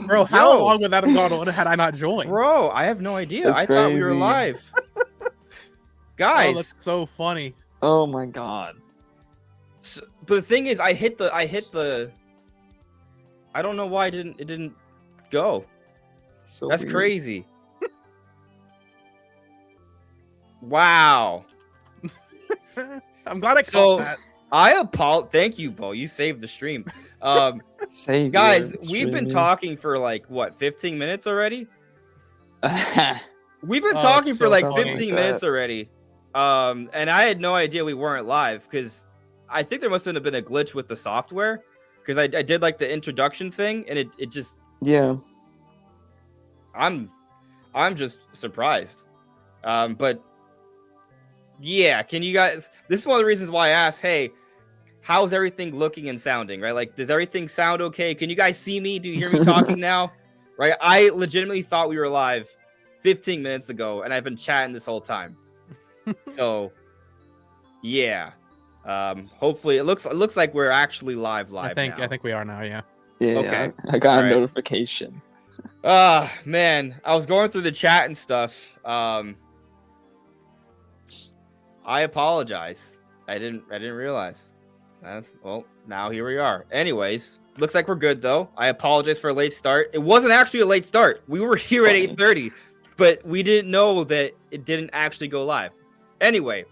Bro, how long would that have gone on had I not joined? Bro, I have no idea. That's I thought we were crazy. live. Guys. Oh, that's so funny. Oh my god. So, but the thing is, I hit the. I don't know why it didn't go. So That's weird. crazy. Wow. I'm glad I caught that. Thank you, Bo. You saved the stream. Savior Guys, we've been streamers. talking for like what, 15 minutes already? We've been Oh, talking it's for so like funny. 15 minutes already. And I had no idea we weren't live because I think there must have been a glitch with the software because I did like the introduction thing and it just Yeah. I'm just surprised. But yeah, can you guys, this is one of the reasons why I asked, hey, how's everything looking and sounding, right? Like, does everything sound okay? Can you guys see me? Do you hear me talking now? Right? I legitimately thought we were live 15 minutes ago, and I've been chatting this whole time. So, yeah. Hopefully, it looks like we're actually live I now. think we are now. Yeah. Yeah. Okay. I got a Alright. notification. Man, I was going through the chat and stuff. I apologize. I didn't realize. Well, now here we are. Anyways, looks like we're good though. I apologize for a late start. It wasn't actually a late start. We were here at 8:30, but we didn't know that it didn't actually go live. Anyway,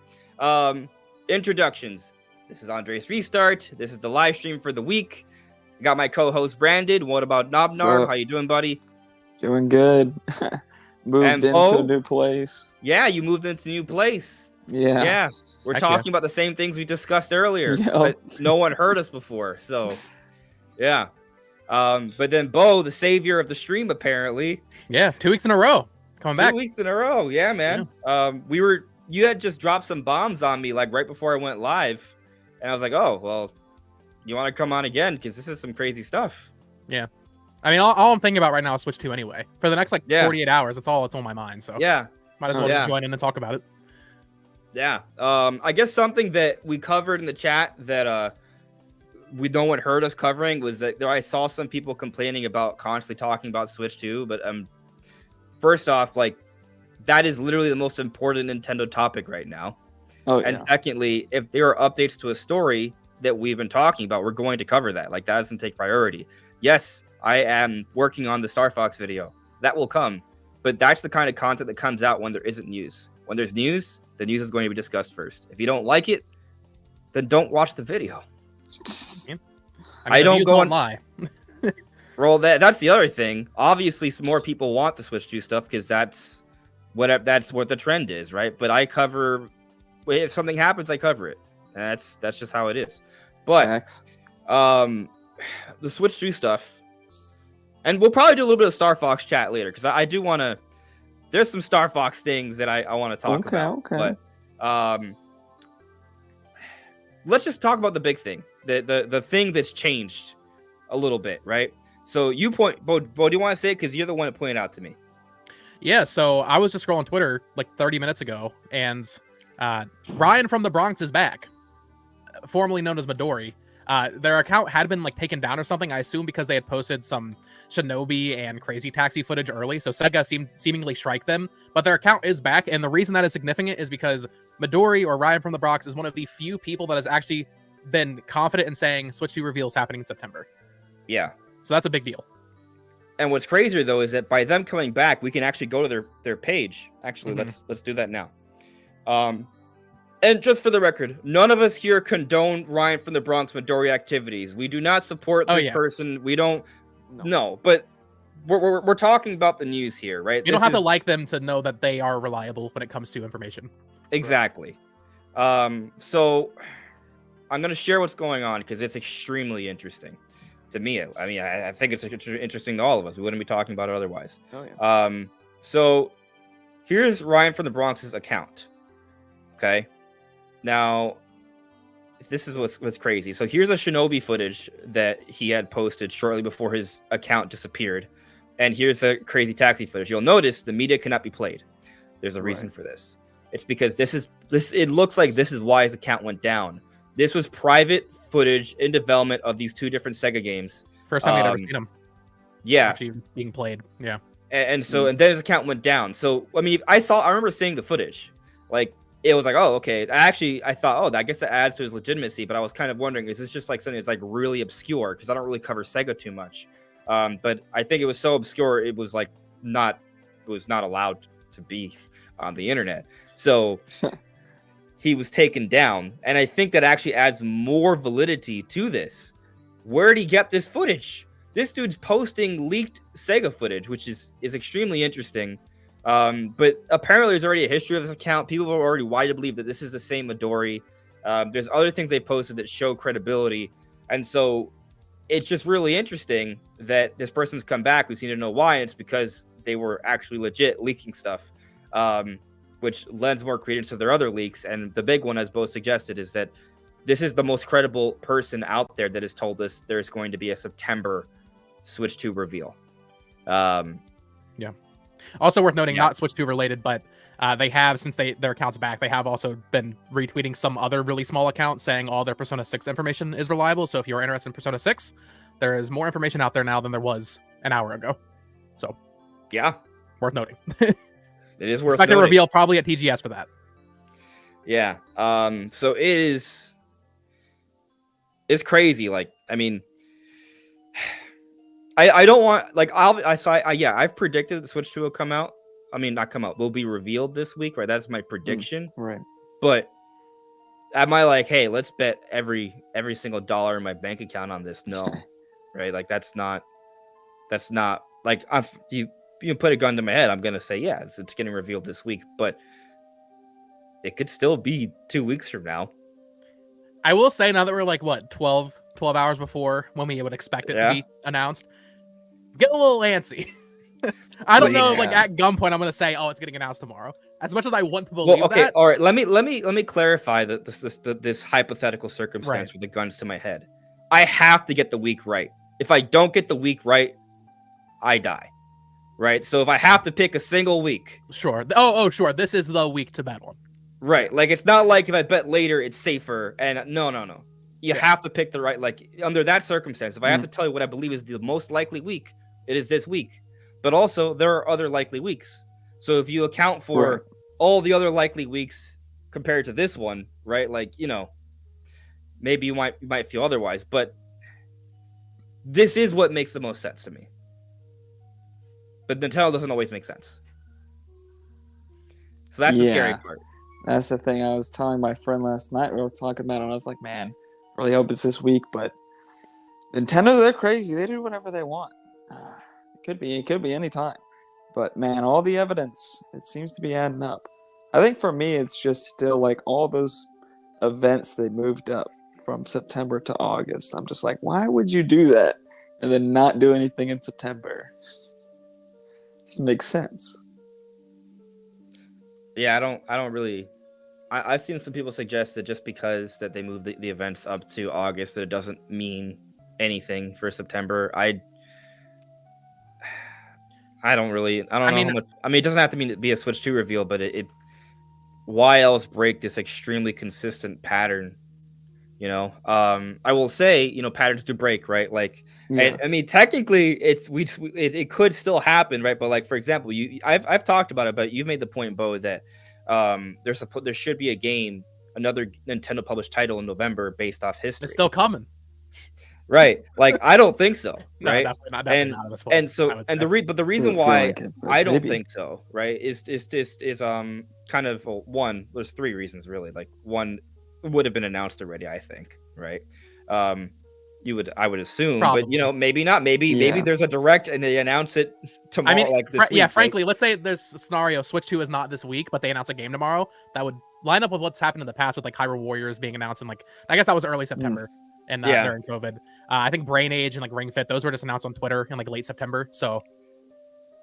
introductions. This is Andre's Restart. This is the live stream for the week. Got my co-host Brandon. What about Nobnar? How you doing, buddy? Doing good. Moved And into Bo? a new place. Yeah, you moved into a new place. Yeah. Yeah, we're Heck talking about the same things we discussed earlier, Yep. but no one heard us before. So, yeah. But then Bo, the savior of the stream, apparently. Yeah. 2 weeks in a row. Coming back. 2 weeks in a row. Yeah, man. You had just dropped some bombs on me like right before I went live, and I was like, oh, well, you want to come on again because this is some crazy stuff. Yeah. I mean, all I'm thinking about right now is Switch 2 anyway. For the next 48 hours, that's all that's on my mind. So Yeah. might as well just join in and talk about it. Yeah. I guess something that we covered in the chat that no one heard us covering was that I saw some people complaining about constantly talking about Switch 2, but first off, like that is literally the most important Nintendo topic right now. Oh, yeah. And secondly, if there are updates to a story that we've been talking about, we're going to cover that. Like that doesn't take priority. Yes, I am working on the Star Fox video. That will come. But that's the kind of content that comes out when there isn't news. When there's news, the news is going to be discussed first. If you don't like it, then don't watch the video. I don't go lie. Well, that's the other thing. Obviously, some more people want the Switch 2 stuff because that's what the trend is, right? But I cover, if something happens, I cover it. And that's just how it is. But Facts. the Switch 2 stuff, and we'll probably do a little bit of Star Fox chat later because I do want to. There's some Star Fox things that I want to talk about. Okay. But let's just talk about the big thing, the thing that's changed a little bit, right? So Bo, do you want to say it because you're the one that pointed out to me? Yeah, so I was just scrolling Twitter like 30 minutes ago, and Ryan from the Bronx is back, formerly known as Midori. Their account had been like taken down or something, I assume because they had posted some Shinobi and Crazy Taxi footage early, so Sega seemingly strike them, but their account is back, and the reason that is significant is because Midori, or Ryan from the Bronx, is one of the few people that has actually been confident in saying Switch 2 reveal is happening in September. Yeah. So that's a big deal. And what's crazier though is that by them coming back, we can actually go to their page. Actually, let's do that now. And just for the record, none of us here condone Ryan from the Bronx Midori activities. We do not support this person. We don't. No, but we're talking about the news here, right? You don't have to like them to know that they are reliable when it comes to information. Exactly. So I'm gonna share what's going on because it's extremely interesting to me. I mean, I think it's interesting to all of us. We wouldn't be talking about it otherwise. Oh, yeah. So here's Ryan from the Bronx's account. Okay. Now, this is what's crazy. So here's a Shinobi footage that he had posted shortly before his account disappeared. And here's the Crazy Taxi footage. You'll notice the media cannot be played. There's a reason for this. It's because it looks like this is why his account went down. This was private footage in development of these two different Sega games. First time I'd ever seen them. Yeah, actually being played. Yeah. and so and then his account went down. So I mean, I remember seeing the footage. Like it was like, oh, okay. I thought, oh, I guess that adds to his legitimacy. But I was kind of wondering, is this just like something that's like really obscure? Because I don't really cover Sega too much. But I think it was so obscure, it was not allowed to be on the internet. So he was taken down, and I think that actually adds more validity to this. Where did he get this footage? This dude's posting leaked Sega footage, which is extremely interesting. But apparently there's already a history of this account. People are already wide to believe that this is the same Midori. There's other things they posted that show credibility. And so it's just really interesting that this person's come back. We seem to know why. And it's because they were actually legit leaking stuff, which lends more credence to their other leaks. And the big one, as both suggested, is that this is the most credible person out there that has told us there's going to be a September Switch 2 reveal. Yeah. Also worth noting, not Switch 2 related, but they have, since their account's back, they have also been retweeting some other really small account saying all their Persona 6 information is reliable. So if you're interested in Persona 6, there is more information out there now than there was an hour ago. So yeah, worth noting. It is worth expect noting. a reveal probably at TGS for that. Yeah. So it's crazy. Like, I mean, I don't want, like, I've predicted that Switch 2 will come out. I mean, not come out, will be revealed this week, right? That's my prediction. Right. But am I like, hey, let's bet every single dollar in my bank account on this? No. Right? Like, that's not like, you put a gun to my head, I'm gonna say, yeah, it's getting revealed this week, but it could still be 2 weeks from now. I will say, now that we're like, what, 12 hours before when we would expect it to be announced, get a little antsy. I don't know, like, at gunpoint, I'm going to say, oh, it's getting announced tomorrow. As much as I want to believe that. All right, let me clarify this hypothetical circumstance with the guns to my head. I have to get the week right. If I don't get the week right, I die. Right? So if I have to pick a single week. Sure. Oh, sure. This is the week to bet on. Right. Like, it's not like if I bet later, it's safer. And no. You have to pick the right, like, under that circumstance, if I have to tell you what I believe is the most likely week, it is this week. But also, there are other likely weeks. So if you account for all the other likely weeks compared to this one, right? Like, maybe you might feel otherwise. But this is what makes the most sense to me. But Nintendo doesn't always make sense. So that's the scary part. That's the thing. I was telling my friend last night, we were talking about it, and I was like, man, really hope it's this week, but Nintendo, they're crazy. They do whatever they want. It could be any time. But man, all the evidence, it seems to be adding up. I think for me, it's just still like all those events they moved up from September to August. I'm just like, why would you do that and then not do anything in September? Doesn't make sense. Yeah, I don't really. I've seen some people suggest that just because that they moved the events up to August, that it doesn't mean anything for September. I don't know how much. I mean, it doesn't have to be a Switch 2 reveal, but why else break this extremely consistent pattern? I will say, patterns do break, right? Like, I mean, technically, it could still happen, right? But like, for example, I've talked about it, but you've made the point, Bo, that there should be a game, another Nintendo published title in November based off history. It's still coming. Right. Like, I don't think so. No, right. Definitely not at this point, But the reason why I don't think so, right, is kind of one. There's three reasons really. Like, one would have been announced already, I think. Right. I would assume, probably. But maybe not. Maybe there's a direct and they announce it tomorrow. I mean, this week, frankly, let's say there's a scenario Switch 2 is not this week, but they announce a game tomorrow. That would line up with what's happened in the past with like Hyrule Warriors being announced in like, I guess that was early September. And during COVID, I think Brain Age and like Ring Fit, those were just announced on Twitter in like late September. So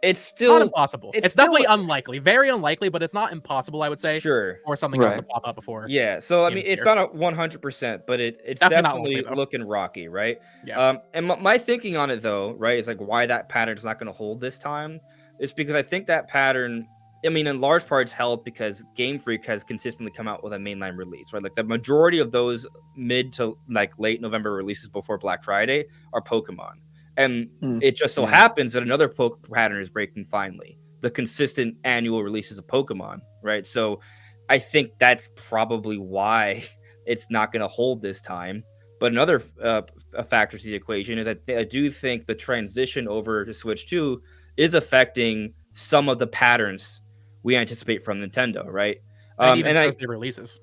it's still not impossible. It's definitely unlikely, very unlikely, but it's not impossible, I would say. Sure. Or something else to pop up before. Yeah. So I mean, it's not a 100%, but it's definitely looking rocky, right? Yeah. And my thinking on it though, right, is like why that pattern is not going to hold this time is because I think that pattern, I mean, in large part, it's held because Game Freak has consistently come out with a mainline release, right? Like the majority of those mid to like late November releases before Black Friday are Pokemon. And it just so happens that another pattern is breaking finally. The consistent annual releases of Pokemon, right? So I think that's probably why it's not going to hold this time. But another a factor to the equation is I do think the transition over to Switch 2 is affecting some of the patterns we anticipate from Nintendo, right? And even Thursday releases.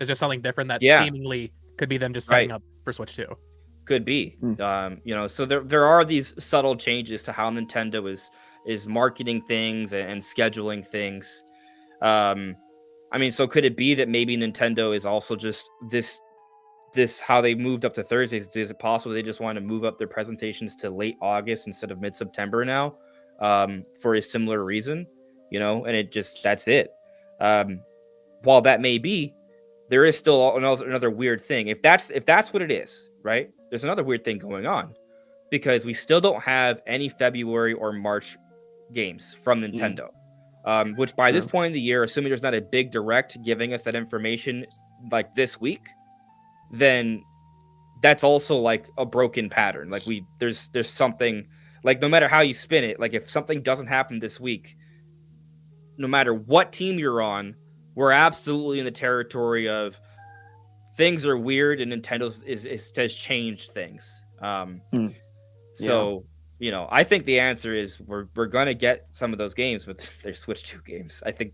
Is there something different that seemingly could be them just setting up for Switch 2? Could be. So there are these subtle changes to how Nintendo is marketing things and scheduling things. So could it be that maybe Nintendo is also just this how they moved up to Thursdays? Is it possible they just want to move up their presentations to late August instead of mid-September now, for a similar reason? And it just, that's it. While that may be, there is still another weird thing. If that's what it is, right? There's another weird thing going on, because we still don't have any February or March games from Nintendo. Which by this point in the year, assuming there's not a big direct giving us that information like this week, then that's also like a broken pattern. Like there's something, like no matter how you spin it, like if something doesn't happen this week, no matter what team you're on, we're absolutely in the territory of things are weird and Nintendo has changed things. So I think the answer is we're gonna get some of those games, but they're Switch 2 games. I think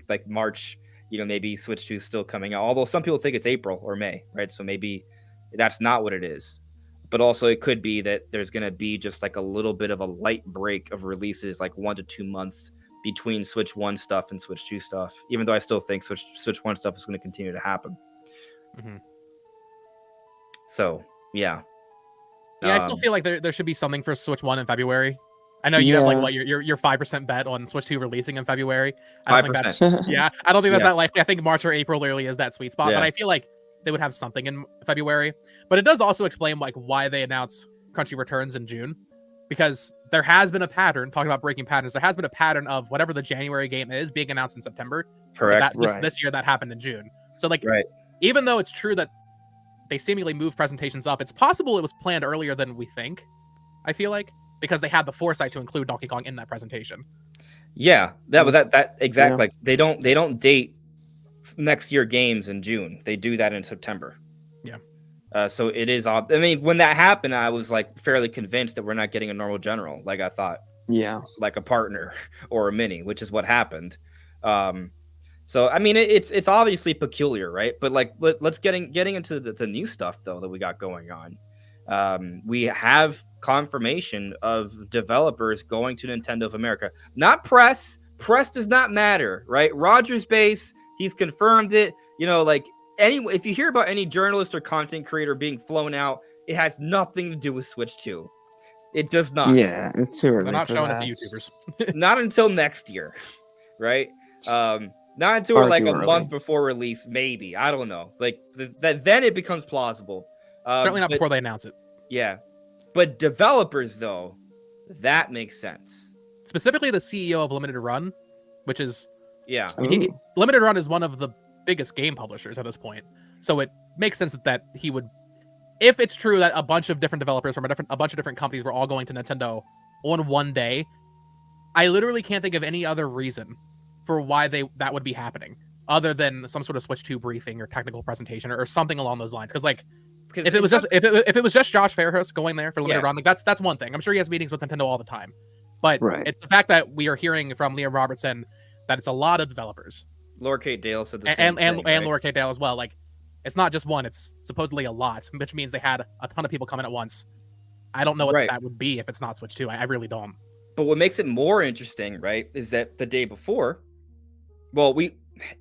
like March, maybe Switch 2 is still coming out. Although some people think it's April or May, right? So maybe that's not what it is. But also it could be that there's gonna be just like a little bit of a light break of releases, like 1 to 2 months between Switch 1 stuff and Switch 2 stuff. Even though I still think Switch 1 stuff is going to continue to happen. So yeah. I still feel like there should be something for Switch 1 in February. I know you have like your 5% bet on Switch 2 releasing in February. I don't 5%. think that's I don't think that's that likely. I think March or April literally is that sweet spot. But I feel like they would have something in February. But it does also explain like why they announce Crunchy Returns in June, because there has been a pattern, talking about breaking patterns. There has been a pattern of whatever the January game is being announced in September. Correct. This year that happened in June. So like, even though it's true that they seemingly move presentations up, it's possible it was planned earlier than we think. I feel like, because they had the foresight to include Donkey Kong in that presentation. Yeah, that exactly. Like they don't date next year games in June. They do that in September. Yeah. So it is odd. I mean, when that happened, I was like fairly convinced that we're not getting a normal general. Like I thought, like a partner or a mini, which is what happened. So I mean, it's obviously peculiar, right? But like, let's getting into the new stuff though that we got going on. We have confirmation of developers going to Nintendo of America, not press. Press does not matter, right? Rogers Base, he's confirmed it. Like if you hear about any journalist or content creator being flown out, it has nothing to do with Switch 2. It does not. Yeah, it's too early. They're not for showing that. it to YouTubers. Not until next year, right? Not until Far like too a early. month before release, maybe. I don't know. Like then it becomes plausible. Certainly not before they announce it. Yeah, but developers though, that makes sense. Specifically, the CEO of Limited Run, which is Ooh. Limited Run is one of the biggest game publishers at this point, so it makes sense that he would, if it's true that a bunch of different developers from a bunch of different companies were all going to Nintendo on one day. I literally can't think of any other reason for why that would be happening other than some sort of Switch 2 briefing or technical presentation or something along those lines. Because like, if it was just Josh Fairhurst going there for Limited Run, like that's one thing. I'm sure he has meetings with Nintendo all the time, but it's the fact that we are hearing from Liam Robertson that it's a lot of developers. Laura Kate Dale said the same thing, right? and Laura Kate Dale as well. Like, it's not just one; it's supposedly a lot, which means they had a ton of people coming at once. I don't know what that would be if it's not Switch 2. I really don't. But what makes it more interesting, right, is that the day before,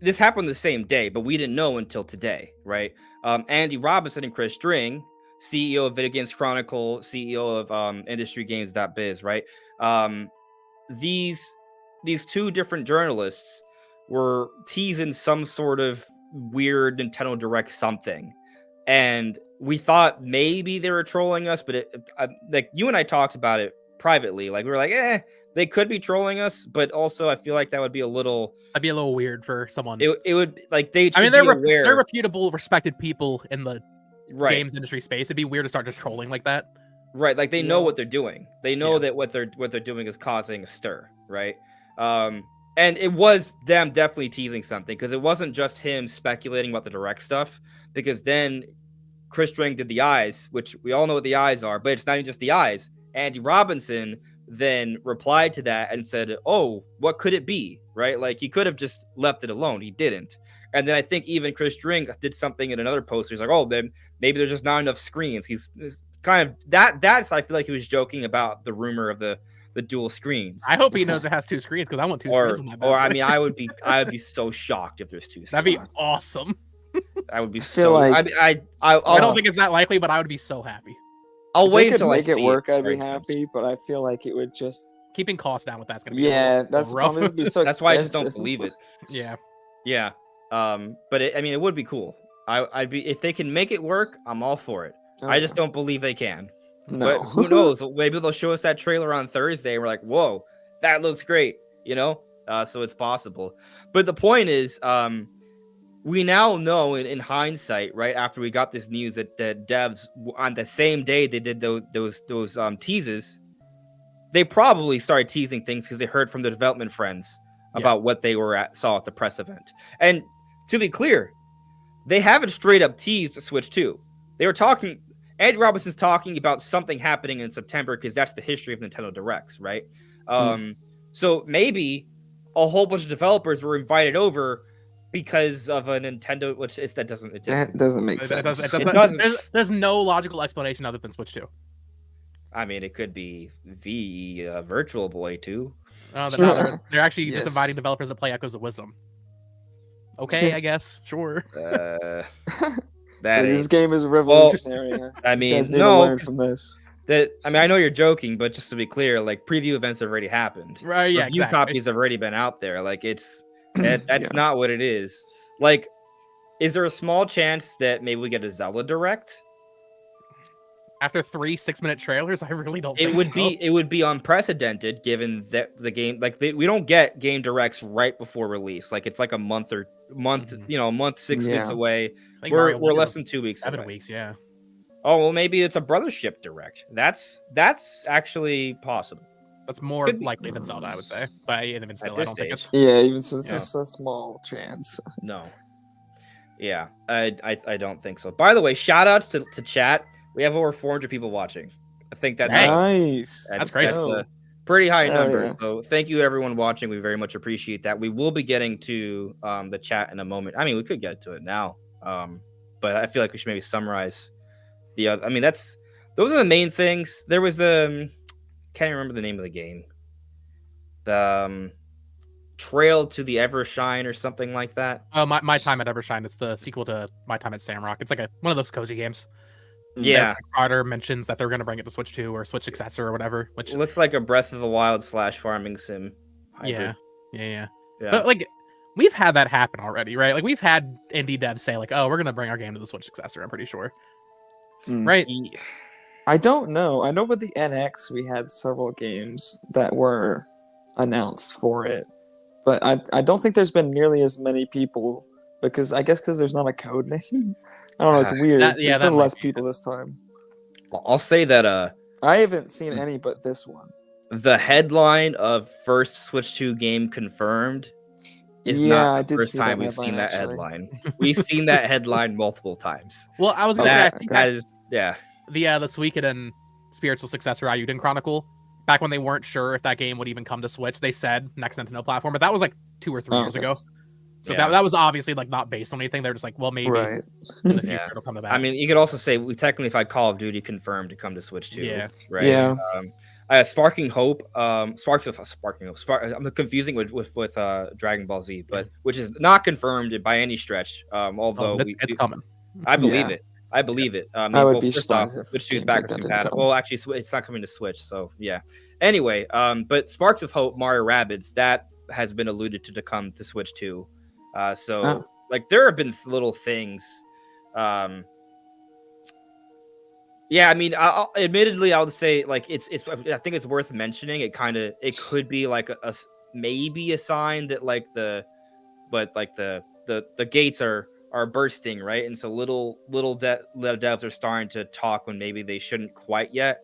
this happened the same day, but we didn't know until today, right? Andy Robinson and Chris String, CEO of Video Games Chronicle, CEO of IndustryGames.biz, right? These two different journalists were teasing some sort of weird Nintendo Direct something, and we thought maybe they were trolling us, but like you and I talked about it privately, like we were like, they could be trolling us, but also I feel like that would be a little. That'd be a little weird for someone. It would like they. I mean, they're reputable, respected people in the right. games industry space. It'd be weird to start just trolling like that. Right, like they know Yeah. what they're doing. They know Yeah. that what they're doing is causing a stir, right? And it was them definitely teasing something because it wasn't just him speculating about the direct stuff. Because then Chris String did the eyes, which we all know what the eyes are, but it's not even just the eyes. Andy Robinson then replied to that and said, "Oh, what could it be?" Right? Like he could have just left it alone. He didn't. And then I think even Chris String did something in another post. He's like, "Oh, then maybe there's just not enough screens." He's kind of that's I feel like he was joking about the rumor of the dual screens. I hope he knows it has 2 screens because I want 2 screens on my bed. Or I mean, I would be so shocked if there's 2 screens. That'd be awesome. I would be feel so. like- I don't think it's that likely, but I would be so happy. I'll If wait they could until I make it see work, I'd very be much. happy. But I feel like it would just. Keeping costs down with that's gonna be Yeah, that's the rough. problem. It'd be so That's why I just don't expensive. believe it. Yeah. Yeah. But I mean, it would be cool. I'd be if they can make it work. I'm all for it. I just don't believe they can. No. But who knows? Maybe they'll show us that trailer on Thursday. And we're like, whoa, that looks great. You know. So it's possible. But the point is, we now know in hindsight, right after we got this news that the devs on the same day they did those teases, they probably started teasing things because they heard from the development friends about what they saw at the press event. And to be clear, they haven't straight up teased Switch 2. They were talking. Andy Robinson's talking about something happening in September because that's the history of Nintendo Directs, right? So maybe a whole bunch of developers were invited over because of a Nintendo, which is that doesn't make It sense. doesn't. There's no logical explanation other than Switch 2. I mean, it could be Virtual Boy too. They're actually Yes. just inviting developers that play Echoes of Wisdom. Okay, I guess. Sure. This game is revolutionary. I You mean, guys need to no, learn from this. I mean, I know you're joking, but just to be clear, like preview events have already happened. Right, yeah, Review exactly. copies have already been out there. Like that's Yeah. not what it is. Like, is there a small chance that maybe we get a Zelda Direct? After 3 6-minute trailers, I really don't think It would be unprecedented given that the game we don't get game directs right before release. Like it's like a month, 6 weeks away. I think We're Mario Wonder less than 2 weeks 7 away. weeks, yeah. Oh well, maybe it's a Brothership Direct. That's actually possible. That's more Could be. likely than Zelda, I would say. But even still, I this don't think stage. it's. Yeah, even since Yeah. it's a small chance. No. Yeah, I don't think so. By the way, shout outs to chat. We have over 400 people watching. I think that's Dang. Nice. That's great. That's a pretty high Hell number. yeah. So thank you everyone watching. We very much appreciate that. We will be getting to the chat in a moment. I mean, we could get to it now, but I feel like we should maybe summarize the other. I mean, those are the main things. There was can't even remember the name of the game. The Trail to the Evershine or something like that. My Time at Evershine. It's the sequel to My Time at Samrock. It's like one of those cozy games. Yeah, Carter mentions that they're going to bring it to Switch 2 or Switch successor or whatever. Which it looks like a Breath of the Wild / farming sim. yeah. Yeah. But like, we've had that happen already, right? Like we've had indie devs say like, "Oh, we're going to bring our game to the Switch successor." I'm pretty sure, right? I don't know. I know with the NX we had several games that were announced for it, but I don't think there's been nearly as many people because there's not a code name. I don't know. It's weird. There's been less people this time. I'll say that I haven't seen any but this one. the headline of first Switch 2 game confirmed is Yeah, I not the did first see time that we've seen headline, that actually. headline. We've seen that headline multiple times. Well, I was going to say, I That think that is the Suikoden spiritual successor Ayuden Chronicle, back when they weren't sure if that game would even come to Switch, they said next Nintendo platform, but that was like 2 or 3 years ago. So Yeah. that was obviously like not based on anything. They're just like, well, maybe Right. in the future Yeah. it'll come to that. I mean, you could also say we technically if I Call of Duty confirmed to come to Switch 2. Yeah. Right. Yeah. Sparking Hope, Sparking Hope. I'm confusing with Dragon Ball Z, but which is not confirmed by any stretch. Although it's coming. I believe Yeah. it. I believe it. I would be first off, surprised if Switch 2 is games like backwards that didn't compatible. come. Well, actually, it's not coming to Switch, so yeah. Anyway, but Sparks of Hope, Mario Rabbids, that has been alluded to come to Switch 2. So like there have been little things. Yeah, I mean, admittedly, I would say like it's. I think it's worth mentioning. It could be like maybe a sign that like the gates are bursting, right? And so little devs are starting to talk when maybe they shouldn't quite yet.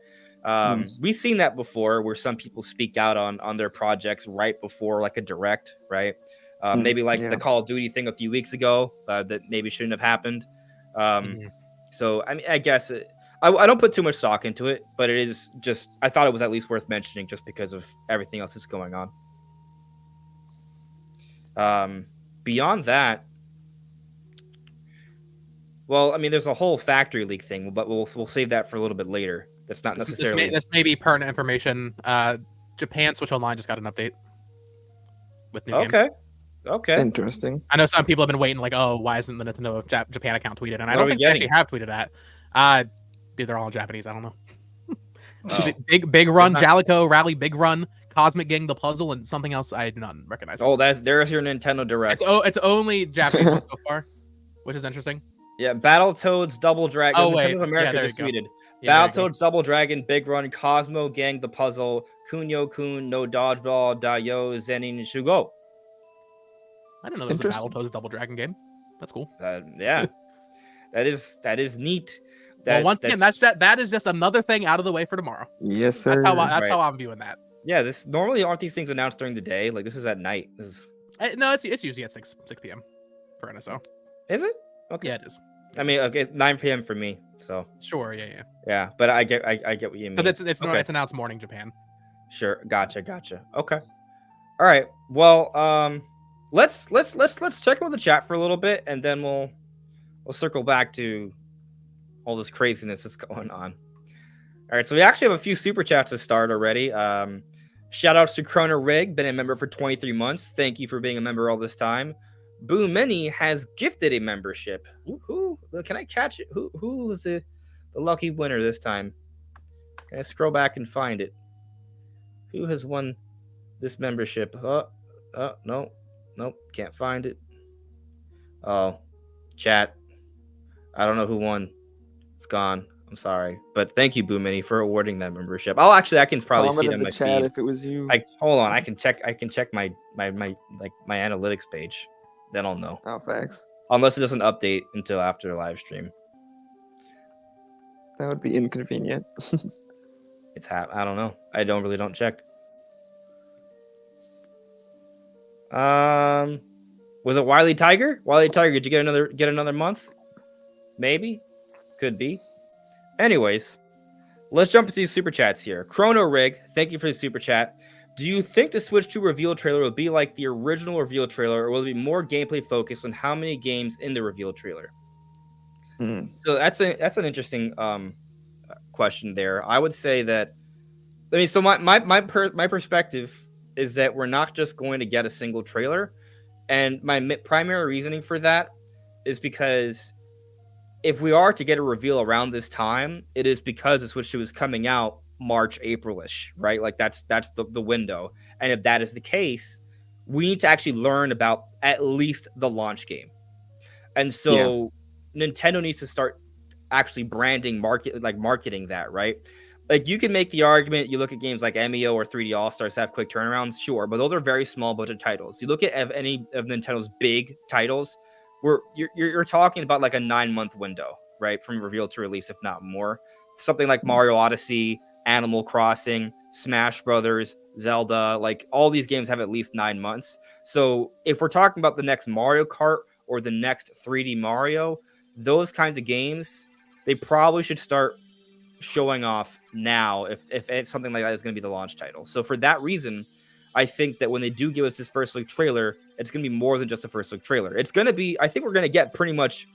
We've seen that before, where some people speak out on their projects right before like a direct, right? Maybe like the Call of Duty thing a few weeks ago that maybe shouldn't have happened. So I mean, I guess I don't put too much stock into it, but it is just I thought it was at least worth mentioning just because of everything else that's going on. Beyond that, well, I mean, there's a whole factory leak thing, but we'll save that for a little bit later. That's not necessarily. This may be pertinent information. Japan Switch Online just got an update with new games. Okay. Interesting. I know some people have been waiting, like, oh, why isn't the Nintendo Japan account tweeted? And I don't think they actually have tweeted that. Dude, they're all in Japanese. I don't know. Big Run, Jalico, Rally, Big Run, Cosmic Gang, The Puzzle, and something else I do not recognize. Oh, there's your Nintendo Direct. It's only Japanese so far, which is interesting. Yeah, Battletoads, Double Dragon. Oh, wait. Nintendo of America just tweeted. Battletoads, Double Dragon, Big Run, Cosmo Gang, The Puzzle, Kunio-kun, No Dodgeball, Dayo, Zenin, Shugo. I didn't know there was a Battletoads Double Dragon game. That's cool. Yeah, that is neat. Well, once again, that is just another thing out of the way for tomorrow. Yes, sir. That's how I'm viewing that. Yeah, this normally aren't these things announced during the day. Like this is at night. No, it's usually at 6 p.m. for NSO. Is it? Okay. Yeah, it is. I mean, okay, 9 p.m. for me. So sure, yeah. Yeah, but I get what you mean. Because it's announced morning Japan. Sure, gotcha. Okay. All right. Well, let's check in with the chat for a little bit, and then we'll circle back to all this craziness that's going on. All right, so we actually have a few super chats to start already. Shout outs to Chrono Rig, been a member for 23 months. Thank you for being a member all this time. Boo Mini has gifted a membership. Who can I catch it? Who was the lucky winner this time? Can I scroll back and find it? Who has won this membership? No, can't find it. Oh, chat. I don't know who won. It's gone. I'm sorry, but thank you, Boo Mini, for awarding that membership. Oh, actually, I can probably see it in my chat feed. if it was you. Hold on, I can check my analytics page. Then I'll know. Oh, facts. Unless it doesn't update until after the live stream. That would be inconvenient. I don't know. I don't check. Was it Wily Tiger? Wily Tiger, did you get another month? Maybe. Could be. Anyways, let's jump into these super chats here. Chrono Rig, thank you for the super chat. Do you think the Switch 2 reveal trailer will be like the original reveal trailer, or will it be more gameplay focused on how many games in the reveal trailer? So that's an interesting question there. I would say that, I mean, so my perspective is that we're not just going to get a single trailer, and my primary reasoning for that is because if we are to get a reveal around this time, it is because the Switch 2 is coming out March, April-ish, right? Like that's the window. And if that is the case, we need to actually learn about at least the launch game. And so Nintendo needs to start actually marketing that, right? Like you can make the argument, you look at games like MEO or 3D All-Stars have quick turnarounds, sure, but those are very small budget titles. You look at any of Nintendo's big titles, where you're talking about like a 9-month window, right? From reveal to release, if not more. Something like Mario Odyssey, Animal Crossing, Smash Brothers, Zelda, like all these games have at least 9 months. So if we're talking about the next Mario Kart or the next 3D Mario, those kinds of games, they probably should start showing off now if it's something like that is going to be the launch title. So for that reason, I think that when they do give us this first look trailer, it's going to be more than just a first look trailer. It's going to be, I think we're going to get pretty much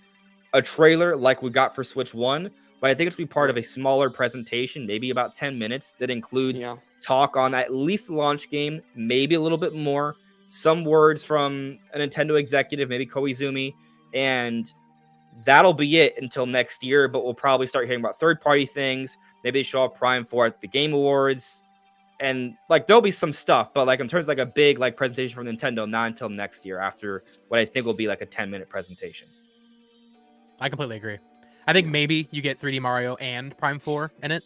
a trailer like we got for Switch 1, but I think it's going to be part of a smaller presentation, maybe about 10 minutes, that includes talk on at least the launch game, maybe a little bit more, some words from a Nintendo executive, maybe Koizumi, and that'll be it until next year, but we'll probably start hearing about third-party things. Maybe they show off Prime 4 at the Game Awards, and like there'll be some stuff, but like in terms of like a big like presentation from Nintendo, not until next year after what I think will be like a 10-minute presentation. I completely agree. I think maybe you get 3D Mario and Prime 4 in it,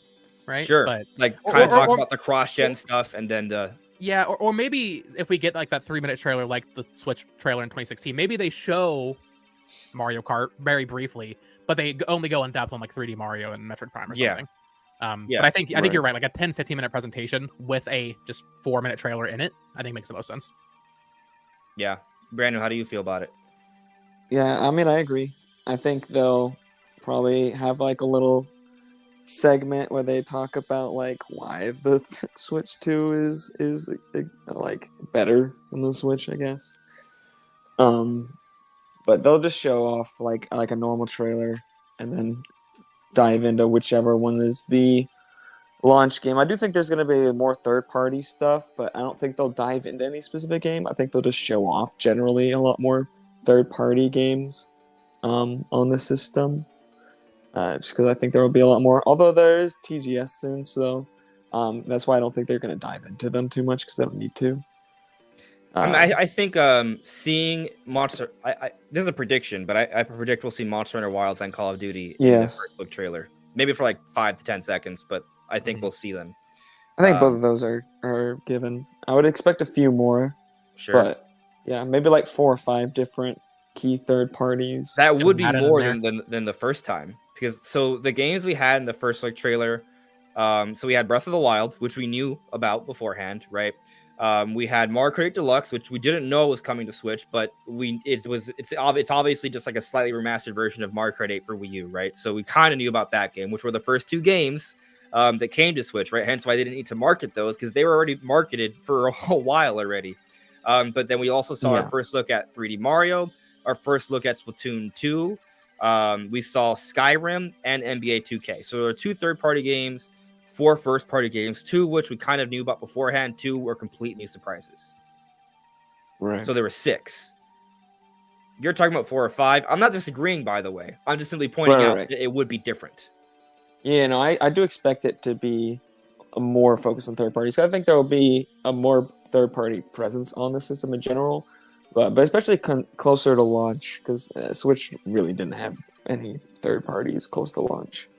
right? Sure, but like kind of talk about the cross-gen stuff, and then the or maybe if we get like that 3-minute trailer like the Switch trailer in 2016, maybe they show Mario Kart very briefly, but they only go in depth on like 3D Mario and Metroid Prime or something. But I think right. you're right. Like a 10-15 minute presentation with a just 4-minute trailer in it, I think makes the most sense. Yeah. Brandon, how do you feel about it? Yeah, I mean, I agree. I think they'll probably have like a little segment where they talk about like why the Switch 2 is like better than the Switch, I guess. But they'll just show off like a normal trailer and then dive into whichever one is the launch game. I do think there's going to be more third-party stuff, but I don't think they'll dive into any specific game. I think they'll just show off generally a lot more third-party games on the system. Just because I think there will be a lot more. Although there is TGS soon, so that's why I don't think they're going to dive into them too much because they don't need to. I think seeing Monster. This is a prediction, but I predict we'll see Monster Hunter Wilds and Call of Duty in the first look trailer. Maybe for like 5 to 10 seconds, but I think we'll see them. I think both of those are given. I would expect a few more. Sure. But yeah, maybe like 4 or 5 different key third parties. That would be more than the first time. Because so the games we had in the first look trailer, so we had Breath of the Wild, which we knew about beforehand, right? We had Mario Kart Deluxe, which we didn't know was coming to Switch, but it's obviously just like a slightly remastered version of Mario Kart 8 for Wii U, right? So we kind of knew about that game, which were the first 2 games that came to Switch, right? Hence why they didn't need to market those because they were already marketed for a while already. But then we also saw our first look at 3D Mario, our first look at Splatoon 2. We saw Skyrim and NBA 2K. So there are 2 third-party games, 4 first-party games, 2 of which we kind of knew about beforehand, 2 were complete new surprises. Right. So there were 6. You're talking about 4 or 5. I'm not disagreeing, by the way. I'm just simply pointing out that it would be different. Yeah, no, I do expect it to be more focused on third parties. So I think there will be a more third-party presence on the system in general, but especially closer to launch because Switch really didn't have any third parties close to launch.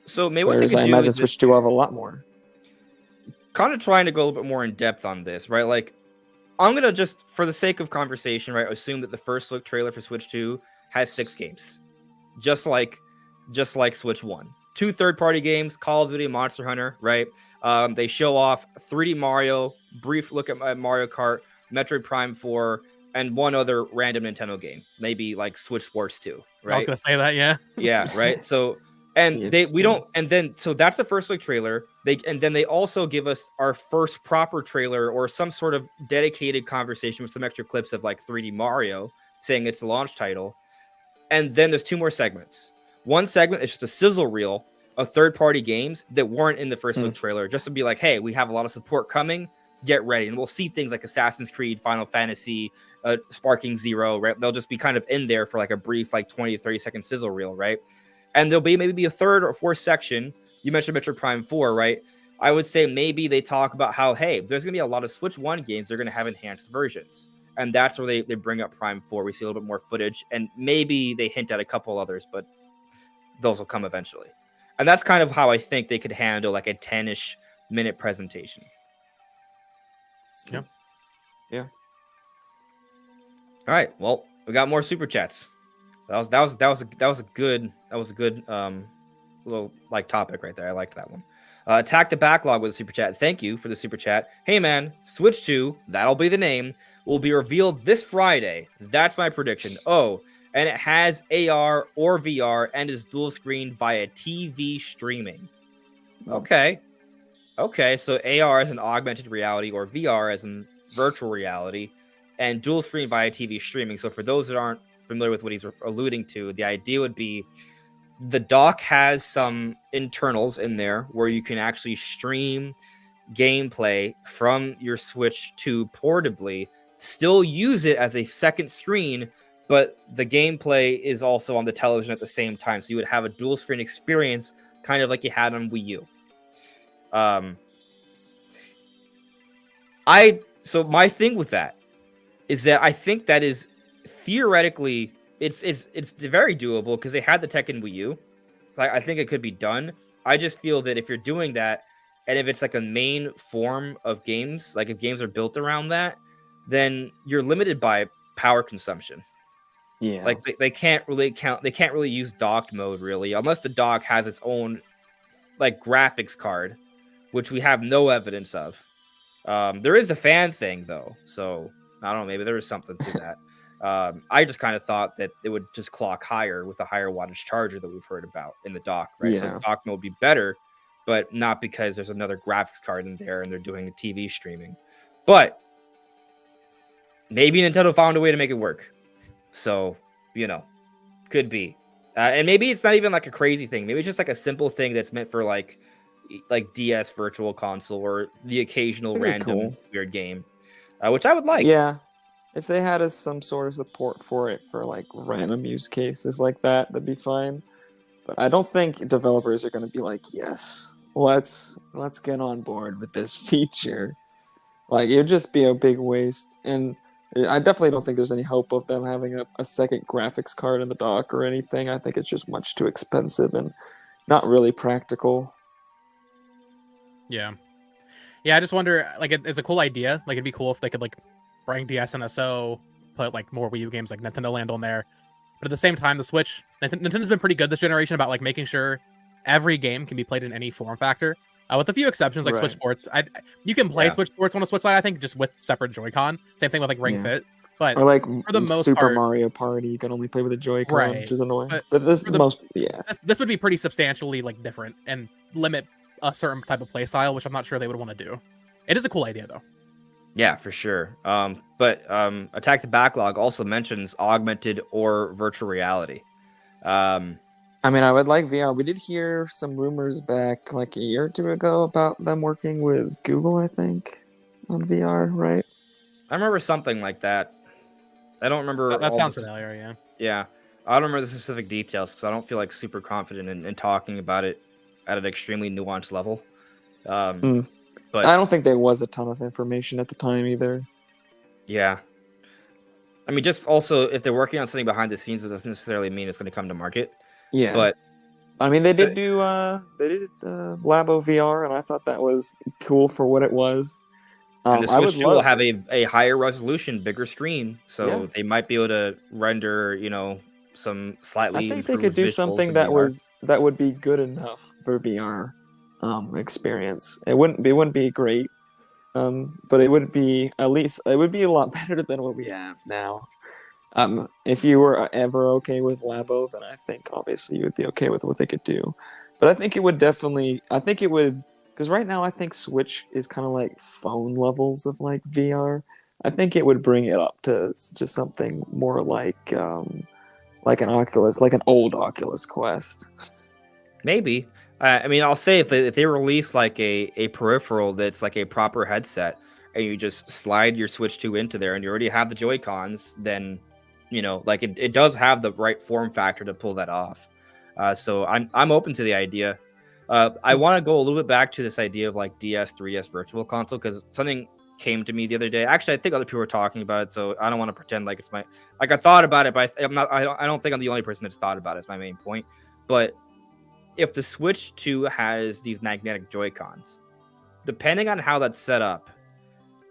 So maybe what they could I do imagine is Switch 2 will have a lot more. Kind of trying to go a little bit more in depth on this, right? Like, I'm gonna just, for the sake of conversation, right, assume that the first look trailer for Switch 2 has 6 games, just like Switch 1. 2 third-party games, Call of Duty, Monster Hunter, right? They show off 3D Mario, brief look at Mario Kart, Metroid Prime 4, and 1 other random Nintendo game, maybe like Switch Sports 2, right? I was gonna say that, yeah. Yeah, right. So, and so that's the first look trailer. Then they also give us our first proper trailer or some sort of dedicated conversation with some extra clips of like 3D Mario saying it's the launch title. And then there's 2 more segments. One segment is just a sizzle reel of third-party games that weren't in the first look trailer, just to be like, hey, we have a lot of support coming. Get ready. And we'll see things like Assassin's Creed, Final Fantasy, Sparking Zero, right? They'll just be kind of in there for like a brief, like 20 to 30 second sizzle reel, right? And there'll be maybe a 3rd or 4th section. You mentioned Metroid Prime 4, right? I would say maybe they talk about how, hey, there's going to be a lot of Switch 1 games that are going to have enhanced versions. And that's where they bring up Prime 4. We see a little bit more footage. And maybe they hint at a couple others, but those will come eventually. And that's kind of how I think they could handle like a 10-ish minute presentation. Yeah. All right. Well, we got more super chats. That was a good little like topic right there. I liked that one. Attack the backlog with a super chat. Thank you for the super chat. Hey man, Switch 2, that'll be the name, will be revealed this Friday. That's my prediction. Oh, and it has AR or VR and is dual screen via TV streaming. Okay, so AR is an augmented reality or VR as in virtual reality, and dual screen via TV streaming. So for those that aren't familiar with what he's alluding to, the idea would be the dock has some internals in there where you can actually stream gameplay from your Switch 2 portably, still use it as a second screen, but the gameplay is also on the television at the same time. So you would have a dual screen experience, kind of like you had on Wii U. So my thing with that is that I think that is theoretically it's very doable because they had the tech in Wii U. So I think it could be done. I just feel that if you're doing that, and if it's like a main form of games, like if games are built around that, then you're limited by power consumption. Yeah. Like they can't really use docked mode really, unless the dock has its own like graphics card, which we have no evidence of. There is a fan thing though, so I don't know. Maybe there is something to that. I just kind of thought that it would just clock higher with a higher wattage charger that we've heard about in the dock, right? So Yeah. the dock mode would be better, but not because there's another graphics card in there and they're doing a TV streaming. But maybe Nintendo found a way to make it work. So, could be. And maybe it's not even like a crazy thing. Maybe it's just like a simple thing that's meant for like DS Virtual Console or the occasional Pretty random cool. weird game, which I would like. Yeah. If they had some sort of support for it for like random use cases like that, that'd be fine. But I don't think developers are going to be like, yes, let's get on board with this feature. Like, it would just be a big waste. And I definitely don't think there's any hope of them having a second graphics card in the dock or anything. I think it's just much too expensive and not really practical. Yeah. Yeah, I just wonder, like, it's a cool idea. Like, it'd be cool if they could, like, bring DS and SO, put, like, more Wii U games like Nintendo Land on there. But at the same time, the Switch, Nintendo's been pretty good this generation about, like, making sure every game can be played in any form factor. With a few exceptions, like Right. Switch Sports. You can play Yeah. Switch Sports on a Switch Lite, I think, just with separate Joy-Con. Same thing with, like, Ring Yeah. Fit. But Or like for the most Super part- Mario Party, you can only play with a Joy-Con, Right. which is annoying. But But this for the- most, yeah. this would be pretty substantially, like, different and limit a certain type of play style, which I'm not sure they would want to do. It is a cool idea, though. Yeah, for sure. But Attack the Backlog also mentions augmented or virtual reality. I mean, I would like VR. We did hear some rumors back like a year or two ago about them working with Google, I think, on VR, right? I remember something like that. I don't remember. That all sounds the- familiar, yeah. Yeah, I don't remember the specific details because I don't feel like super confident in talking about it at an extremely nuanced level. But I don't think there was a ton of information at the time either. yeah, I mean, just also if they're working on something behind the scenes, it doesn't necessarily mean it's going to come to market. Yeah, But I mean, they did do Labo VR, and I thought that was cool for what it was. and the I would Switch 2 will love have if- a higher resolution, bigger screen, so Yeah. they might be able to render, some slightly. I think they improved could do visuals something in that VR. would be good enough for VR experience. It wouldn't be great, but it would be at least it would be a lot better than what we have now. If you were ever okay with Labo, then I think obviously you would be okay with what they could do. But I think it would because right now I think Switch is kind of like phone levels of like VR. I think it would bring it up to just something more like an Oculus, like an old Oculus Quest. Maybe. I mean, I'll say if they release like a peripheral that's like a proper headset, and you just slide your Switch 2 into there, and you already have the Joy-Cons, then like it does have the right form factor to pull that off. So I'm open to the idea. I want to go a little bit back to this idea of like DS, 3DS Virtual Console because something came to me the other day. Actually, I think other people were talking about it, so I don't want to pretend like it's I thought about it, but I'm not. I don't think I'm the only person that's thought about it. Is my main point. But if the Switch 2 has these magnetic Joy-Cons, depending on how that's set up,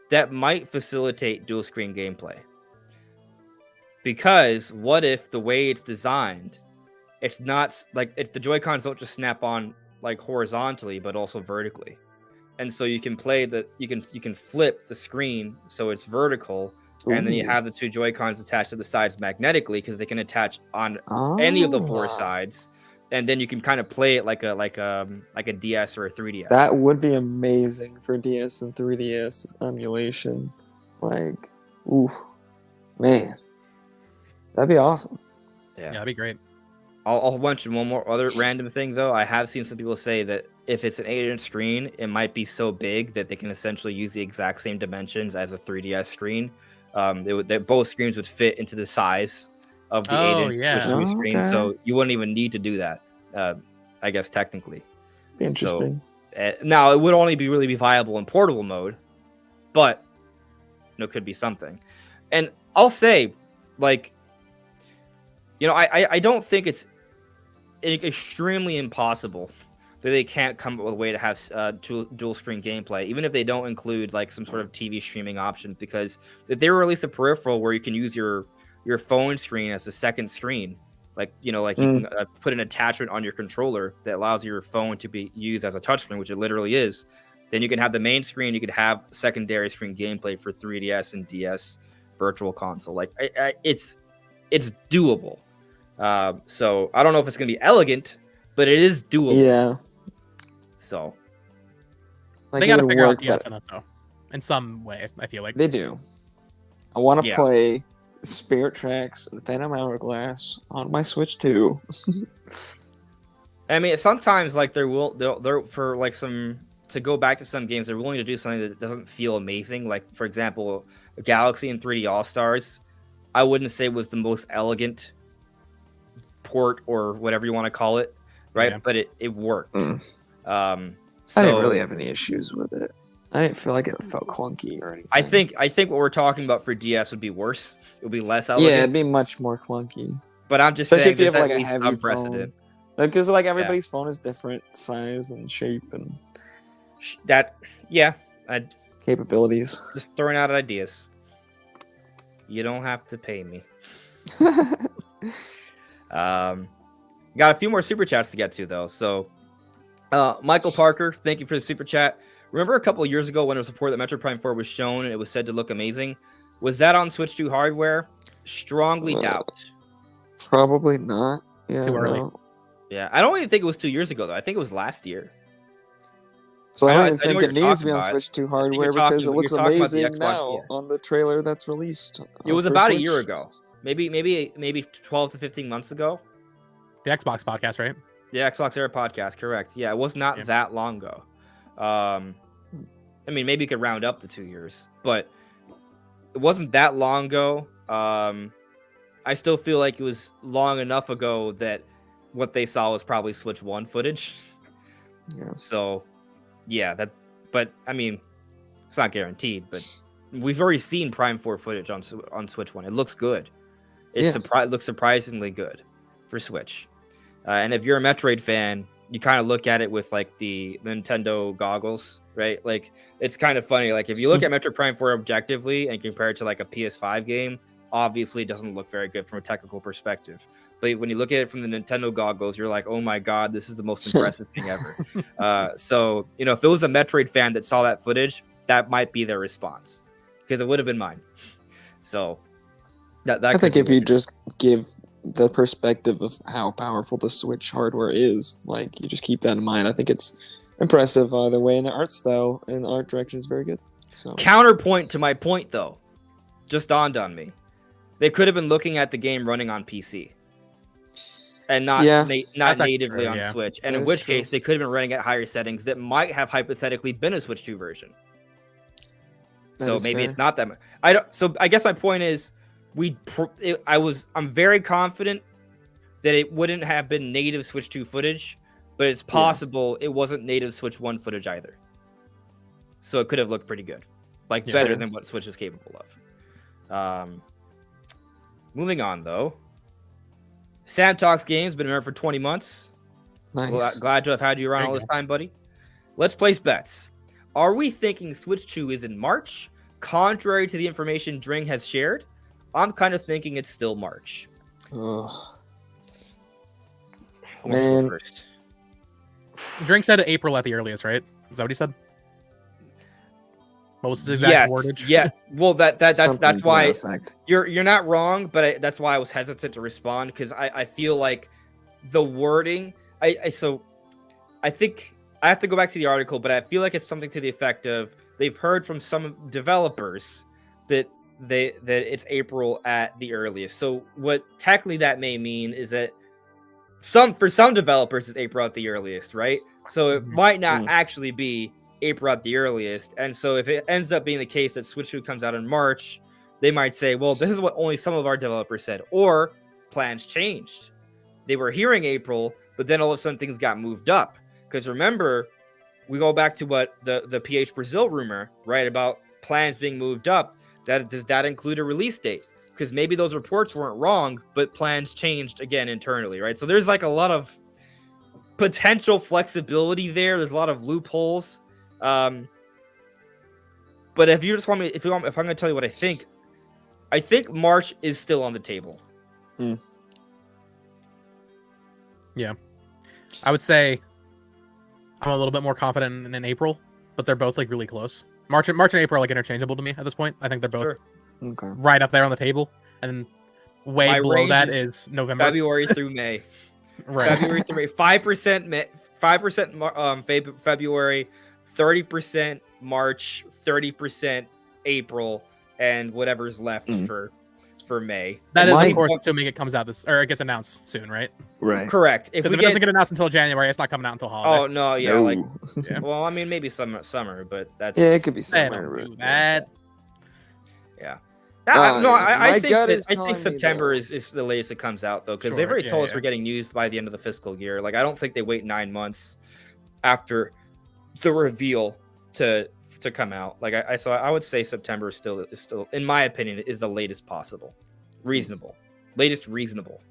that might facilitate dual screen gameplay. Because what if the way it's designed, it's not like the Joy-Cons don't just snap on like horizontally, but also vertically. And so you can you can flip the screen so it's vertical, and then you Ooh. have the two Joy-Cons attached to the sides magnetically because they can attach on any of the four Ah. sides, and then you can kind of play it like a DS or a 3DS. That would be amazing for DS and 3DS emulation. Like, ooh, man, that'd be awesome. Yeah, that'd be great. I'll mention one more other random thing though. I have seen some people say that if it's an 8-inch screen, it might be so big that they can essentially use the exact same dimensions as a 3DS screen. That both screens would fit into the size of the 8-inch yeah. Switch 2 screen, Okay. so you wouldn't even need to do that. I guess technically. Be interesting. Now it would only really be viable in portable mode, but it could be something. And I'll say, like, I don't think it's extremely impossible that they can't come up with a way to have dual screen gameplay, even if they don't include like some sort of TV streaming option. Because if they release a peripheral where you can use your phone screen as a second screen, Like, like you can put an attachment on your controller that allows your phone to be used as a touchscreen, which it literally is. Then you can have the main screen. You could have secondary screen gameplay for 3DS and DS Virtual Console. Like, it's doable. So I don't know if it's going to be elegant, but it is doable. Yeah. So Like, They it got to would figure out work, DS but in it, though. In some way, I feel like. they do. I want to Yeah. play Spirit Tracks and Phantom Hourglass on my Switch too. I mean, sometimes like they're for like to go back to some games, they're willing to do something that doesn't feel amazing. Like, for example, Galaxy and 3D All Stars, I wouldn't say was the most elegant port or whatever you want to call it, right? Yeah. But it worked. I didn't really have any issues with it. I didn't feel like it felt clunky or anything. I think what we're talking about for DS would be worse. It would be less elegant. Yeah, it'd be much more clunky. But I'm just Especially saying, if you have there's like at a least heavy some phone. precedent. Because like everybody's phone is different size and shape and I'd capabilities. just throwing out ideas. You don't have to pay me. Got a few more super chats to get to though. So, Michael Parker, thank you for the super chat. Remember a couple of years ago when it was reported that Metroid Prime 4 was shown and it was said to look amazing? Was that on Switch 2 hardware? Strongly doubt. Probably not. Yeah. Too early. No. Yeah, I don't even think it was 2 years ago though. I think it was last year. So I I know- don't I even know think what it you're needs to be talking on about. Switch 2 you're hardware talking- because it you're looks talking about the amazing Xbox, now yeah. on the trailer that's released. It was for about a Switch. year ago. Maybe 12 to 15 months ago. The Xbox podcast, right? The Xbox Era podcast, correct. Yeah, it was not Yeah. that long ago. I mean, maybe you could round up to 2 years, but it wasn't that long ago. I still feel like it was long enough ago that what they saw was probably Switch 1 footage. Yeah. So, yeah, but I mean, it's not guaranteed, but we've already seen Prime 4 footage on Switch 1. It looks good. It looks surprisingly good for Switch. And if you're a Metroid fan, you kind of look at it with like the Nintendo goggles, right? Like, it's kind of funny. Like, if you look at Metroid Prime 4 objectively and compare it to like a PS5 game, obviously it doesn't look very good from a technical perspective. But when you look at it from the Nintendo goggles, you're like, oh my God, this is the most impressive thing ever. So, if it was a Metroid fan that saw that footage, that might be their response, because it would have been mine. So that I could think be if you what it is. just give the perspective of how powerful the Switch hardware is, like, you just keep that in mind. I think it's impressive either way, and the art style and the art direction is very good. So Counterpoint to my point, though, just dawned on me. They could have been looking at the game running on PC and not That's actually natively true, on yeah. Switch. And That in is which true. case, they could have been running at higher settings that might have hypothetically been a Switch 2 version. That So is maybe fair. it's not that much. So I guess my point is, I'm very confident that it wouldn't have been native Switch 2 footage, but it's possible it wasn't native Switch 1 footage either. So it could have looked pretty good, like Yeah. better Fair. than what Switch is capable of. Moving on though, Sam Talks Games been around for 20 months. Nice. Glad to have had you around There all you this time, buddy. Let's place bets. Are we thinking Switch 2 is in March, contrary to the information Dring has shared? I'm kind of thinking it's still March. Ugh. Who wants to go Man. first? Drink said April at the earliest, right? Is that what he said? What was his exact Yes, wordage? yeah. Well, that's Something to why that effect. you're not wrong, but that's why I was hesitant to respond, because I feel like the wording. I think I have to go back to the article, but I feel like it's something to the effect of they've heard from some developers that it's April at the earliest. So what technically that may mean is that for some developers it's April at the earliest, right? So it might not actually be April at the earliest. And so if it ends up being the case that Switch 2 comes out in March, they might say, well, this is what only some of our developers said, or plans changed. They were hearing April, but then all of a sudden things got moved up. Because remember, we go back to what the PH Brazil rumor, right, about plans being moved up. Does that include a release date? Because maybe those reports weren't wrong, but plans changed again internally, right? So there's like a lot of potential flexibility there. There's a lot of loopholes. But if you just want me, if I'm going to tell you what I think March is still on the table. I would say I'm a little bit more confident in April, but they're both like really close. March and April are like interchangeable to me at this point. I think they're both Sure. Okay. right up there on the table, and way My below range that is is November. February through May. Right. February through May. 5% 5% February, 30% March, 30% April, and whatever's left for May. That is, My- of course, assuming it comes out it gets announced soon, right? Right. Correct. If Because we if it doesn't get announced until January, it's not coming out until holiday. oh no, yeah, No. like Yeah. well, I mean maybe summer, but that's Yeah, it could be They somewhere. don't do that. yeah. my I think gut is I telling think me, September though. is the latest it comes out though, because Sure, they've already yeah, told us yeah. we're getting news by the end of the fiscal year. Like I don't think they wait 9 months after the reveal to come out. Like so I would say September is still, in my opinion, is the latest possible, latest reasonable.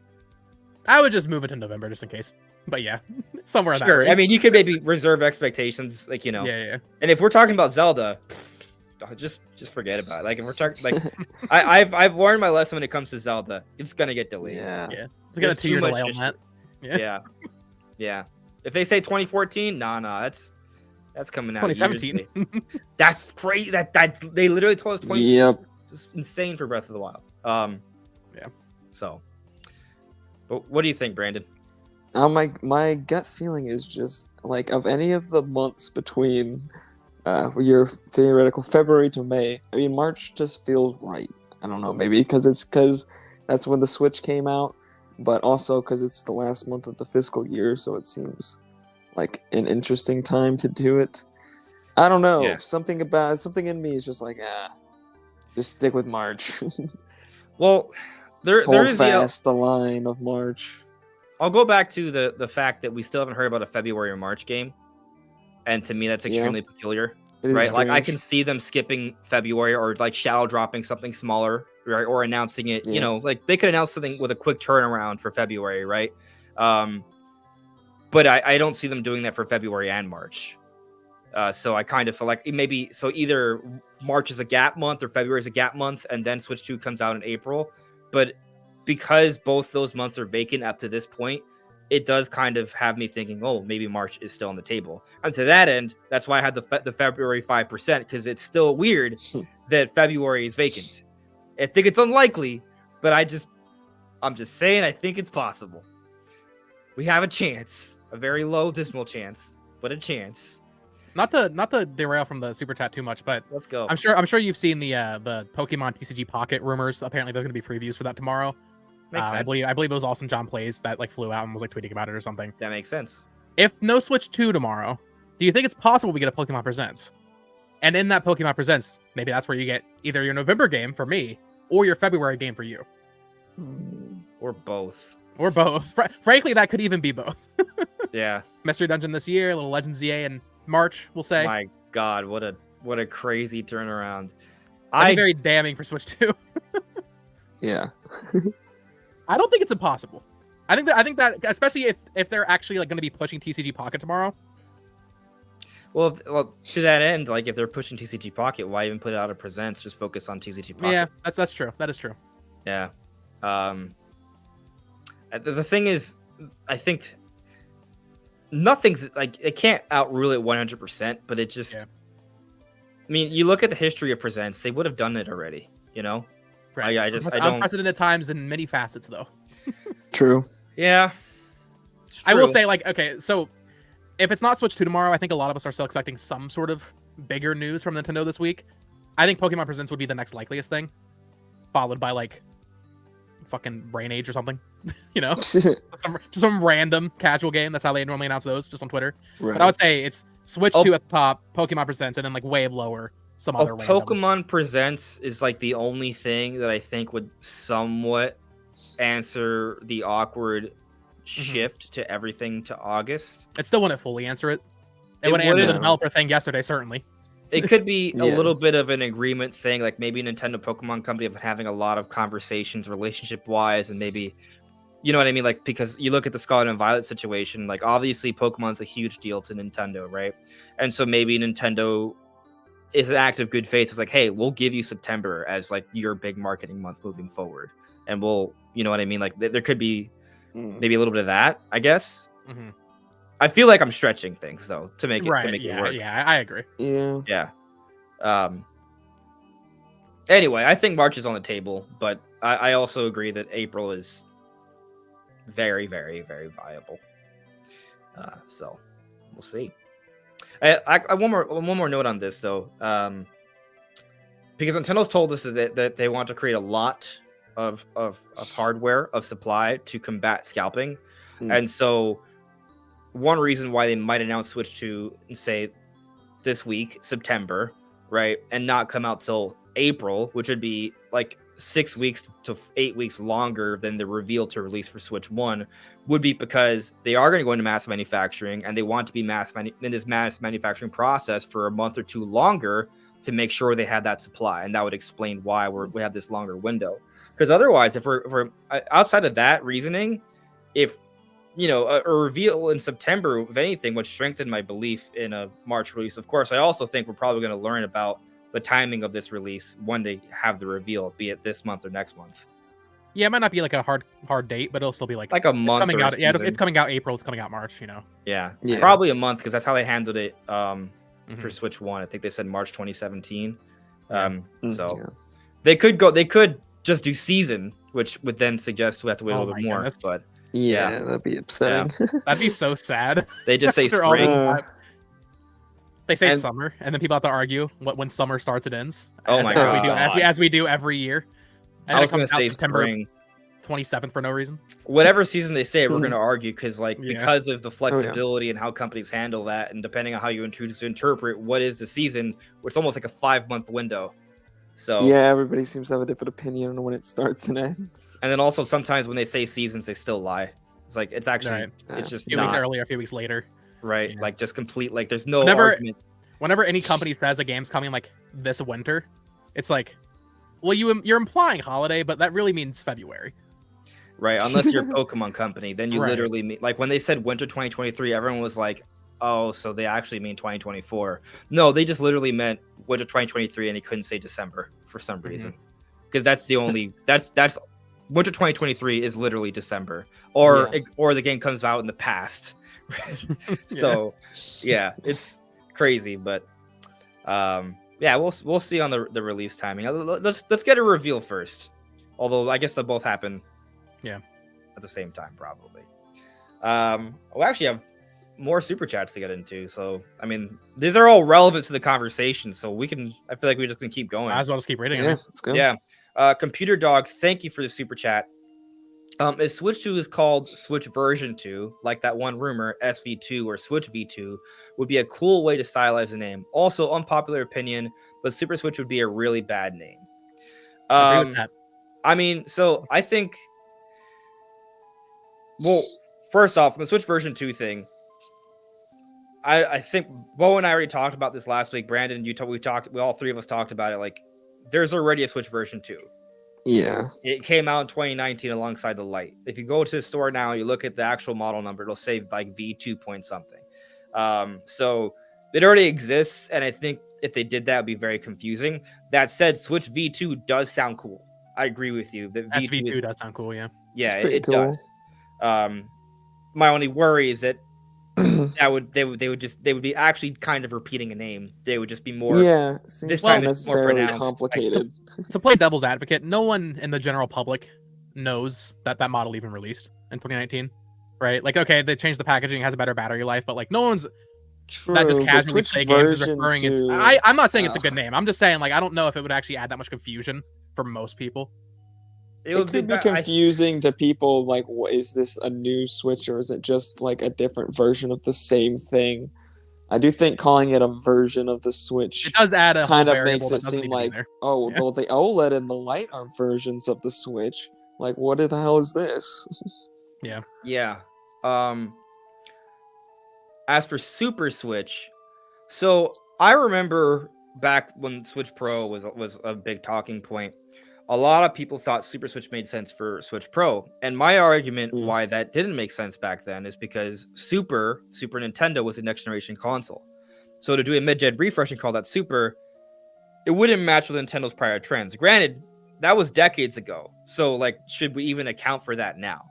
I would just move it to November just in case. But yeah, somewhere in that Sure. range. I mean, you could maybe reserve expectations, like yeah. And if we're talking about Zelda, just forget about it. Like if we're talking, like I've learned my lesson when it comes to Zelda. It's gonna get delayed. Yeah. Yeah. It's got a There's too 2-year much delay on history. that. Yeah. If they say 2014, nah, that's coming out. 2017. That's crazy. That they literally told us 20. Yep. It's insane for Breath of the Wild. Yeah. So, but what do you think, Brandon? My gut feeling is just like of any of the months between your theoretical February to May. I mean, March just feels right. I don't know, maybe because that's when the Switch came out, but also because it's the last month of the fiscal year, so it seems like an interesting time to do it. I don't know. Yeah. Something in me is just like, just stick with March. Well, there Hold is fast the line of March. I'll go back to the fact that we still haven't heard about a February or March game, and to me that's extremely peculiar. It is Right, like I strange. can see them skipping February or like shadow dropping something smaller, right, or announcing it. You Yeah. know, like they could announce something with a quick turnaround for February, right? But I don't see them doing that for February and March. So I kind of feel like maybe either March is a gap month or February is a gap month, and then Switch 2 comes out in April. But because both those months are vacant up to this point, it does kind of have me thinking, oh, maybe March is still on the table. And to that end, that's why I had the February 5%, because it's still weird that February is vacant. I think it's unlikely, but I'm just saying I think it's possible. We have a chance, a very low decimal chance, but a chance. Not to derail from the super chat too much, but Let's go. I'm sure you've seen the Pokemon TCG Pocket rumors. Apparently, there's going to be previews for that tomorrow. Makes sense. I believe it was Austin John Plays that like flew out and was like tweeting about it or something. That makes sense. If no Switch 2 tomorrow, do you think it's possible we get a Pokemon Presents? And in that Pokemon Presents, maybe that's where you get either your November game for me or your February game for you. Or both. Or both. Frankly, that could even be both. Yeah. Mystery Dungeon this year, a little Legends ZA in March, we'll say. My God, what a crazy turnaround. That'd be very damning for Switch 2. Yeah. I don't think it's impossible. I think that especially if they're actually like going to be pushing TCG Pocket tomorrow. Well, to that end, like if they're pushing TCG Pocket, why even put it out of Presents? Just focus on TCG Pocket. Yeah, that's true. That is true. Yeah. The thing is, I think nothing's like it can't outrule it 100%, but it just. Yeah. I mean, you look at the history of Presents; they would have done it already. You know. Right. I don't. Unprecedented times in many facets, though. True. Yeah. It's I will true. say, like, okay, so if it's not Switch 2 tomorrow, I think a lot of us are still expecting some sort of bigger news from Nintendo this week. I think Pokemon Presents would be the next likeliest thing, followed by like fucking Brain Age or something. You know, some random casual game. That's how they normally announce those, just on Twitter. Right. But I would say it's Switch Oh. 2 at the top, Pokemon Presents, and then like way lower some other random. Pokemon Presents is like the only thing that I think would somewhat answer the awkward shift to everything to August. It still wouldn't fully answer it. It It would answer the wouldn't. developer thing yesterday, certainly. It could be a little Yes. bit of an agreement thing, like maybe Nintendo Pokemon Company of having a lot of conversations relationship wise, and maybe, you know what I mean? Like, because you look at the Scarlet and Violet situation, like obviously Pokemon's a huge deal to Nintendo, right? And so maybe Nintendo is an act of good faith. It's like, hey, we'll give you September as like your big marketing month moving forward. And we'll, you know what I mean? Like there could be maybe a little bit of that, I guess. Mhm. I feel like I'm stretching things though to make it Right. it Yeah. work. Yeah. I agree. Yeah. Yeah. Anyway, I think March is on the table, but I also agree that April is very, very, very viable. So we'll see. I one more note on this though, because Nintendo's told us that they want to create a lot of hardware of supply to combat scalping, and so one reason why they might announce Switch 2 and say this week, September, right, and not come out till April, which would be like 6 weeks to 8 weeks longer than the reveal to release for Switch 1, would be because they are going to go into mass manufacturing and they want to be in this mass manufacturing process for a month or two longer to make sure they have that supply, and that would explain why we have this longer window. Because otherwise, if we're outside of that reasoning, if a reveal in September, if anything, would strengthen my belief in a March release. Of course, I also think we're probably going to learn about the timing of this release when they have the reveal, be it this month or next month. Yeah, it might not be like a hard date, but it'll still be like a month. Coming or out. a Yeah, season. it's coming out April. It's coming out March. Yeah, Yeah. probably a month because that's how they handled it for Mhm. Switch 1. I think they said March 2017. Yeah. So Yeah. they could just do season, which would then suggest we have to wait a Oh little bit my more. goodness. But Yeah, that'd be upsetting. That'd be so sad. they just say After all spring. this Uh, time. They say And- summer, and then people have to argue when summer starts it ends. Oh as, my as we do, God. as we do every year. And I then was it going comes to out say September spring. 27th for no reason. Whatever season they say, we're going to argue because Yeah. because of the flexibility and how companies handle that, and depending on how you choose to interpret what is the season, it's almost like a 5-month window. So Yeah, everybody seems to have a different opinion on when it starts and ends. and then also sometimes when they say seasons, they still lie. It's like it's actually Right. it's just A few weeks not earlier, a few weeks later. right. Yeah. Like just complete. Like there's no Whenever- argument. Whenever any company says a game's coming like this winter, it's like, well, you're implying holiday, but that really means February. Right, unless you're a Pokemon company, then you Right. literally mean like when they said winter 2023, everyone was like, "Oh, so they actually mean 2024?" No, they just literally meant winter 2023, and they couldn't say December for some reason, because that's the only that's winter 2023 is literally December, or the game comes out in the past. So yeah, it's crazy, but yeah, we'll see on the release timing. Let's get a reveal first. Although I guess they'll both happen. At the same time, probably. We actually have more super chats to get into. So, I mean, these are all relevant to the conversation. So I feel like we're just gonna keep going. Might as well just keep reading Yeah, it. let's go. Yeah. Computer Dog, thank you for the super chat. If Switch 2 is called Switch version 2, like that one rumor, SV2 or Switch V2, would be a cool way to stylize the name. Also, unpopular opinion, but Super Switch would be a really bad name. I agree with that. I mean, so I think. Well, first off, the Switch version 2 thing, I think Bo and I already talked about this last week. Brandon, we all three of us talked about it. Like, there's already a Switch version 2. Yeah. It came out in 2019 alongside the Lite. If you go to the store now, you look at the actual model number, it'll say like V2 point something. So it already exists, and I think if they did that, it'd be very confusing. That said, Switch V2 does sound cool. I agree with you. That SV2 does sound cool, yeah. Yeah, It's pretty it cool. does. My only worry is that they would be actually kind of repeating a name. They would just be more. Yeah, seems this not time it's more necessarily pronounced. complicated. To play devil's advocate, no one in the general public knows that model even released in 2019, right? Like, okay, they changed the packaging, has a better battery life, but like, no one's True, that just but casually Switch play games is version referring. It's 2 I'm not saying it's a good Ugh. name. I'm just saying, like, I don't know if it would actually add that much confusion for most people. It could be confusing to people, like, what is this, a new Switch, or is it just like a different version of the same thing? I do think calling it a version of the Switch It does add a kind whole of variable makes that it doesn't seem need to be like, there. oh, Yeah. well, the OLED and the Lite are versions of the Switch. Like, what the hell is this? Yeah. As for Super Switch, so I remember back when Switch Pro was a big talking point. A lot of people thought Super Switch made sense for Switch Pro, and my argument why that didn't make sense back then is because Super Nintendo was a next generation console. So to do a mid-gen refresh and call that Super, it wouldn't match with Nintendo's prior trends. Granted, that was decades ago. So like, should we even account for that now?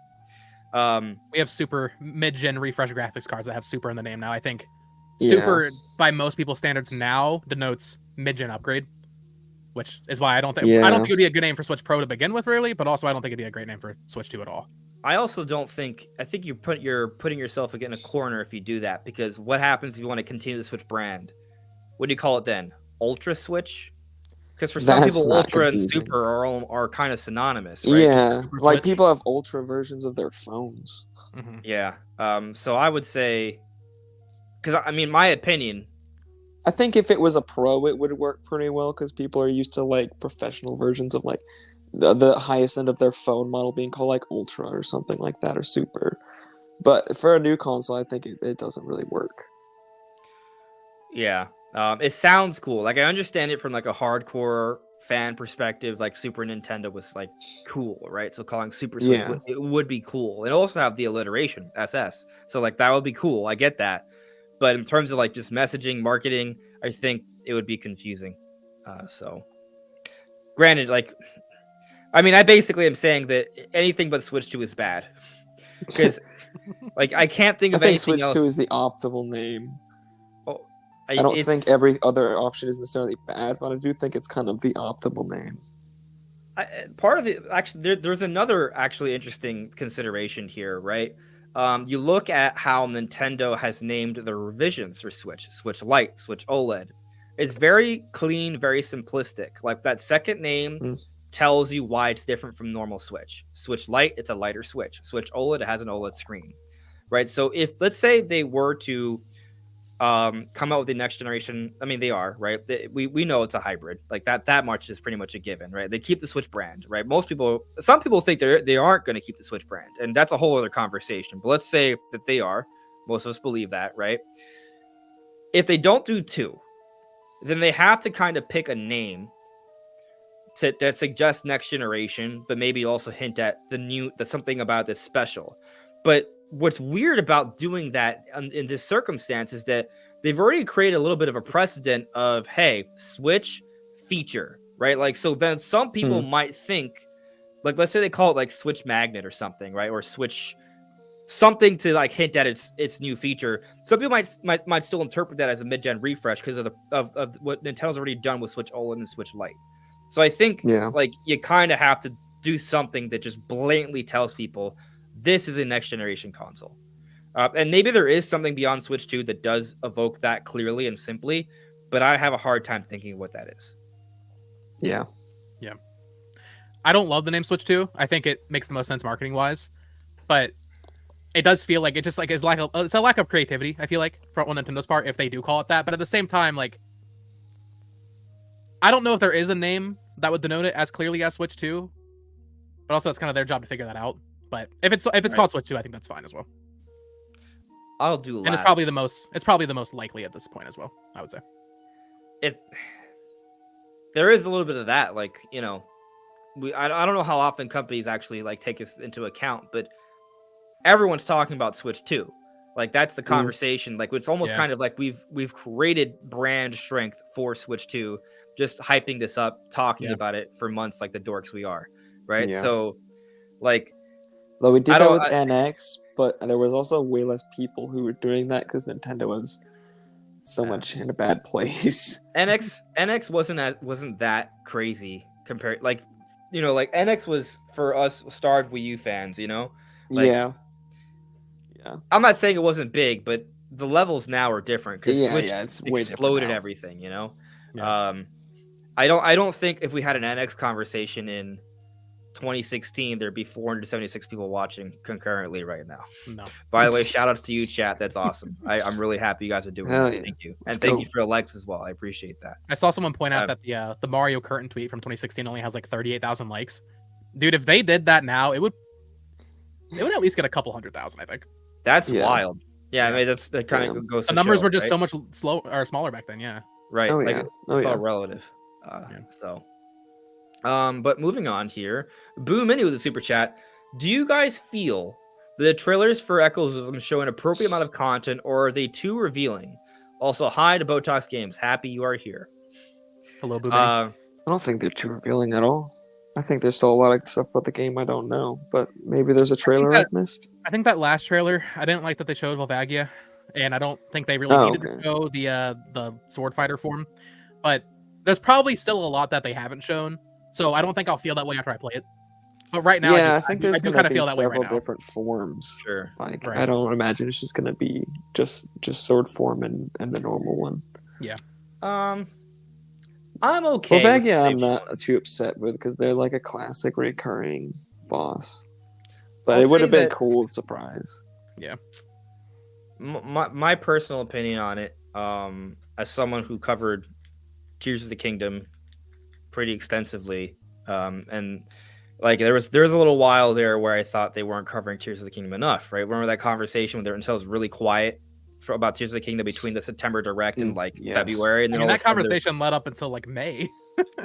We have super mid-gen refresh graphics cards that have super in the name now. I think Yeah. super, by most people's standards now, denotes mid-gen upgrade, which is why I don't think Yeah. it would be a good name for Switch Pro to begin with, really. But also, I don't think it'd be a great name for Switch 2 at all. I also don't think. I think you're putting yourself in a corner if you do that, because what happens if you want to continue the Switch brand? What do you call it then? Ultra Switch? Because for some That's people, not Ultra and confusing. Super are kind of synonymous, right? Yeah, Super like Switch. people have ultra versions of their phones. Mhm. Yeah. So I would say, because I mean, my opinion. I think if it was a pro, it would work pretty well because people are used to like professional versions of like the highest end of their phone model being called like ultra or something like that or super. But for a new console, I think it doesn't really work. Yeah. It sounds cool. Like I understand it from like a hardcore fan perspective. Like Super Nintendo was like cool, right? So calling Super Switch Yeah. it would be cool. It also have the alliteration SS, so like that would be cool. I get that, but in terms of like just messaging, marketing, I think it would be confusing. So, granted, like, I mean, I basically am saying that anything but Switch 2 is bad because, like, I can't think I of think anything Switch else. 2 is the optimal name. Oh, I don't think every other option is necessarily bad, but I do think it's kind of the optimal name. Part of it actually there's another actually interesting consideration here, right? You look at how Nintendo has named the revisions for Switch Lite, Switch OLED. It's very clean, very simplistic. Like that second name tells you why it's different from normal Switch. Switch Lite, it's a lighter Switch. Switch OLED, it has an OLED screen, right? So if let's say they were to come out with the next generation, I mean they are, right? We know it's a hybrid, like that much is pretty much a given, right? They keep the Switch brand, right? Some people think they aren't going to keep the Switch brand, and that's a whole other conversation, but let's say that they are. Most of us believe that, right? If they don't do two, then they have to kind of pick a name that suggests next generation, but maybe also hint at something about this special. But what's weird about doing that in this circumstance is that they've already created a little bit of a precedent of, hey, Switch feature, right? Like, so then some people might think, like, let's say they call it like Switch Magnet or something, right? Or Switch something to like hint at its new feature. Some people might still interpret that as a mid-gen refresh because of what Nintendo's already done with Switch OLED and Switch Lite. So I think like you kind of have to do something that just blatantly tells people this is a next generation console. And maybe there is something beyond Switch 2 that does evoke that clearly and simply, but I have a hard time thinking what that is. Yeah. Yeah. I don't love the name Switch 2. I think it makes the most sense marketing wise, but it does feel like it just like it's a lack of creativity, I feel like, from Nintendo's part if they do call it that. But at the same time, like, I don't know if there is a name that would denote it as clearly as Switch 2, but also it's kind of their job to figure that out. But if it's called Switch 2, I think that's fine as well. I'll do last. And it's probably the most likely at this point as well, I would say. There is a little bit of that, like, you know, I don't know how often companies actually like take this into account, but everyone's talking about Switch 2. Like that's the conversation. Like it's almost kind of like we've created brand strength for Switch 2, just hyping this up, talking about it for months like the dorks we are, right? Yeah. So like, though we did that with NX, but there was also way less people who were doing that because Nintendo was so much in a bad place. NX wasn't that crazy compared, like, you know, like NX was for us starved Wii U fans, you know, like, yeah. I'm not saying it wasn't big, but the levels now are different because Switch it's exploded everything, you know. Yeah. I don't think if we had an NX conversation in 2016, there'd be 476 people watching concurrently right now. No. By the way, shout out to you, chat. That's awesome. I'm really happy you guys are doing that. Thank you. And thank you for the likes as well. I appreciate that. I saw someone point out that the Mario Curtain tweet from 2016 only has like 38,000 likes. Dude, if they did that now, it would at least get a couple 100,000, I think. That's wild. Yeah, I mean that kind of goes. The numbers were just so much smaller back then. Yeah. Right. It's all relative. So. But moving on here, Boo Mini with a super chat. Do you guys feel that the trailers for Ecosystem show an appropriate amount of content, or are they too revealing? Also, hi to Botox Games. Happy you are here. Hello, Boo Mini. I don't think they're too revealing at all. I think there's still a lot of stuff about the game I don't know, but maybe there's a trailer I've missed. I think that last trailer, I didn't like that they showed Volvagia, and I don't think they really Oh, needed to show the sword fighter form. But there's probably still a lot that they haven't shown, so I don't think I'll feel that way after I play it. But right now, Yeah, I think there's I do gonna kind of be feel that way several right now. different forms. Sure. Like Right. I don't imagine it's just gonna be just sword form and the normal one. Yeah. I'm okay. Well, with Vagia, what I'm they've not shown. too upset with because they're like a classic recurring boss. But I'll it would say have been that- cool surprise. My personal opinion on it, as someone who covered Tears of the Kingdom pretty extensively, and like there was a little while there where I thought they weren't covering Tears of the Kingdom enough, right? Remember that conversation until it was really quiet about Tears of the Kingdom between the September Direct and like Yes. February, and I then mean, all that of a sudden conversation led up until like May.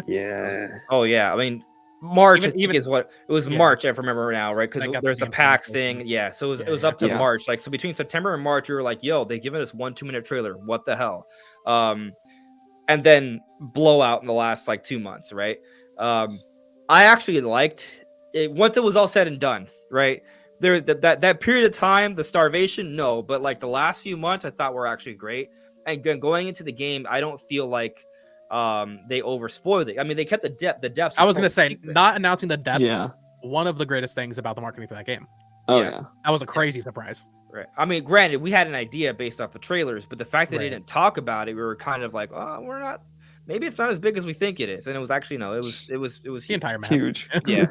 Yeah. oh yeah, I mean March Even- I think even- is what it was. yeah. March, if I remember now, right? That Because got there's the the PAX information. thing, yeah. So it Yeah, was yeah. up to Yeah. March, like so between September and March, we were like, "Yo, they've given us 1 2-minute trailer. What the hell?" And then blowout in the last like 2 months, right? I actually liked it once it was all said and done, right? There that period of time, the starvation, no, but like the last few months, I thought were actually great. And going into the game, I don't feel like they overspoiled it. I mean, they kept the depths. I was gonna of say, secret. not announcing the depths. Yeah. One of the greatest things about the marketing for that game. Oh Yeah. yeah. That was a crazy surprise. Right. I mean, granted, we had an idea based off the trailers, but the fact that they Right. didn't talk about it, we were kind of like, oh, we're not. Maybe it's not as big as we think it is. And it was actually no. It was The huge. entire map. Huge. Yeah.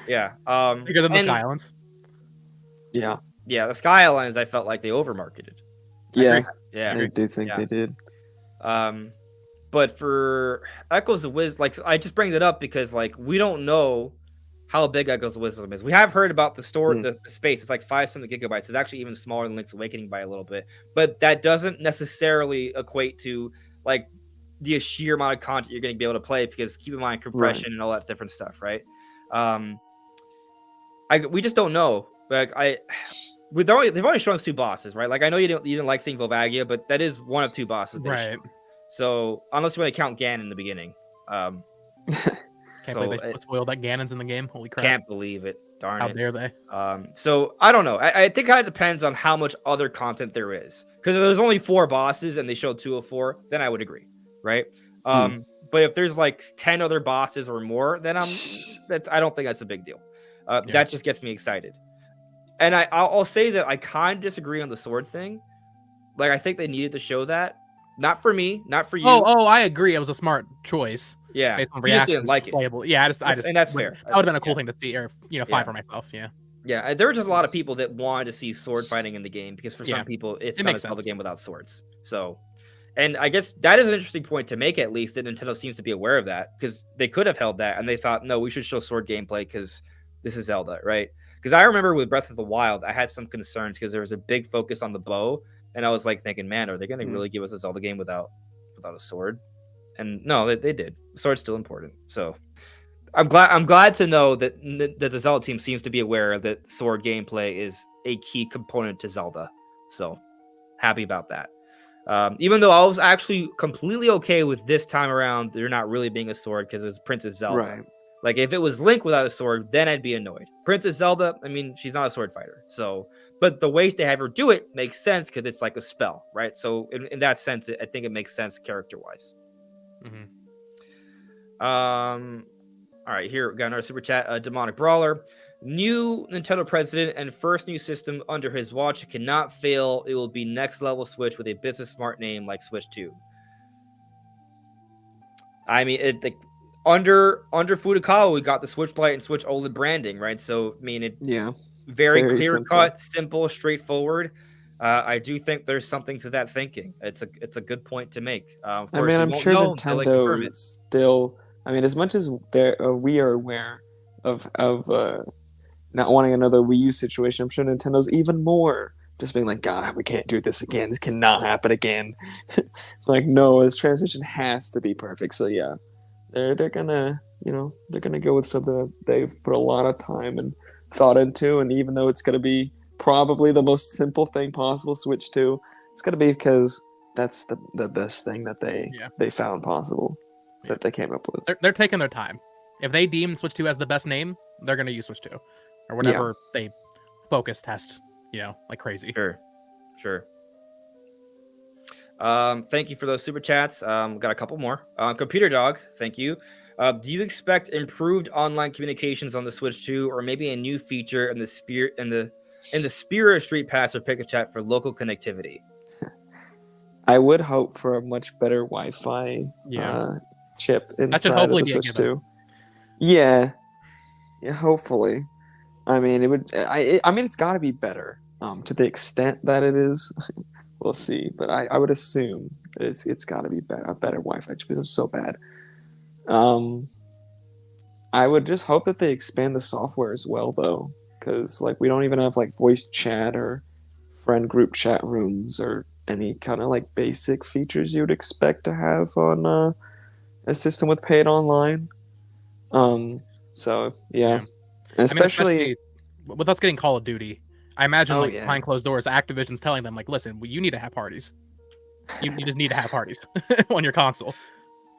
Yeah. Bigger than the and- Sky Islands. Yeah. Yeah, the Sky Islands, I felt like they overmarketed. Yeah. agree. Yeah. I do think Yeah. they did. But for Echoes of Wisdom, like I just bring that up because like we don't know how big Echoes of Wisdom is. We have heard about the store, the space. It's like 5-something gigabytes. It's actually even smaller than Link's Awakening by a little bit. But that doesn't necessarily equate to like the sheer amount of content you're going to be able to play because keep in mind compression and all that different stuff, right? We just don't know. Like they've only shown us 2 bosses, right? Like I know you didn't like seeing Volvagia, but that is one of 2 bosses. Right. So unless you want to count Ganon in the beginning, Can't so believe they spoiled that Ganon's in the game. Holy crap. can't believe it. Darn How it. dare they? So I don't know. I think it kind of depends on how much other content there is. Because if there's only 4 bosses and they showed 2 of 4, then I would agree, right? But if there's like 10 other bosses or more, then I don't think that's a big deal. That just gets me excited. And I'll say that I kind of disagree on the sword thing. Like I think they needed to show that. Not for me, not for you. Oh, I agree. It was a smart choice. yeah. Based on You just reactions, didn't like it. playable. Yeah, I just, And that's fair. That would have been a cool thing to see, or find Yeah. for myself. Yeah. Yeah, there were just a lot of people that wanted to see sword fighting in the game because for Yeah. some people it's It not a makes Zelda sense. game without swords. So, and I guess that is an interesting point to make. At least that Nintendo seems to be aware of that because they could have held that and they thought, no, we should show sword gameplay because this is Zelda, right? Because I remember with Breath of the Wild, I had some concerns because there was a big focus on the bow, and I was like thinking, man, are they going to really give us a Zelda game without a sword? And no, they did. The sword's still important. So I'm glad to know that the Zelda team seems to be aware that sword gameplay is a key component to Zelda. So happy about that. Even though I was actually completely okay with this time around, there not really being a sword because it was Princess Zelda. Right. Like if it was Link without a sword, then I'd be annoyed. Princess Zelda, I mean, she's not a sword fighter. So, but the way they have her do it makes sense because it's like a spell, right? So in that sense, I think it makes sense character-wise. All right, here we got another super chat. Demonic Brawler, new Nintendo president and first new system under his watch cannot fail. It will be next level Switch with a business smart name like Switch 2. I mean, under Furukawa, we got the Switch Lite and Switch OLED branding, right? So I mean, very clear cut, simple, straightforward. I do think there's something to that thinking. It's a good point to make. Of course, I mean, I'm sure Nintendo is still. I mean, as much as we are aware of not wanting another Wii U situation, I'm sure Nintendo's even more just being like, God, we can't do this again. This cannot happen again. It's like, no, this transition has to be perfect. So yeah, they're gonna go with something that they've put a lot of time and thought into, and even though it's gonna be probably the most simple thing possible, Switch 2, it's gonna be because that's the best thing that they found possible. That they came up with. They're taking their time, If they deem Switch 2 as the best name, they're gonna use Switch 2 or whatever they focus test, like crazy. Sure. Thank you for those super chats. Got a couple more. Computer Dog, thank you. Do you expect improved online communications on the Switch 2, or maybe a new feature in the spirit of Street Pass or Pick a Chat for local connectivity? I would hope for a much better Wi-Fi chip inside of the Switch 2. Yeah, hopefully. I mean, it would. I mean, it's got to be better. To the extent that it is, we'll see. But I would assume it's got to be a better Wi-Fi chip because it's so bad. I would just hope that they expand the software as well, though, because we don't even have voice chat or friend group chat rooms or any kind of basic features you would expect to have on a system with paid online. So yeah. Especially with us getting Call of Duty, I imagine behind closed doors, Activision's telling them listen, you need to have parties. You just need to have parties on your console.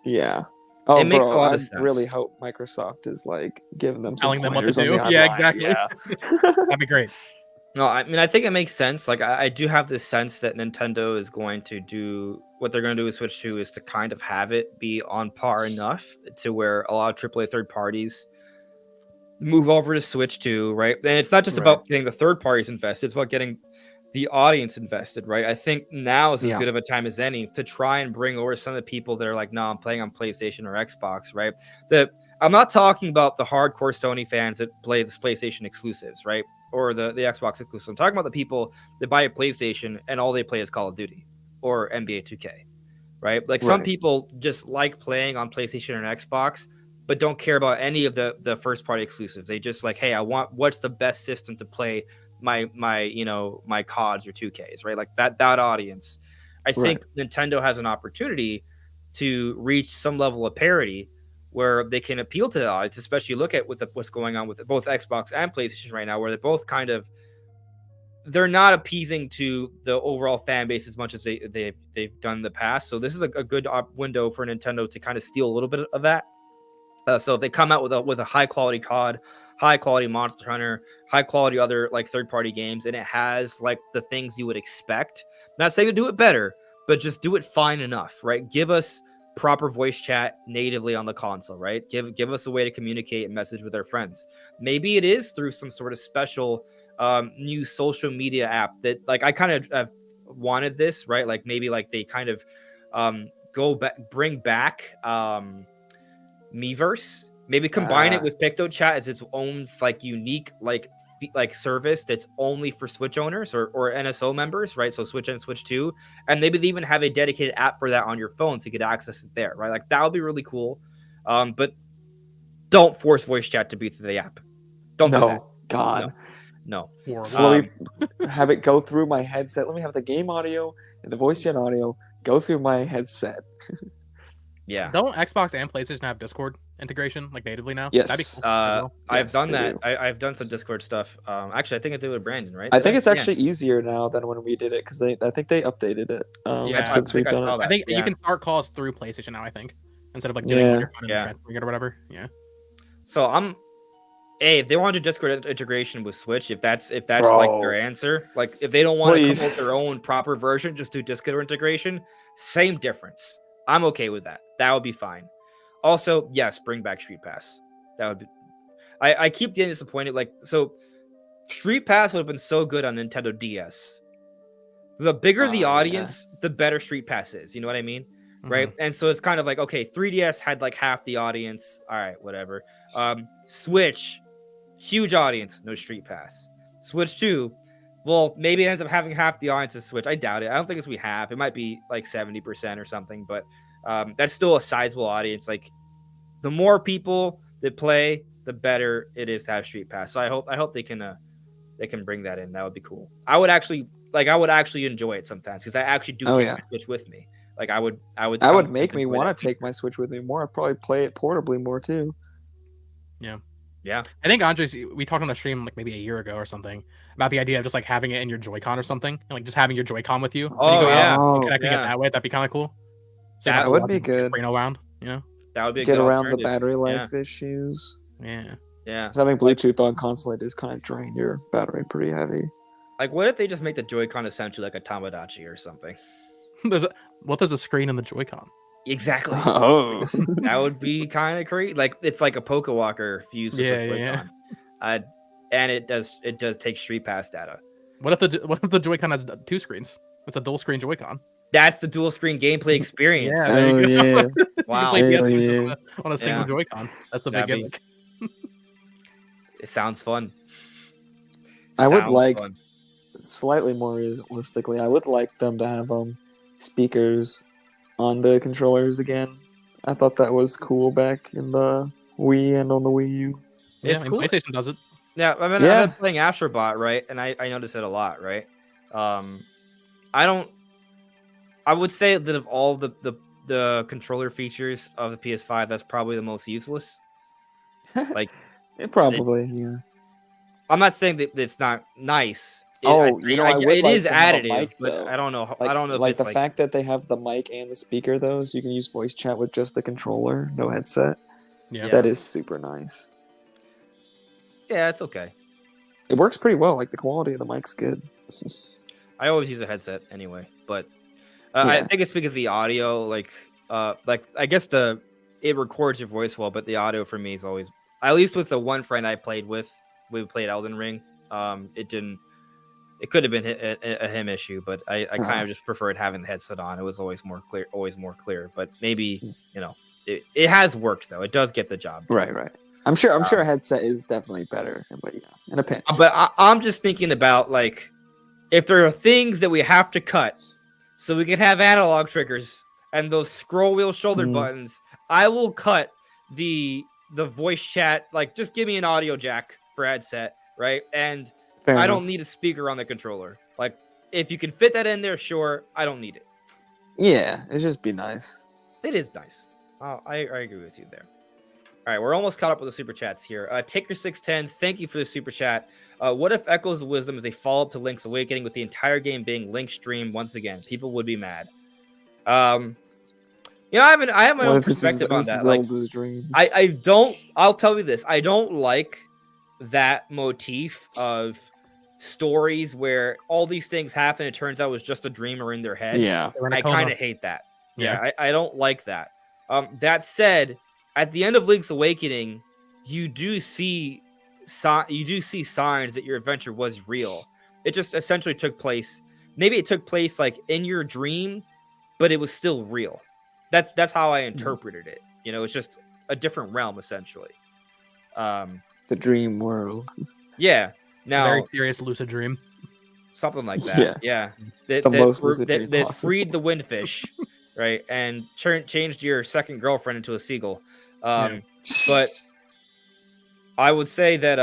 Yeah. Oh, it makes a lot of sense. I really hope Microsoft is giving them some telling them what to pointers do. on the Yeah, online. exactly. Yeah. That'd be great. No, I mean, I think it makes sense. I do have this sense that Nintendo is going to do what they're going to do with Switch 2 is to kind of have it be on par enough to where a lot of AAA third parties move over to Switch 2, right? And it's not just about getting the third parties invested, it's about getting the audience invested, right? I think now is as good of a time as any to try and bring over some of the people that are no, I'm playing on PlayStation or Xbox, right? I'm not talking about the hardcore Sony fans that play the PlayStation exclusives, right? Or the Xbox exclusives. I'm talking about the people that buy a PlayStation and all they play is Call of Duty or NBA 2K, right? Some people just like playing on PlayStation and Xbox, but don't care about any of the first party exclusives. They just hey, I want what's the best system to play my CODs or 2Ks, right? That audience. I think Nintendo has an opportunity to reach some level of parity where they can appeal to the audience, especially look at what's going on with both Xbox and PlayStation right now, where they're both they're not appeasing to the overall fan base as much as they've done in the past. So this is a good window for Nintendo to kind of steal a little bit of that. So if they come out with a high quality COD, high quality Monster Hunter, high quality other third party games, and it has the things you would expect. Not saying to do it better, but just do it fine enough, right? Give us proper voice chat natively on the console, right? Give us a way to communicate and message with our friends. Maybe it is through some sort of special new social media app that I kind of have wanted this, right? Maybe they kind of bring back Miiverse, maybe combine it with PictoChat as its own unique service that's only for Switch owners or NSO members, right? So Switch and Switch 2, and maybe they even have a dedicated app for that on your phone so you could access it there, right? That would be really cool. But don't force voice chat to be through the app. Don't do that. God. No. Just let me have it go through my headset. Let me have the game audio and the voice chat audio go through my headset. Yeah. Don't Xbox and PlayStation have Discord integration natively now? Yes. That'd be cool. I've done that. I've done some Discord stuff. Actually, I think I did it with Brandon, right? I think it's actually easier now than when we did it because I think they updated it. Since we've done it. I think you can start calls through PlayStation now. I think instead of doing it on your phone and transferring it or whatever. Yeah. So if they want to do Discord integration with Switch, if that's their answer, if they don't want to come up with their own proper version, just do Discord integration. Same difference. I'm okay with that. That would be fine. Also, yes, bring back Street Pass. That would be. I keep getting disappointed. So Street Pass would have been so good on Nintendo DS. The bigger the audience, the better Street Pass is. You know what I mean? Right? Mm-hmm. And so it's kind of okay, 3DS had half the audience. All right, whatever. Switch, huge audience, no Street Pass. Switch 2, well, maybe it ends up having half the audience as Switch. I doubt it. I don't think it's we have. It might be 70% or something, but that's still a sizable audience. The more people that play, the better it is to have Street Pass. So I hope they can bring that in. That would be cool. I would actually enjoy it sometimes because I actually do take my Switch with me. I would make me want to take my Switch with me more. I'd probably play it portably more too. Yeah. Yeah. I think Andres, we talked on the stream maybe a year ago or something about the idea of just having it in your Joy-Con or something, and just having your Joy-Con with you. Oh, yeah. And connecting it that way. That'd be kind of cool. So that would be good. Spraying around, That would be a get good around the alternative. battery Yeah. life issues. Yeah. Yeah. So having Bluetooth on console does kind of drain your battery pretty heavy. Like, what if they just make the Joy-Con essentially like a Tamagotchi or something? There's a screen in the Joy-Con. Exactly. Oh, That would be kind of crazy. Like, it's like a Poke Walker fused with a Joy-Con. And it does take Street Pass data. What if the Joy-Con has 2 screens? It's a dual screen Joy-Con. That's the dual screen gameplay experience. Yeah, there you go. yeah. You Wow. can play Hell PS games just yeah. on a single Yeah. Joy-Con. That's the big That'd be- gimmick. It sounds fun. I would Sounds like, fun. slightly more realistically, I would like them to have speakers on the controllers again. I thought that was cool back in the Wii and on the Wii U. Yeah, It's I mean, cool. PlayStation does it. Yeah, I've Yeah. been playing Astrobot, right? And I notice it a lot, right? I would say that of all the controller features of the PS5, that's probably the most useless. Like, It probably, yeah. I'm not saying that it's not nice. I would it like is to have a additive, mic, but though. I don't know. Like, I don't know if like it's the like, fact that they have the mic and the speaker, though, so you can use voice chat with just the controller, no headset. Yeah. That is super nice. yeah, it's okay. It works pretty well. Like the quality of the mic's good. I always use a headset anyway, but I Yeah. think it's because the audio, like I guess it records your voice well, but the audio for me is always, at least with the one friend I played with, we played Elden Ring. It could have been a him issue, but I kind of just preferred having the headset on. It was always more clear. But maybe it has worked though. It does get the job done. Right. I'm sure a headset is definitely better, but yeah, in a pinch. But I'm just thinking about, like, if there are things that we have to cut so we can have analog triggers and those scroll wheel shoulder buttons, I will cut the voice chat. Like, just give me an audio jack for headset, right? And Fair I enough. don't need a speaker on the controller. Like, if you can fit that in there, sure. I don't need it. Yeah, it'd just be nice. It is nice. I agree with you there. All right, we're almost caught up with the super chats here. Taker610, thank you for the super chat. What if Echoes of Wisdom is a follow-up to Link's Awakening with the entire game being Link's stream once again? People would be mad. I have my own perspective on that. Like, Zelda's dream. I'll tell you this. I don't like that motif of stories where all these things happen. It turns out it was just a dream or in their head. Yeah. I kind of hate that. Yeah, I don't like that. That said, at the end of Link's Awakening, you do see signs that your adventure was real. It just essentially took place. Maybe it took place like in your dream, but it was still real. That's how I interpreted it. It's just a different realm essentially. The dream world. Yeah. Now, Very serious lucid dream. something like that. Yeah. That most lucid dream that possible. freed the windfish, right, and changed your second girlfriend into a seagull. But I would say that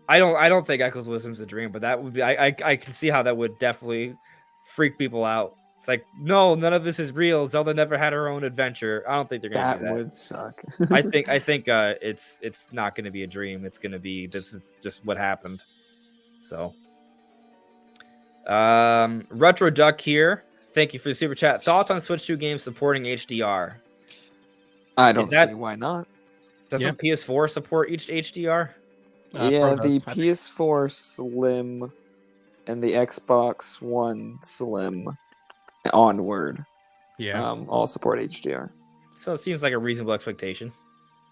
I don't think Echoes of Wisdom's a dream, but that would be I can see how that would definitely freak people out. It's like, no, none of this is real. Zelda never had her own adventure. I don't think they're gonna do that. would suck. I think it's not gonna be a dream. It's gonna be, this is just what happened. So Retro Duck here. Thank you for the super chat. Thoughts on Switch 2 games supporting HDR? I don't that- see why not. Doesn't PS4 support each HDR? Yeah, Pro the does, I think. PS4 Slim and the Xbox One Slim onward Yeah. all support HDR. So it seems like a reasonable expectation.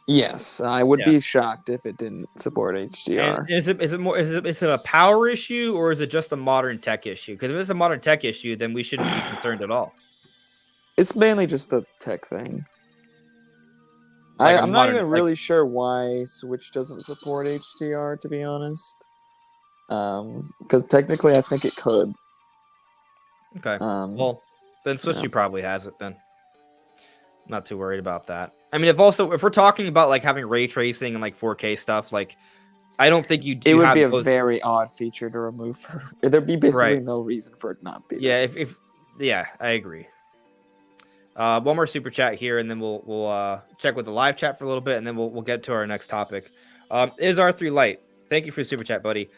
Yes, I would Yeah. be shocked if it didn't support HDR. And is it a power issue or is it just a modern tech issue? Because if it's a modern tech issue, then we shouldn't be concerned at all. It's mainly just a tech thing. Like a I'm not modern- even really sure why Switch doesn't support HDR, to be honest. Because technically, I think it could. Okay. Um, Well, then Switch yeah. 2 probably has it then. Not too worried about that. I mean, if we're talking about like having ray tracing and like 4K stuff, like I don't think you it would have be a those- very odd feature to remove. There'd be basically Right. no reason for it not be. Yeah, yeah, I agree. One more super chat here, and then we'll check with the live chat for a little bit, and then we'll get to our next topic. Is R3 Light? Thank you for the super chat, buddy.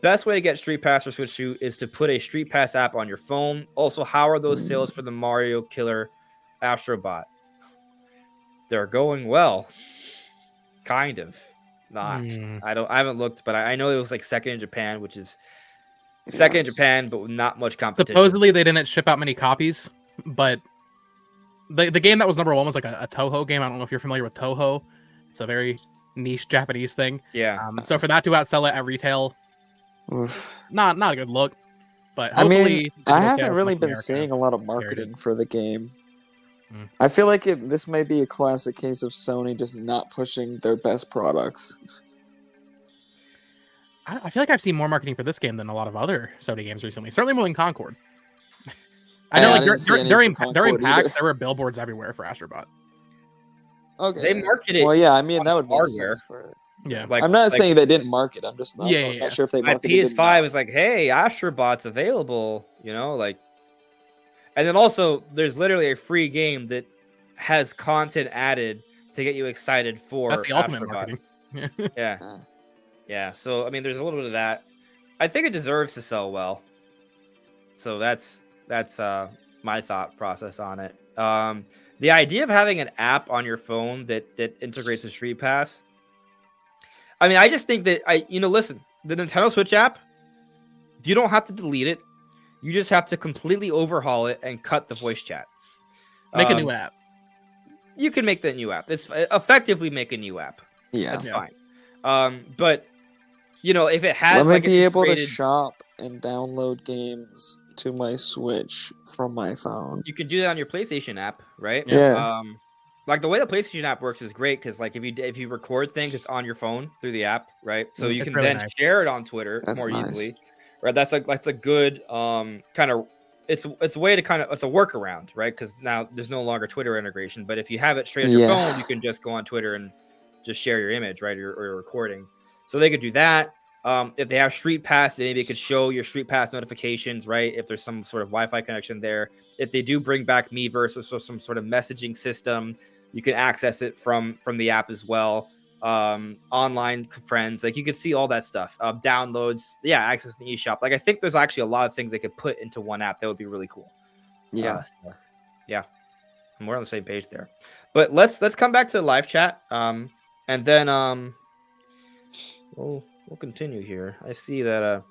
Best way to get Street Pass for Switch 2 is to put a Street Pass app on your phone. Also, how are those sales for the Mario Killer Astrobot? they're going well. Kind of. Not. Hmm. I haven't looked, but I know it was like second in Japan, which is second in Japan, but with not much competition. Supposedly they didn't ship out many copies, but the game that was number one was like a Toho game. I don't know if you're familiar with Toho. It's a very niche Japanese thing. Yeah. So for that to outsell it at retail, Oof. not a good look. But I hopefully, mean, it'll I sell haven't in, really like, been America. seeing a lot of marketing for the game. Mm. I feel like this may be a classic case of Sony just not pushing their best products. I feel like I've seen more marketing for this game than a lot of other Sony games recently. Certainly more than Concord. I know, I like didn't see any during for Concord during PAX, either. there were billboards everywhere for Astrobot. Okay. They market it Well, yeah, I mean on that would make hardware. sense for it. Yeah, Like I'm not like, saying they didn't market. I'm just not, Yeah, I'm yeah. not sure if they my marketed it PS5 enough. is like, hey, Astrobot's available, like, and then also there's literally a free game that has content added to get you excited for that's the ultimate Astrobot. marketing. Yeah. Yeah. So I mean, there's a little bit of that. I think it deserves to sell well. So that's my thought process on it. The idea of having an app on your phone that integrates a Street Pass. I mean, I just think that listen, the Nintendo Switch app, you don't have to delete it. You just have to completely overhaul it and cut the voice chat. Make a new app. You can make that new app. It's effectively make a new app. Yeah. That's fine. But if it has, Let me like, be able to integrated- shop and download games to my Switch from my phone. you can do that on your PlayStation app, right? Yeah. Like the way the PlayStation app works is great because like if you record things, it's on your phone through the app, right? So you It's can really then nice. share it on Twitter That's more nice. easily, right? That's a good kind of it's a way to it's a workaround, right? Because now there's no longer Twitter integration, but if you have it straight on your Yeah. phone, you can just go on Twitter and just share your image, right, or your recording. So they could do that. If they have Street Pass, maybe it could show your Street Pass notifications, right? If there's some sort of Wi-Fi connection there. If they do bring back Miiverse or some sort of messaging system, you can access it from the app as well. Online friends, like you could see all that stuff. Downloads, yeah, access the eShop. Like I think there's actually a lot of things they could put into one app that would be really cool. Yeah. Yeah, and we're on the same page there. But let's come back to the live chat. And then we'll continue here. I see that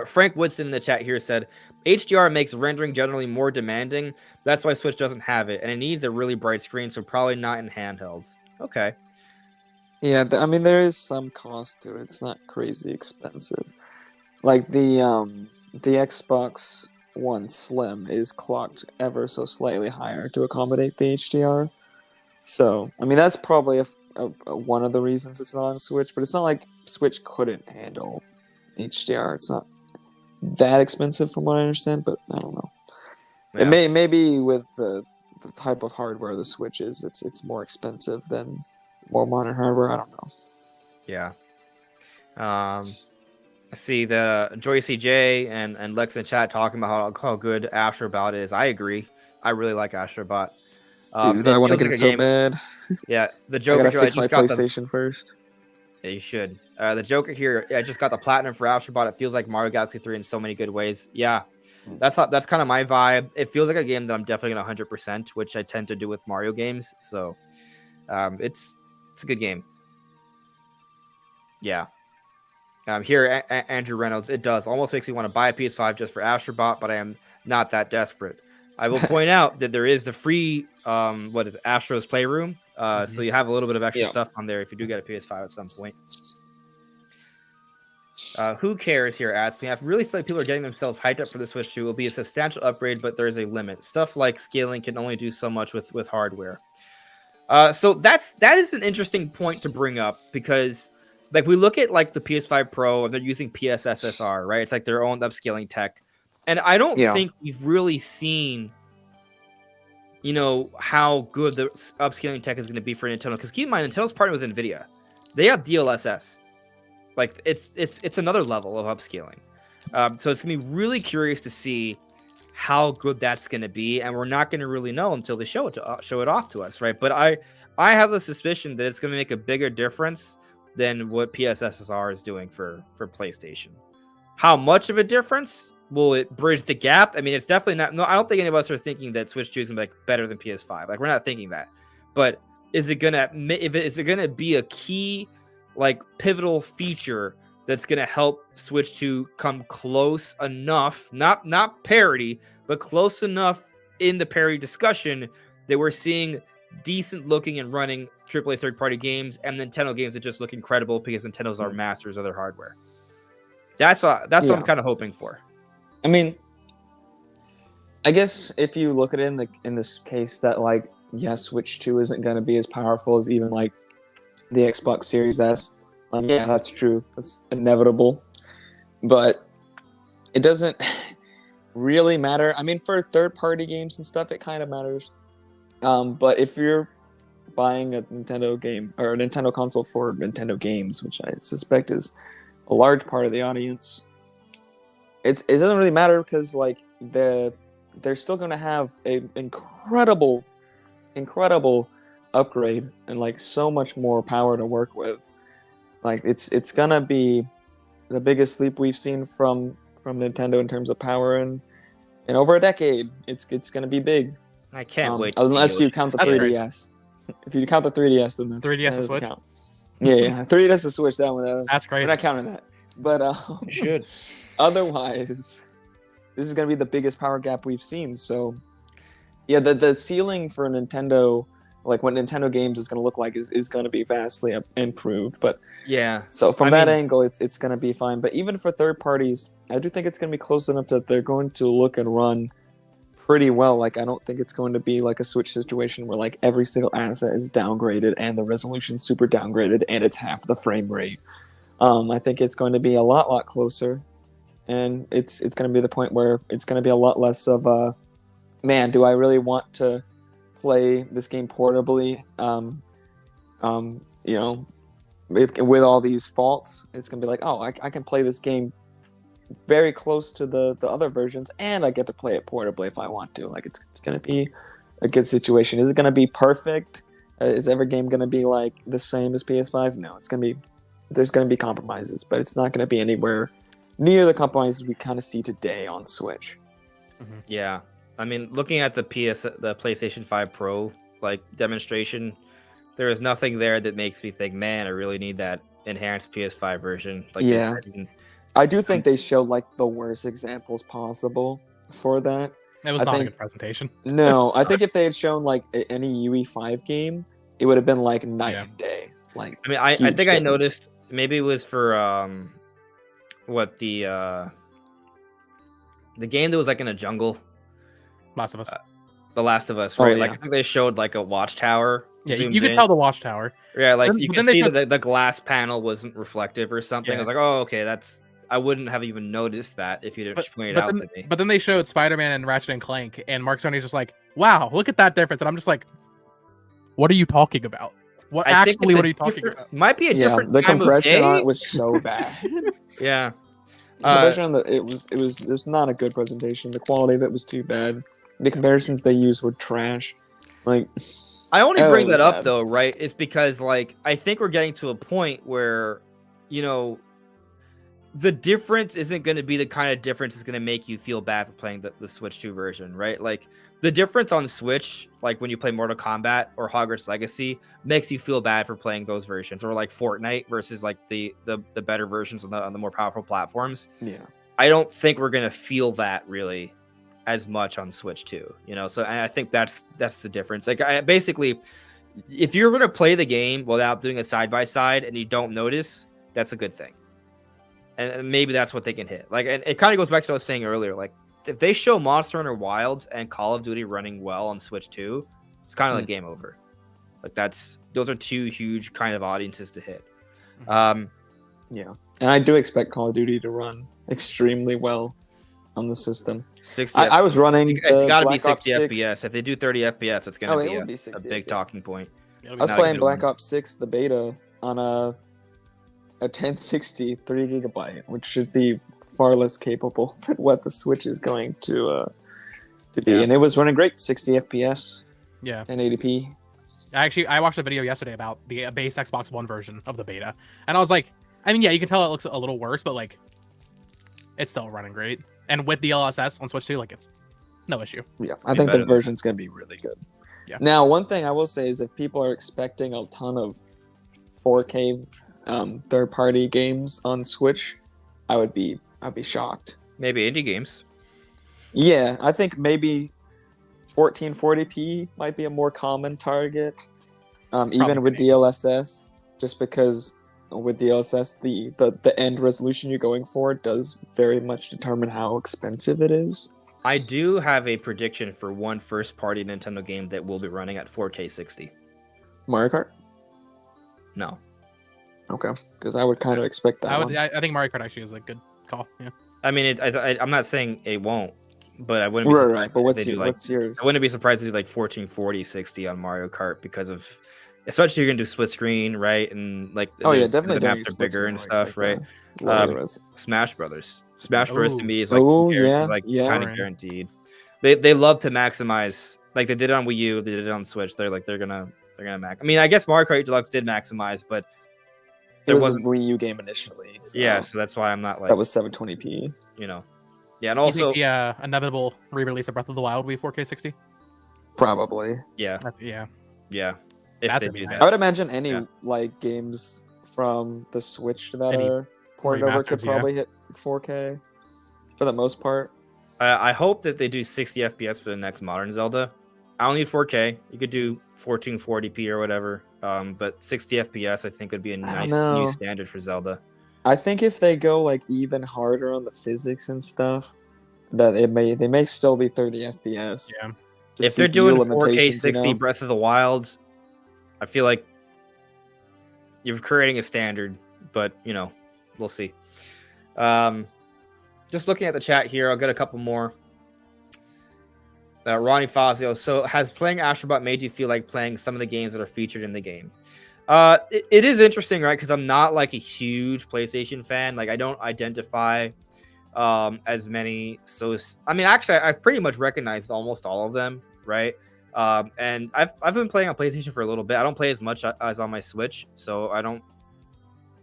Frank Woodson in the chat here said HDR makes rendering generally more demanding. That's why Switch doesn't have it, and it needs a really bright screen, so probably not in handhelds. Okay. Yeah, I mean there is some cost to it. It's not crazy expensive. Like the Xbox One Slim is clocked ever so slightly higher to accommodate the HDR. So I mean that's probably one of the reasons it's not on Switch. But it's not like Switch couldn't handle HDR. It's not that expensive from what I understand. But I don't know. Yeah. It may be with the type of hardware the Switch is. It's more expensive than more modern hardware. I don't know. Yeah. I see that Joy CJ and Lex in chat talking about how good Astrobot is. I agree. I really like Astrobot. Dude, I want to get it so bad. Yeah, the I Joker gotta here, fix my got PlayStation first. Yeah, you should. The Joker here, I just got the platinum for Astrobot. It feels like Mario Galaxy 3 in so many good ways. Yeah, that's kind of my vibe. It feels like a game that I'm definitely gonna 100%, which I tend to do with Mario games. So, it's a good game. Yeah. Here, Andrew Reynolds, it does almost makes me want to buy a PS5 just for Astrobot, but I am not that desperate. I will point out that there is the free, Astro's Playroom. So you have a little bit of extra stuff on there if you do get a PS5 at some point. Who cares here, asks me. I really feel like people are getting themselves hyped up for the Switch 2. It will be a substantial upgrade, but there is a limit. Stuff like scaling can only do so much with hardware. So that is an interesting point to bring up because like we look at like the PS5 Pro and they're using PSSSR, right? It's like their own upscaling tech. And I don't think we've really seen, how good the upscaling tech is going to be for Nintendo. Because keep in mind, Nintendo's partnered with NVIDIA. They have DLSS. Like it's another level of upscaling. So it's going to be really curious to see how good that's going to be, and we're not going to really know until they show it off to us, right? But I have the suspicion that it's going to make a bigger difference than what PSSSR is doing for PlayStation. How much of a difference? Will it bridge the gap? I mean, it's definitely not. No, I don't think any of us are thinking that Switch 2 is going to be like better than PS5. Like we're not thinking that. but is it gonna be a key, like, pivotal feature that's gonna help Switch 2 come close enough, not parity, but close enough in the parity discussion that we're seeing decent looking and running AAA third-party games and Nintendo games that just look incredible because Nintendo's are masters of their hardware. That's what I'm kind of hoping for. I mean, I guess if you look at it in this case that, like, yes, Switch 2 isn't going to be as powerful as even, like, the Xbox Series S. Yeah, that's true. That's inevitable. But it doesn't really matter. I mean, for third-party games and stuff, it kind of matters. But if you're buying a Nintendo game or a Nintendo console for Nintendo games, which I suspect is a large part of the audience, it doesn't really matter because, like, they're still going to have a incredible upgrade and, like, so much more power to work with. Like, it's gonna be the biggest leap we've seen from Nintendo in terms of power in over a decade. It's gonna be big. I can't wait. Unless you count the 3DS. If you count the 3DS, then that's 3DS that and Switch. count. Yeah, 3DS and Switch. That one. That's crazy. We're not counting that. But You should. otherwise, this is gonna be the biggest power gap we've seen. So, yeah, the ceiling for Nintendo, like what Nintendo games is going to look like, is going to be vastly improved. But yeah, so from that angle, it's going to be fine. But even for third parties, I do think it's going to be close enough that they're going to look and run pretty well. Like, I don't think it's going to be like a Switch situation where, like, every single asset is downgraded and the resolution's super downgraded and it's half the frame rate. I think it's going to be a lot closer, and it's going to be the point where it's going to be a lot less of a, man, do I really want to play this game portably? You know, with all these faults, it's gonna be like, oh, I can play this game very close to the other versions, and I get to play it portably if I want to. Like, it's gonna be a good situation. Is it gonna be perfect? Is every game gonna be like the same as PS5? No, there's gonna be compromises, but it's not gonna be anywhere near the compromises we kind of see today on Switch. Mm-hmm. Yeah. I mean, looking at the PlayStation 5 Pro, like, demonstration, there is nothing there that makes me think, man, I really need that enhanced PS5 version. Like, yeah, I do think they showed, like, the worst examples possible for that. It was not a good presentation. No, I think if they had shown, like, any UE5 game, it would have been like night and day. Like, I mean, I think I noticed, maybe it was for the game that was, like, in a jungle. Last of Us. The Last of Us, right? Oh, yeah. Like, I think they showed, like, a watchtower. Yeah, you could tell the watchtower. Yeah, like, you can see showed... that the glass panel wasn't reflective or something. Yeah. I was like, oh, okay, I wouldn't have even noticed that if you didn't point it out to me. But then they showed Spider-Man and Ratchet and Clank, and Mark Sony's just like, wow, look at that difference. And I'm just like, what are you talking about? What are you talking about? Might be a different the time compression of day. on it was so bad. Yeah. It was not a good presentation. The quality of it was too bad. The comparisons they used were trash. Like, I only bring that up though, right? Is because, like, I think we're getting to a point where, you know, the difference isn't going to be the kind of difference that's going to make you feel bad for playing the Switch 2 version, right? Like, the difference on Switch, like when you play Mortal Kombat or Hogwarts Legacy, makes you feel bad for playing those versions, or like Fortnite versus like the better versions on the more powerful platforms. Yeah, I don't think we're going to feel that really as much on Switch 2, you know? So I think that's the difference. Like, basically, if you're going to play the game without doing a side-by-side and you don't notice, that's a good thing. And maybe that's what they can hit. Like, and it kind of goes back to what I was saying earlier. Like, if they show Monster Hunter Wilds and Call of Duty running well on Switch 2, it's kind of like game over. Like, those are two huge kind of audiences to hit. Yeah. And I do expect Call of Duty to run extremely well on the system. 60 I was running. It's got to be Black Ops 60 6. FPS. If they do 30 FPS, it's going to be a big FPS. talking point. I was playing Black Ops 6, the beta, on a 1060 3GB, which should be far less capable than what the Switch is going to be. Yeah. And it was running great, 60 FPS. Yeah. 1080p. I watched a video yesterday about the base Xbox One version of the beta, and I was like, I mean, yeah, you can tell it looks a little worse, but like, it's still running great. And with the LSS on Switch 2, like, it's no issue. Yeah, I think the version's gonna be really good. Now, one thing I will say is if people are expecting a ton of 4K third-party games on Switch, I'd be shocked. Maybe indie games. Yeah, I think maybe 1440p might be a more common target, even with DLSS, just because with DLSS the end resolution you're going for does very much determine how expensive it is. I do have a prediction for one first-party Nintendo game that will be running at 4K 60. Mario Kart? No. Okay, because I would kind of expect that one. I think Mario Kart actually is a good call. Yeah. I mean, I'm not saying it won't, but I wouldn't be Right, surprised. right. But if they do, what's yours? I wouldn't be surprised to do like 1440 60 on Mario Kart because of, especially you're gonna do split screen, right? And like, Oh yeah, definitely the doing maps are split bigger screen, and I stuff, expect right? that. Smash Brothers. Smash Bros to Ooh. me is like, Oh, yeah, is like yeah. kind of Right. guaranteed. They love to maximize, like they did on Wii U, they did it on Switch. They're gonna max. I mean, I guess Mario Kart Deluxe did maximize, but It there was wasn't. a Wii U game initially. So Yeah, so that's why I'm not like that was 720p. you know. Yeah, and You also think the inevitable re-release of Breath of the Wild will be 4K 60? Probably. yeah, Yeah. yeah. If That's they gonna be do nice. that. I would imagine any Yeah. like games from the Switch that Any are ported over could remasters, yeah. probably hit 4K for the most part. I hope that they do 60 FPS for the next modern Zelda. I don't need 4K. You could do 1440p or whatever. But 60 FPS I think would be a nice know. new standard for Zelda. I think if they go like even harder on the physics and stuff, that they may still be 30 FPS. Yeah. If they're CPU doing 4K limitations, 60 you know? Breath of the Wild, I feel like you're creating a standard, but you know, we'll see. Just looking at the chat here, I'll get a couple more. Ronnie Fazio. So, has playing Astrobot made you feel like playing some of the games that are featured in the game? It is interesting, right? Because I'm not like a huge PlayStation fan. Like, I don't identify as many. So, I mean, actually, I've pretty much recognized almost all of them, right? And I've been playing on PlayStation for a little bit. I don't play as much as on my Switch, so I don't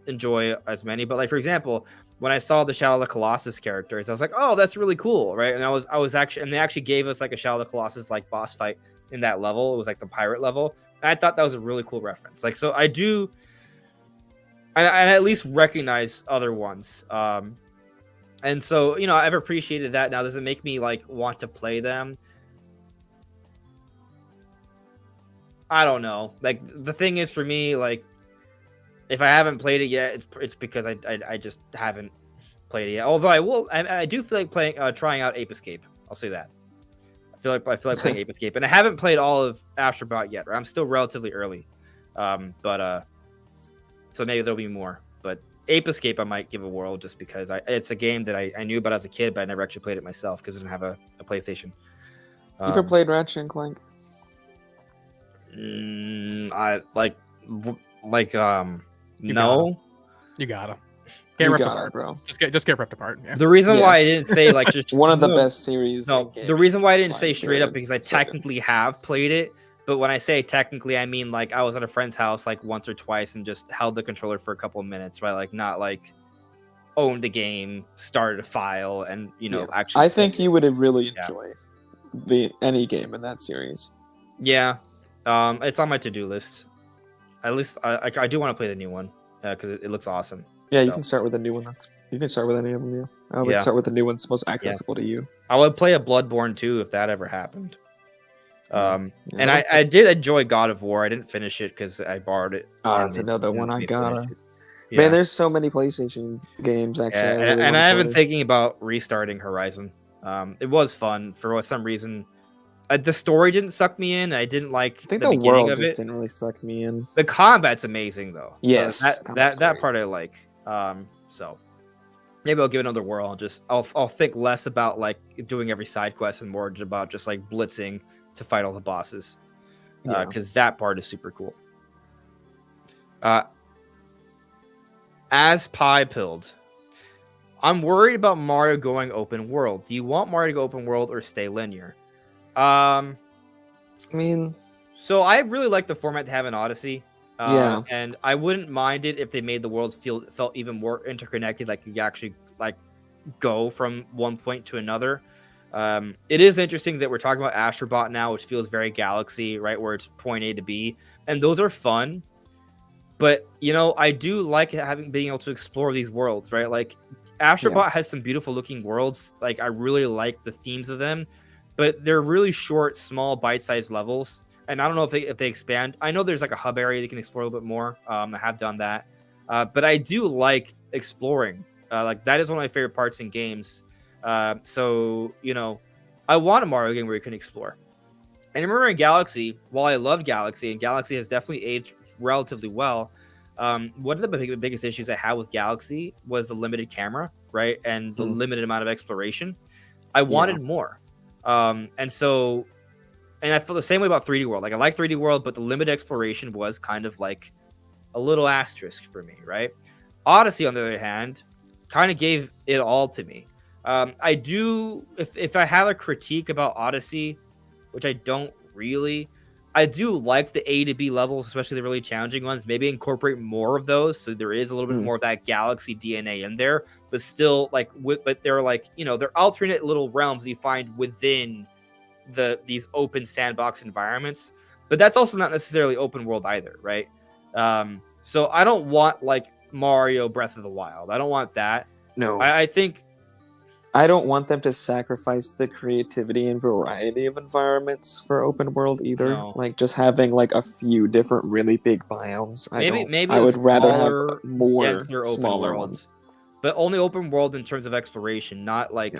enjoy as many. But like, for example, when I saw the Shadow of the Colossus characters, I was like, oh, that's really cool, right? And I was actually, and they actually gave us like a Shadow of the Colossus like boss fight in that level. It was like the pirate level. And I thought that was a really cool reference. Like, so I do, I at least recognize other ones. And so, you know, I've appreciated that. Now, does it make me like want to play them? I don't know. Like, the thing is for me, like, if I haven't played it yet, it's because I just haven't played it yet. Although I do feel like trying out Ape Escape. I'll say that. I feel like playing Ape Escape, and I haven't played all of Astrobot yet. Right? I'm still relatively early, so maybe there'll be more. But Ape Escape I might give a whirl just because it's a game that I knew about as a kid, but I never actually played it myself because I didn't have a PlayStation. You ever played Ratchet and Clank? I like You no. You gotta. You Ripped got apart. it, bro. Just get ripped apart. Yeah. The reason why I Yes. didn't say like just One of the no, best series. No, in the gaming. reason why I didn't say Fine, straight up period. because I So good. technically have played it, but when I say technically, I mean like I was at a friend's house like once or twice and just held the controller for a couple of minutes, right? Like not like owned the game, started a file, and you know Yeah. actually. I think you would really Yeah. enjoy any game in that series. Yeah, it's on my to-do list. At least I do want to play the new one because it looks awesome. Yeah, you So, can start with a new one. You can start with any of them. Yeah. I would Yeah. start with the new one that's most accessible to you. I would play a Bloodborne too if that ever happened. Yeah. And I did enjoy God of War. I didn't finish it because I borrowed it. That's and another didn't one let I me gotta. finish it. Man, there's so many PlayStation games actually. Yeah, I really and wanna I have been play. thinking about restarting Horizon. It was fun for some reason. The story didn't suck me in. I didn't like I think the the beginning world of just it. didn't really suck me in. The combat's amazing though. Yes, so combat's that great. part I like. So maybe I'll give it another whirl. I'll think less about like doing every side quest and more about just like blitzing to fight all the bosses. Yeah. Because that part is super cool. As pie pilled, I'm worried about Mario going open world. Do you want Mario to go open world or stay linear? I mean, So I really like the format to have in Odyssey. Yeah. And I wouldn't mind it if they made the worlds felt even more interconnected, like you actually like go from one point to another. It is interesting that we're talking about Astrobot now, which feels very Galaxy, right, where it's point A to B, and those are fun. But I do like being able to explore these worlds, right? Like Astrobot has some beautiful looking worlds. Like I really like the themes of them, but they're really short, small, bite-sized levels. And I don't know if they expand. I know there's like a hub area they can explore a little bit more. I have done that, but I do like exploring. Like that is one of my favorite parts in games. So I want a Mario game where you can explore. And remember in Galaxy, while I love Galaxy, and Galaxy has definitely aged relatively well, one of the biggest issues I had with Galaxy was the limited camera, right? And the limited amount of exploration. I wanted more. And I feel the same way about 3D World. Like I like 3D World, but the limited exploration was kind of like a little asterisk for me, right? Odyssey, on the other hand, kind of gave it all to me. I do, if I have a critique about Odyssey, which I don't really, I do like the A to B levels, especially the really challenging ones. Maybe incorporate more of those, so there is a little bit more of that Galaxy DNA in there, but still but they're like they're alternate little realms you find within these open sandbox environments. But that's also not necessarily open world either, right? So I don't want like Mario Breath of the Wild. I don't want that. No, I think I don't want them to sacrifice the creativity and variety of environments for open world either. No. Like just having like a few different really big biomes. Maybe I would rather smaller, have more denser open smaller world. ones. But only open world in terms of exploration, not like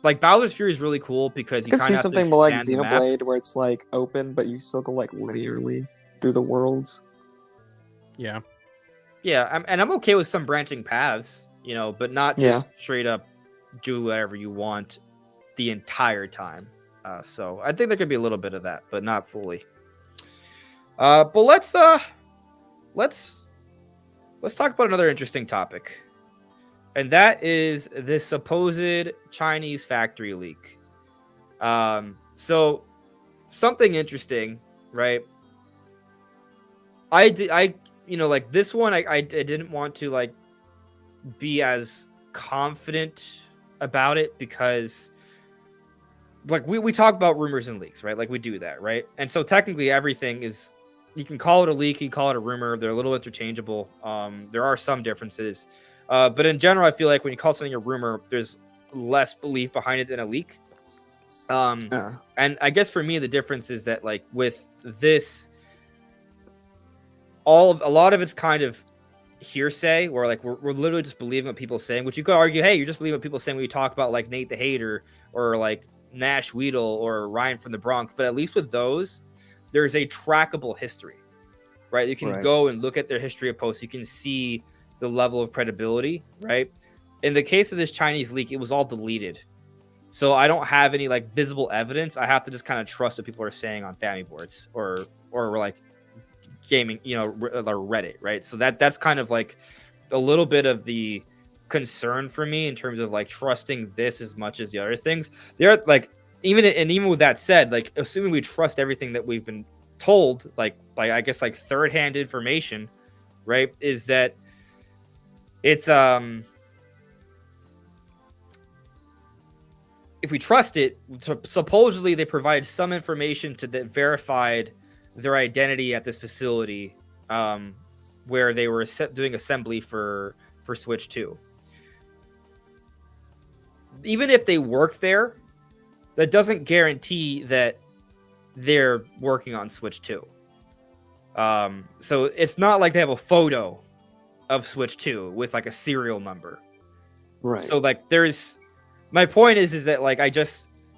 Bowser's Fury is really cool because I you could kind see of have something to more like expand the map. Xenoblade where it's like open, but you still go like linearly through the worlds. Yeah. Yeah, and I'm okay with some branching paths, but not just straight up do whatever you want the entire time. So I think there could be a little bit of that, but not fully. But let's talk about another interesting topic, and that is this supposed Chinese factory leak. So something interesting, right? Like this one, I didn't want to like be as confident about it because like we talk about rumors and leaks, right? Like we do that, right? And so technically everything is, you can call it a leak, you can call it a rumor. They're a little interchangeable. There are some differences. But in general, I feel like when you call something a rumor, there's less belief behind it than a leak. And I guess for me, the difference is that like with this, a lot of it's kind of hearsay, where like we're literally just believing what people are saying, which you could argue, hey, you're just believing what people are saying when you talk about like Nate the Hater or like Nash Weedle or Ryan from the Bronx. But at least with those, there's a trackable history, right? You can go and look at their history of posts. You can see the level of credibility, right? In the case of this Chinese leak, it was all deleted. So I don't have any like visible evidence. I have to just kind of trust what people are saying on family boards or like gaming, or Reddit, right? So that's kind of like a little bit of the concern for me in terms of like trusting this as much as the other things. They're like, even with that said, like assuming we trust everything that we've been told, like by I guess like third-hand information, right? Is that it's if we trust it, supposedly they provided some information that verified their identity at this facility, where they were doing assembly for Switch 2. Even if they work there, that doesn't guarantee that they're working on Switch 2. So it's not like they have a photo of Switch 2 with like a serial number. Right. So like my point is that like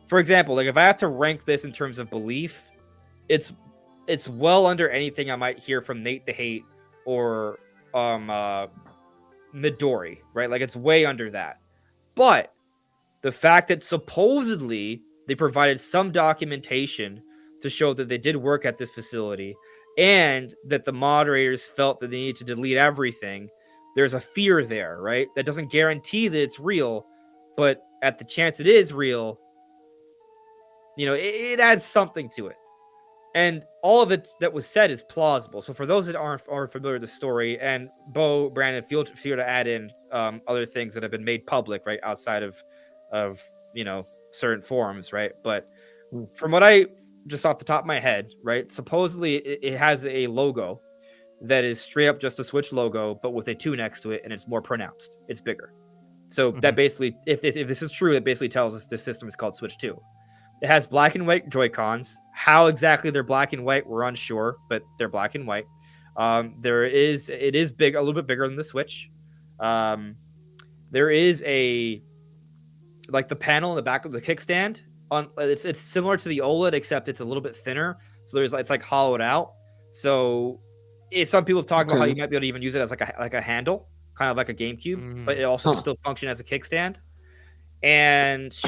for example, like if I have to rank this in terms of belief, it's well under anything I might hear from Nate the Hate or Midori, right? Like it's way under that. But the fact that supposedly they provided some documentation to show that they did work at this facility and that the moderators felt that they needed to delete everything, there's a fear there, right? That doesn't guarantee that it's real, but at the chance it is real, it adds something to it. And all of it that was said is plausible. So for those that aren't familiar with the story, and Bo, Brandon, feel to add in other things that have been made public, right, outside of certain forums, right? But Hmm. from what I just off the top of my head, right, supposedly it has a logo that is straight up just a Switch logo, but with a 2 next to it, and it's more pronounced. It's bigger. So that basically, if this is true, it basically tells us this system is called Switch 2. It has black and white Joy-Cons. How exactly they're black and white, we're unsure, but they're black and white. It is big, a little bit bigger than the Switch. There is the panel in the back of the kickstand. It's similar to the OLED, except it's a little bit thinner. So it's like hollowed out. So some people have talked about how you might be able to even use it as like a handle, kind of like a GameCube, but it also can still function as a kickstand. And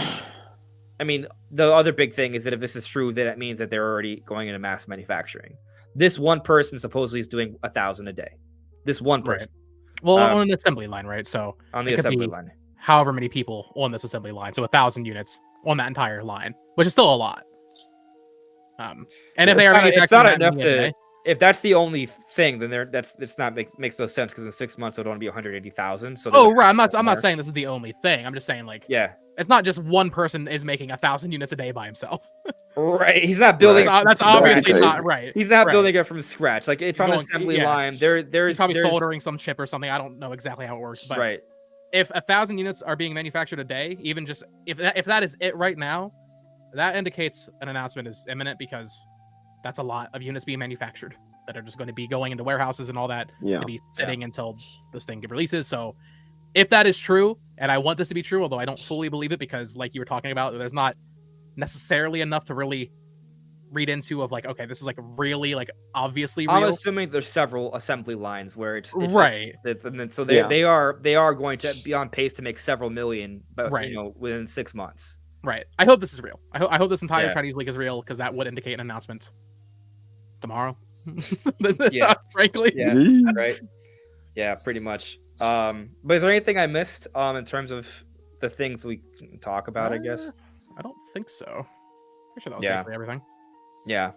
I mean, the other big thing is that if this is true, then it means that they're already going into mass manufacturing. This one person supposedly is doing 1,000 a day. This one person. Right. Well, on an assembly line, right? So on the assembly line, however many people on this assembly line, so 1,000 units on that entire line, which is still a lot. And if they are manufacturing, it's not enough to. If that's the only thing, then makes no sense because in 6 months it would only be 180,000. So right. I'm not saying this is the only thing. I'm just saying it's not just one person is making 1,000 units a day by himself. Right. He's not building. That's obviously not right. He's not building it from scratch. Like it's on an assembly line. He's probably soldering some chip or something. I don't know exactly how it works, but right. If 1,000 units are being manufactured a day, even just if that is it right now, that indicates an announcement is imminent because that's a lot of units being manufactured that are just going to be going into warehouses and all that to be sitting until this thing releases. So if that is true, and I want this to be true, although I don't fully believe it because like you were talking about, there's not necessarily enough to really read into of like, okay, this is like really like obviously real. I'm assuming there's several assembly lines where it's right. So they are going to be on pace to make several million, but within 6 months. Right. I hope this is real. I hope this entire Chinese leak is real because that would indicate an announcement tomorrow. Frankly. Yeah. Right. Yeah, pretty much. But is there anything I missed in terms of the things we can talk about? I guess I don't think so. Pretty sure that was basically everything. Yeah.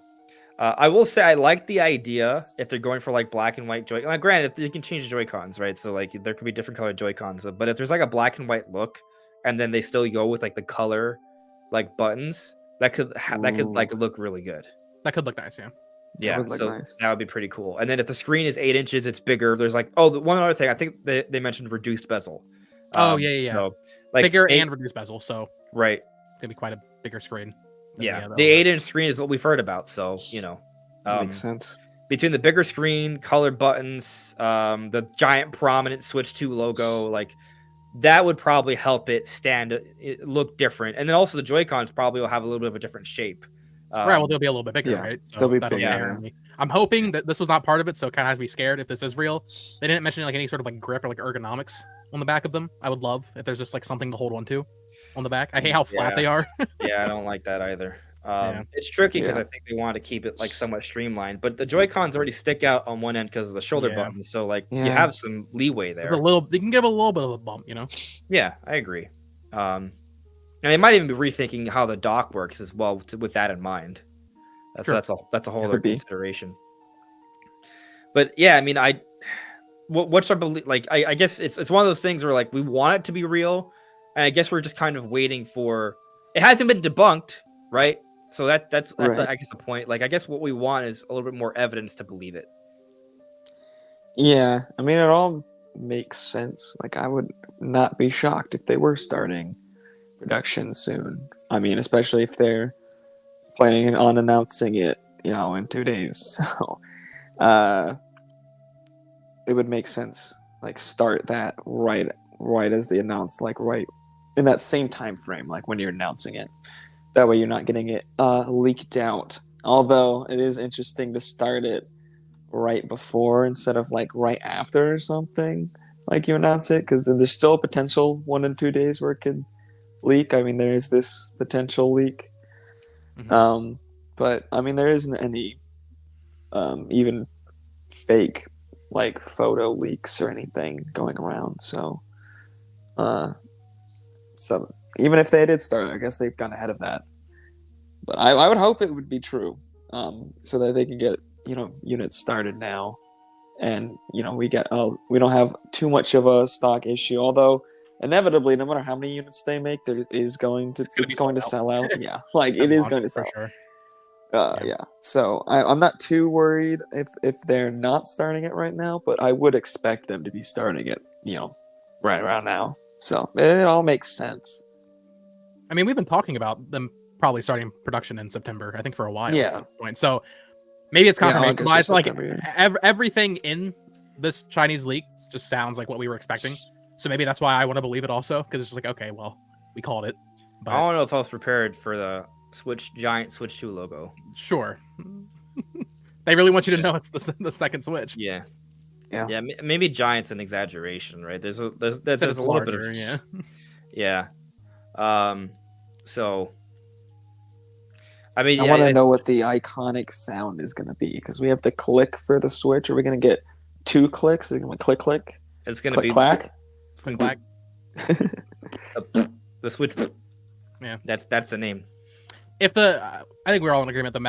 I will say I like the idea if they're going for like black and white Joy. Like, granted, you can change the Joy-Cons, right? So like there could be different colored Joy-Cons, but if there's like a black and white look, and then they still go with like the color, like buttons, that could like look really good. That could look nice, yeah. Yeah, that would be pretty cool. And then if the screen is 8 inches, it's bigger. There's like one other thing. I think they mentioned reduced bezel. So, like bigger and reduced bezel. So right, gonna be quite a bigger screen. Yeah, the 8-inch screen is what we've heard about. So makes sense. Between the bigger screen, colored buttons, the giant prominent Switch 2 logo, like that would probably help it look different. And then also the Joy-Cons probably will have a little bit of a different shape. Right, well, they'll be a little bit bigger, right? So they'll be bigger. I'm hoping that this was not part of it, so it kind of has me scared if this is real. They didn't mention like any sort of like grip or like ergonomics on the back of them. I would love if there's just like something to hold on to on the back. I hate how flat they are. Yeah, I don't like that either. It's tricky because I think they want to keep it like somewhat streamlined, but the Joy-Cons already stick out on one end because of the shoulder buttons, so like you have some leeway there. They can give a little bit of a bump, Yeah, I agree. And they might even be rethinking how the dock works as well with that in mind. That's a whole other consideration. But yeah, I mean, what's our belief? Like, I guess it's one of those things where like we want it to be real, and I guess we're just kind of waiting for. It hasn't been debunked, right? So that's right. I guess the point. Like, I guess what we want is a little bit more evidence to believe it. Yeah, I mean, it all makes sense. Like, I would not be shocked if they were starting production soon. I mean, especially if they're planning on announcing it, in 2 days. So, it would make sense. Like, start that right as they announce, like right in that same time frame, like when you're announcing it. That way, you're not getting it leaked out. Although it is interesting to start it right before instead of like right after or something. Like you announce it, because then there's still a potential 1 and 2 days where it could leak. I mean, there is this potential leak. Mm-hmm. But I mean, there isn't any even fake like photo leaks or anything going around. So even if they did start, I guess they've gone ahead of that. But I would hope it would be true, so that they can get units started now, and we don't have too much of a stock issue. Although inevitably, no matter how many units they make, there is going to gonna it's be going to sold sell out. Yeah, like at it is launch, going to for sell. sure. Yeah. So I'm not too worried if they're not starting it right now, but I would expect them to be starting it, right around now. So it all makes sense. I mean, we've been talking about them probably starting production in September, I think, for a while at Yeah. this point. So maybe it's confirmation August or bias. Like September, yeah. everything in this Chinese leak just sounds like what we were expecting. So maybe that's why I want to believe it also, because it's just like, okay, well, we called it. I But don't know if I was prepared for the giant Switch 2 logo. sure. They really want you to know it's the second Switch. Yeah. Yeah. Maybe giant's an exaggeration, right? There's a Said it's little bit larger, of yeah. yeah. So I mean, I yeah, want to know what the iconic sound is going to be, because we have the click for the Switch. Are we going to get 2 clicks? Is it going to click, click, it's gonna click, be clack? Click clack. the Switch. Yeah, that's the name. If I think we're all in agreement the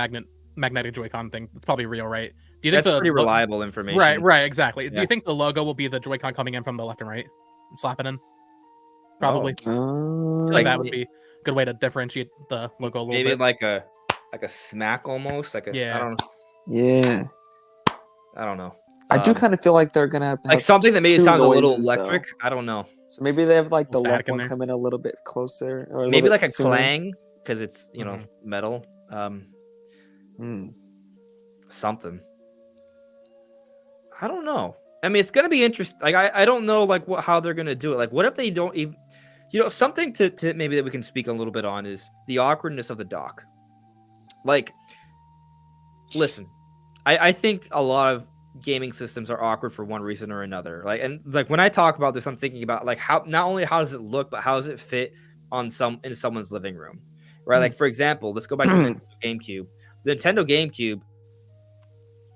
magnetic Joy-Con thing. It's probably real, right? Do you think That's pretty reliable information. Right, exactly. Do Yeah. you think the logo will be the Joy-Con coming in from the left and right and slapping in? Probably. I feel like that would be a good way to differentiate the logo a little Maybe bit. like a smack almost. Like a Yeah. I don't know. I do kind of feel like they're gonna have like something that maybe 2 sounds a little noises, electric. though. I don't know. So maybe they have like the Static left in one there. come in a little bit closer, or Maybe like a sooner. clang because it's Mhm. metal. Something. I don't know. I mean, it's gonna be interesting. Like I don't know like how they're gonna do it. Like what if they don't even something to maybe that we can speak a little bit on is the awkwardness of the dock. Like, listen, I think a lot of gaming systems are awkward for one reason or another. Like when I talk about this, I'm thinking about like how not only how does it look, but how does it fit in someone's living room, right? Like for example, let's go back to the Nintendo GameCube. The Nintendo GameCube,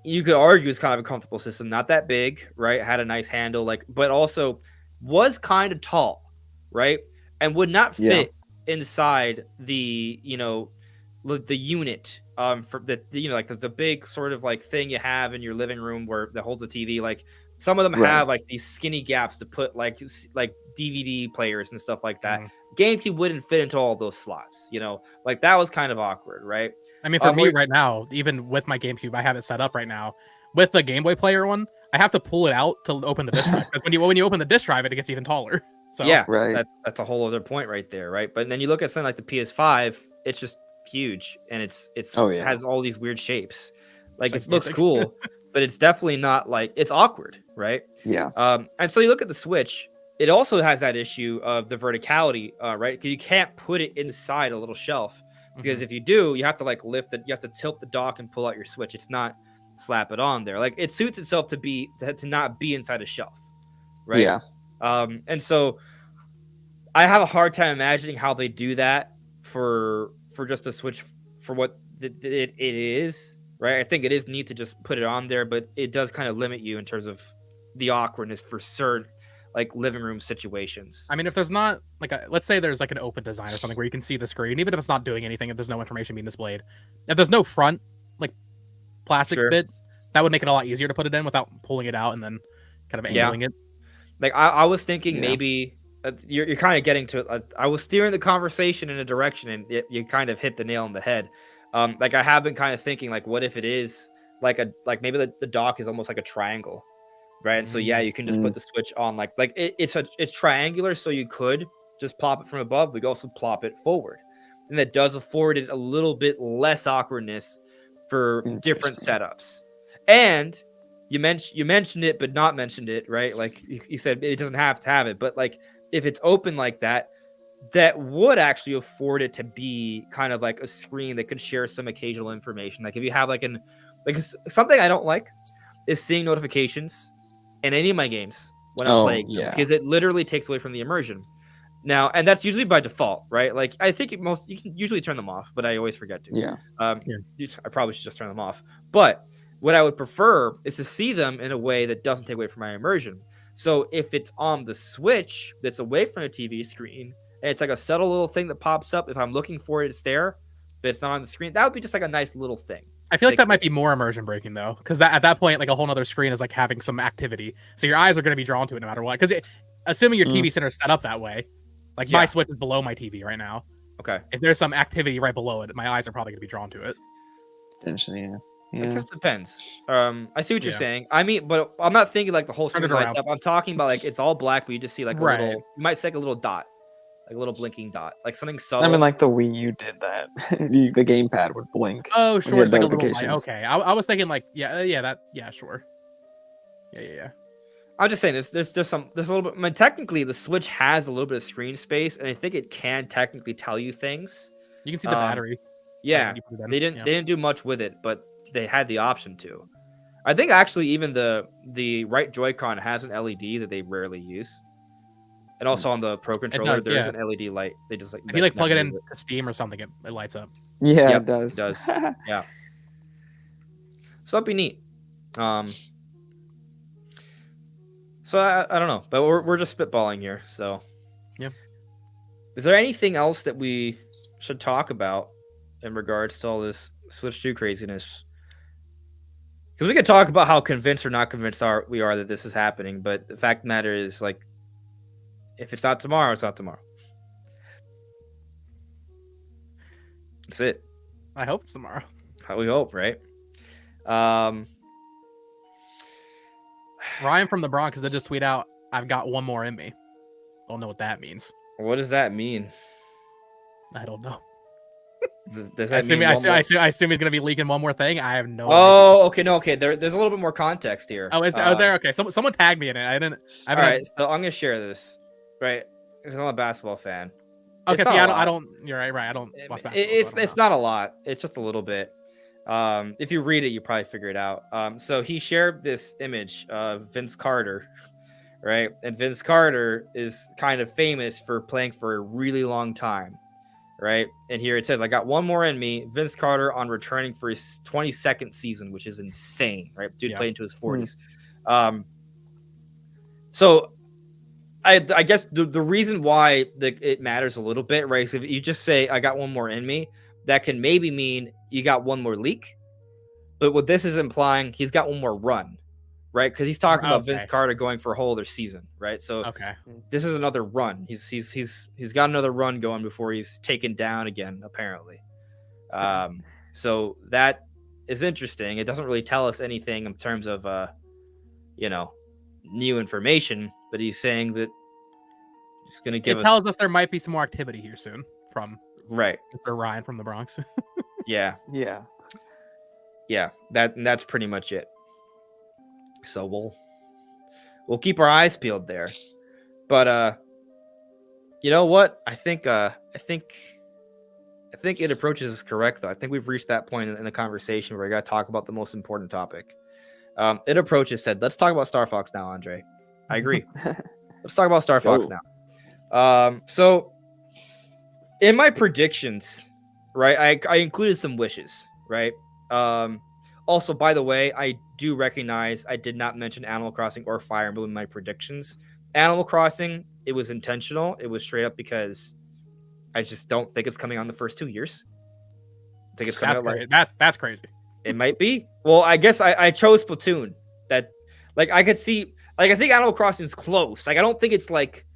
you could argue is kind of a comfortable system, not that big, right? Had a nice handle, but also was kind of tall, right? And would not fit inside the the unit for the like the big sort of like thing you have in your living room where that holds a TV. Like some of them have like these skinny gaps to put like DVD players and stuff like that. GameCube wouldn't fit into all those slots, like that was kind of awkward, right? I mean, for me right now, even with my GameCube, I have it set up right now. With the Game Boy Player one, I have to pull it out to open the disc drive. Because when you open the disc drive, it gets even taller. So yeah, right. That's a whole other point right there, right? But then you look at something like the PS5, it's just huge and it has all these weird shapes. Like it looks cool, but it's definitely not like it's awkward, right? Yeah. And so you look at the Switch, it also has that issue of the verticality, right? Because you can't put it inside a little shelf. Because if you do, you have to like lift it, you have to tilt the dock and pull out your Switch. It's not slap it on there. Like it suits itself to not be inside a shelf, right? Yeah. And so I have a hard time imagining how they do that for just a Switch for what it is, right? I think it is neat to just put it on there, but it does kind of limit you in terms of the awkwardness for certain like living room situations. I mean, if there's not like let's say there's like an open design or something where you can see the screen, even if it's not doing anything, if there's no information being displayed, if there's no front like plastic bit, that would make it a lot easier to put it in without pulling it out and then kind of angling it. Like I was thinking maybe you're kind of getting to I was steering the conversation in a direction and you kind of hit the nail on the head. Like I have been kind of thinking like what if it is like maybe the dock is almost like a triangle. Right, and so you can just put the Switch on like it's triangular, so you could just plop it from above. We could also plop it forward, and that does afford it a little bit less awkwardness for different setups. And you mentioned it, but not mentioned it, right? Like you said, it doesn't have to have it, but like if it's open like that, that would actually afford it to be kind of like a screen that could share some occasional information. Like if you have like something I don't like is seeing notifications in any of my games when I'm playing because it literally takes away from the immersion. Now, and that's usually by default, right? Like I think you can usually turn them off, but I always forget to. Yeah. I probably should just turn them off. But what I would prefer is to see them in a way that doesn't take away from my immersion. So if it's on the Switch that's away from the TV screen and it's like a subtle little thing that pops up, if I'm looking for it, it's there, but it's not on the screen, that would be just like a nice little thing. I feel like that might be more immersion breaking though, because at that point, like a whole other screen is like having some activity, so your eyes are going to be drawn to it no matter what. Because assuming your TV center is set up that way. Like my Switch is below my TV right now. Okay. If there's some activity right below it, my eyes are probably going to be drawn to it. Potentially, yeah. It just depends. I see what you're saying. I mean, but I'm not thinking like the whole screen lights up. I'm talking about like it's all black, but you just see like a little. You might see like a little dot, like a little blinking dot, like something subtle. I mean, like the Wii U did that. The gamepad would blink. Oh, sure. It's like a little light. Okay, I was thinking like sure. Yeah. I'm just saying there's a little bit. I mean, technically the Switch has a little bit of screen space, and I think it can technically tell you things. You can see the battery. Yeah, they didn't do much with it, but they had the option to. I think actually even the right Joy-Con has an LED that they rarely use, and also on the Pro Controller there's an LED light. They just like if you like plug it in to Steam or something, it lights up. Yeah, it does. It does. Yeah. So that'd be neat. So I don't know, but we're just spitballing here. So yeah. Is there anything else that we should talk about in regards to all this Switch 2 craziness? Because we could talk about how convinced or not convinced we are that this is happening, but the fact of the matter is, like, if it's not tomorrow, it's not tomorrow. That's it. I hope it's tomorrow. We hope, right? Ryan from the Bronx did just tweet out, "I've got one more in me." Don't know what that means. What does that mean? I don't know. Does that mean I assume he's gonna be leaking one more thing. I have no. Oh, idea. Okay. There's a little bit more context here. Oh, was there? Okay, someone tagged me in it. I didn't. All right, so I'm gonna share this. Right, because I'm a basketball fan. Okay, see, I don't. You're right. I don't watch basketball. It's not a lot. It's just a little bit. If you read it, you probably figure it out. So he shared this image of Vince Carter, right? And Vince Carter is kind of famous for playing for a really long time, right? And here it says, "I got one more in me." Vince Carter on returning for his 22nd season, which is insane, right? Dude played into his 40s. So I guess the reason why it matters a little bit, right? So if you just say, "I got one more in me," that can maybe mean you got one more leak. But what this is implying, he's got one more run, right? Because he's talking about Vince Carter going for a whole other season, right? So this is another run. He's got another run going before he's taken down again, apparently. So that is interesting. It doesn't really tell us anything in terms of new information, but he's saying that he's going to give. It tells us there might be some more activity here soon from Mr. Ryan from the Bronx. Yeah. That's pretty much it. So we'll keep our eyes peeled there. But you know what? I think it approaches is correct though. I think we've reached that point in the conversation where we got to talk about the most important topic. It approaches said, "Let's talk about Star Fox now, Andre." I agree. Let's talk about Star Fox now. So in my predictions, right, I included some wishes, right? Also, by the way, I do recognize I did not mention Animal Crossing or Fire Emblem in my predictions. Animal Crossing, it was intentional. It was straight up because I just don't think it's coming on the first 2 years. I think it's coming out that's crazy. It might be. Well, I guess I chose Splatoon. That, like, I could see, like, I think Animal Crossing is close. Like, I don't think it's like.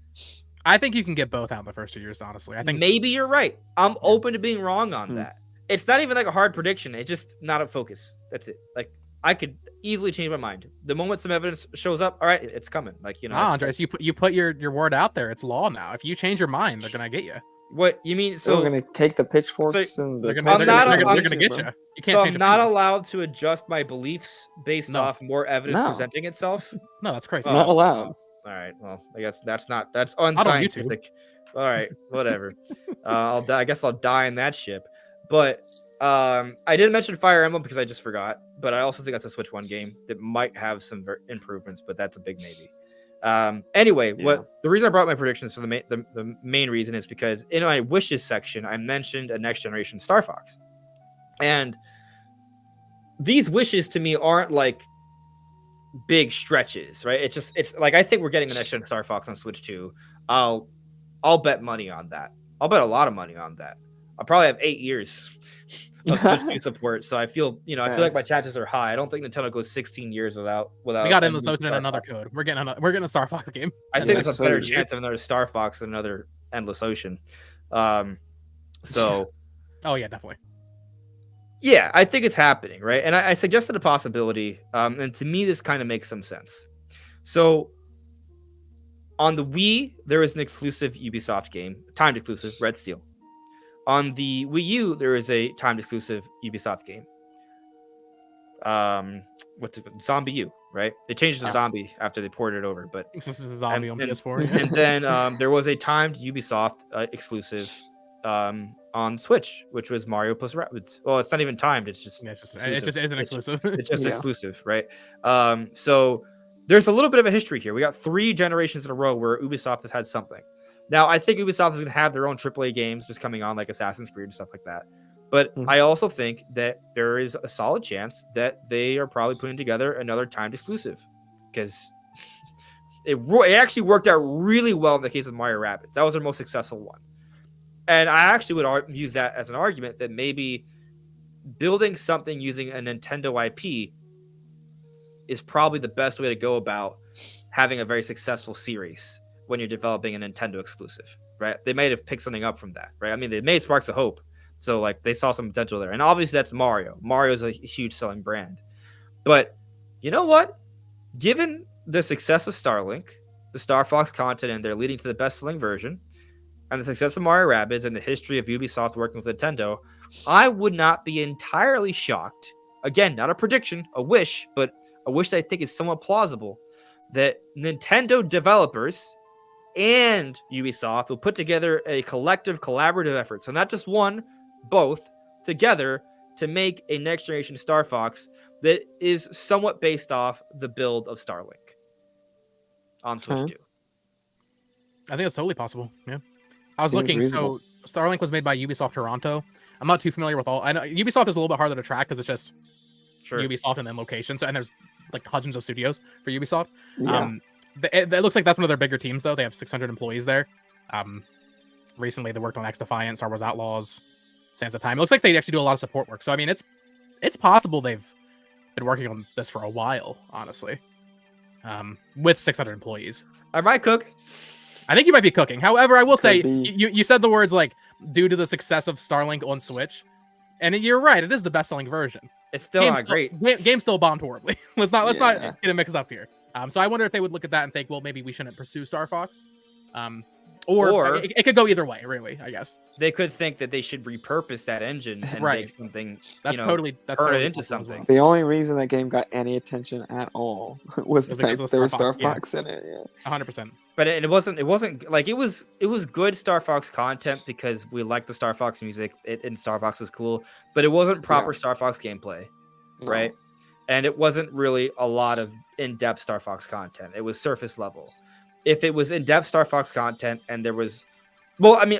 I think you can get both out in the first 2 years, honestly. I think maybe you're right. I'm open to being wrong on that. It's not even like a hard prediction. It's just not a focus. That's it. Like, I could easily change my mind. The moment some evidence shows up, all right, it's coming. Like, Andres, you put your word out there. It's law now. If you change your mind, they're gonna get you. What you mean? So we're gonna take the pitchforks and they're gonna get you. You can't. So I'm not allowed to adjust my beliefs based off more evidence presenting itself. No, that's crazy. Not allowed. All right. Well, I guess that's unscientific. All right, whatever. I guess I'll die in that ship. But I didn't mention Fire Emblem because I just forgot. But I also think that's a Switch 1 game that might have some improvements, but that's a big maybe. Anyway, the reason I brought my predictions for the main reason is because in my wishes section, I mentioned a next generation Star Fox. And these wishes to me aren't like big stretches, right? It's like, I think we're getting a next gen Star Fox on Switch 2. I'll bet money on that. I'll bet a lot of money on that. I'll probably have 8 years of Switch 2 support. So I feel like my Yes. chances are high. I don't think Nintendo goes 16 years without. We got a Endless new Ocean and Star another Fox. code. We're getting a Star Fox game. I Yeah, think there's a so better do we. chance of another Star Fox than another Endless Ocean. So Oh yeah, definitely. yeah, I think it's happening, right? And I suggested a possibility, and to me, this kind of makes some sense. So on the Wii, there is an exclusive Ubisoft game, timed exclusive, Red Steel. On the Wii U, there is a timed exclusive Ubisoft game. What's it called? Zombie U, right? They changed it to Zombie after they ported it over, but This is a zombie on PS4. and then there was a timed Ubisoft exclusive on Switch, which was Mario plus Rabbids. Well, it's not even timed; it's just Yeah, exclusive. it just isn't exclusive. It's just Yeah. exclusive, right? So there's a little bit of a history here. We got 3 generations in a row where Ubisoft has had something. Now, I think Ubisoft is going to have their own AAA games just coming on, like Assassin's Creed and stuff like that. But I also think that there is a solid chance that they are probably putting together another timed exclusive, because it actually worked out really well in the case of Mario Rabbids. That was their most successful one. And I actually would use that as an argument that maybe building something using a Nintendo IP is probably the best way to go about having a very successful series when you're developing a Nintendo exclusive, right? They might have picked something up from that, right? I mean, they made Sparks of Hope, so like they saw some potential there. And obviously that's Mario. Mario's a huge selling brand. But you know what? Given the success of Starlink, the Star Fox content, and they're leading to the best-selling version, and the success of Mario Rabbids and the history of Ubisoft working with Nintendo, I would not be entirely shocked. Again, not a prediction, a wish, but a wish that I think is somewhat plausible, that Nintendo developers and Ubisoft will put together a collective, collaborative effort. So not just one, both together to make a next generation Star Fox that is somewhat based off the build of Starlink on Switch 2. I think it's totally possible. Yeah. I was Seems looking. reasonable. So Starlink was made by Ubisoft Toronto. I'm not too familiar with all. I know Ubisoft is a little bit harder to track because it's just Ubisoft and then locations, and there's like dozens of studios for Ubisoft. Yeah. It looks like that's one of their bigger teams, though. They have 600 employees there. Recently, they worked on X Defiant, Star Wars Outlaws, Sands of Time. It looks like they actually do a lot of support work. So I mean, it's possible they've been working on this for a while, honestly. With 600 employees, I might cook. I think you might be cooking. However, I will say be. you said the words like due to the success of Starlink on Switch, and you're right. It is the best-selling version. It's still not great. Game still bombed horribly. let's not Yeah. get it mixed up here. So I wonder if they would look at that and think, well, maybe we shouldn't pursue Star Fox. Or it could go either way, really. I guess they could think that they should repurpose that engine and Right. make something. that's turn totally it into possible as something. well. The only reason that game got any attention at all was the Was because fact of that there was Star Star Fox, Fox in it. Yeah. 100%. But it wasn't like it was good Star Fox content because we like the Star Fox music and Star Fox is cool, but it wasn't proper Star Fox gameplay, No. right? And it wasn't really a lot of in-depth Star Fox content. It was surface level. If it was in-depth Star Fox content and there was, well, I mean,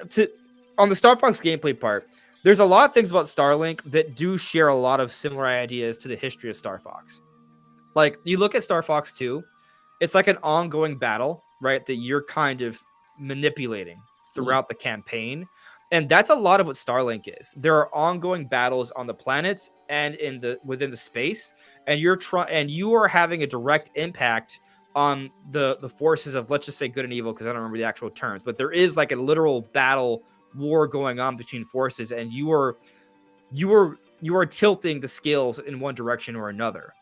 on the Star Fox gameplay part, there's a lot of things about Starlink that do share a lot of similar ideas to the history of Star Fox. Like you look at Star Fox 2, it's like an ongoing battle, right? That you're kind of manipulating throughout the campaign. And that's a lot of what Starlink is. There are ongoing battles on the planets and within the space, and you are having a direct impact on the forces of, let's just say, good and evil, because I don't remember the actual terms, but there is like a literal battle war going on between forces, and you are tilting the scales in one direction or another.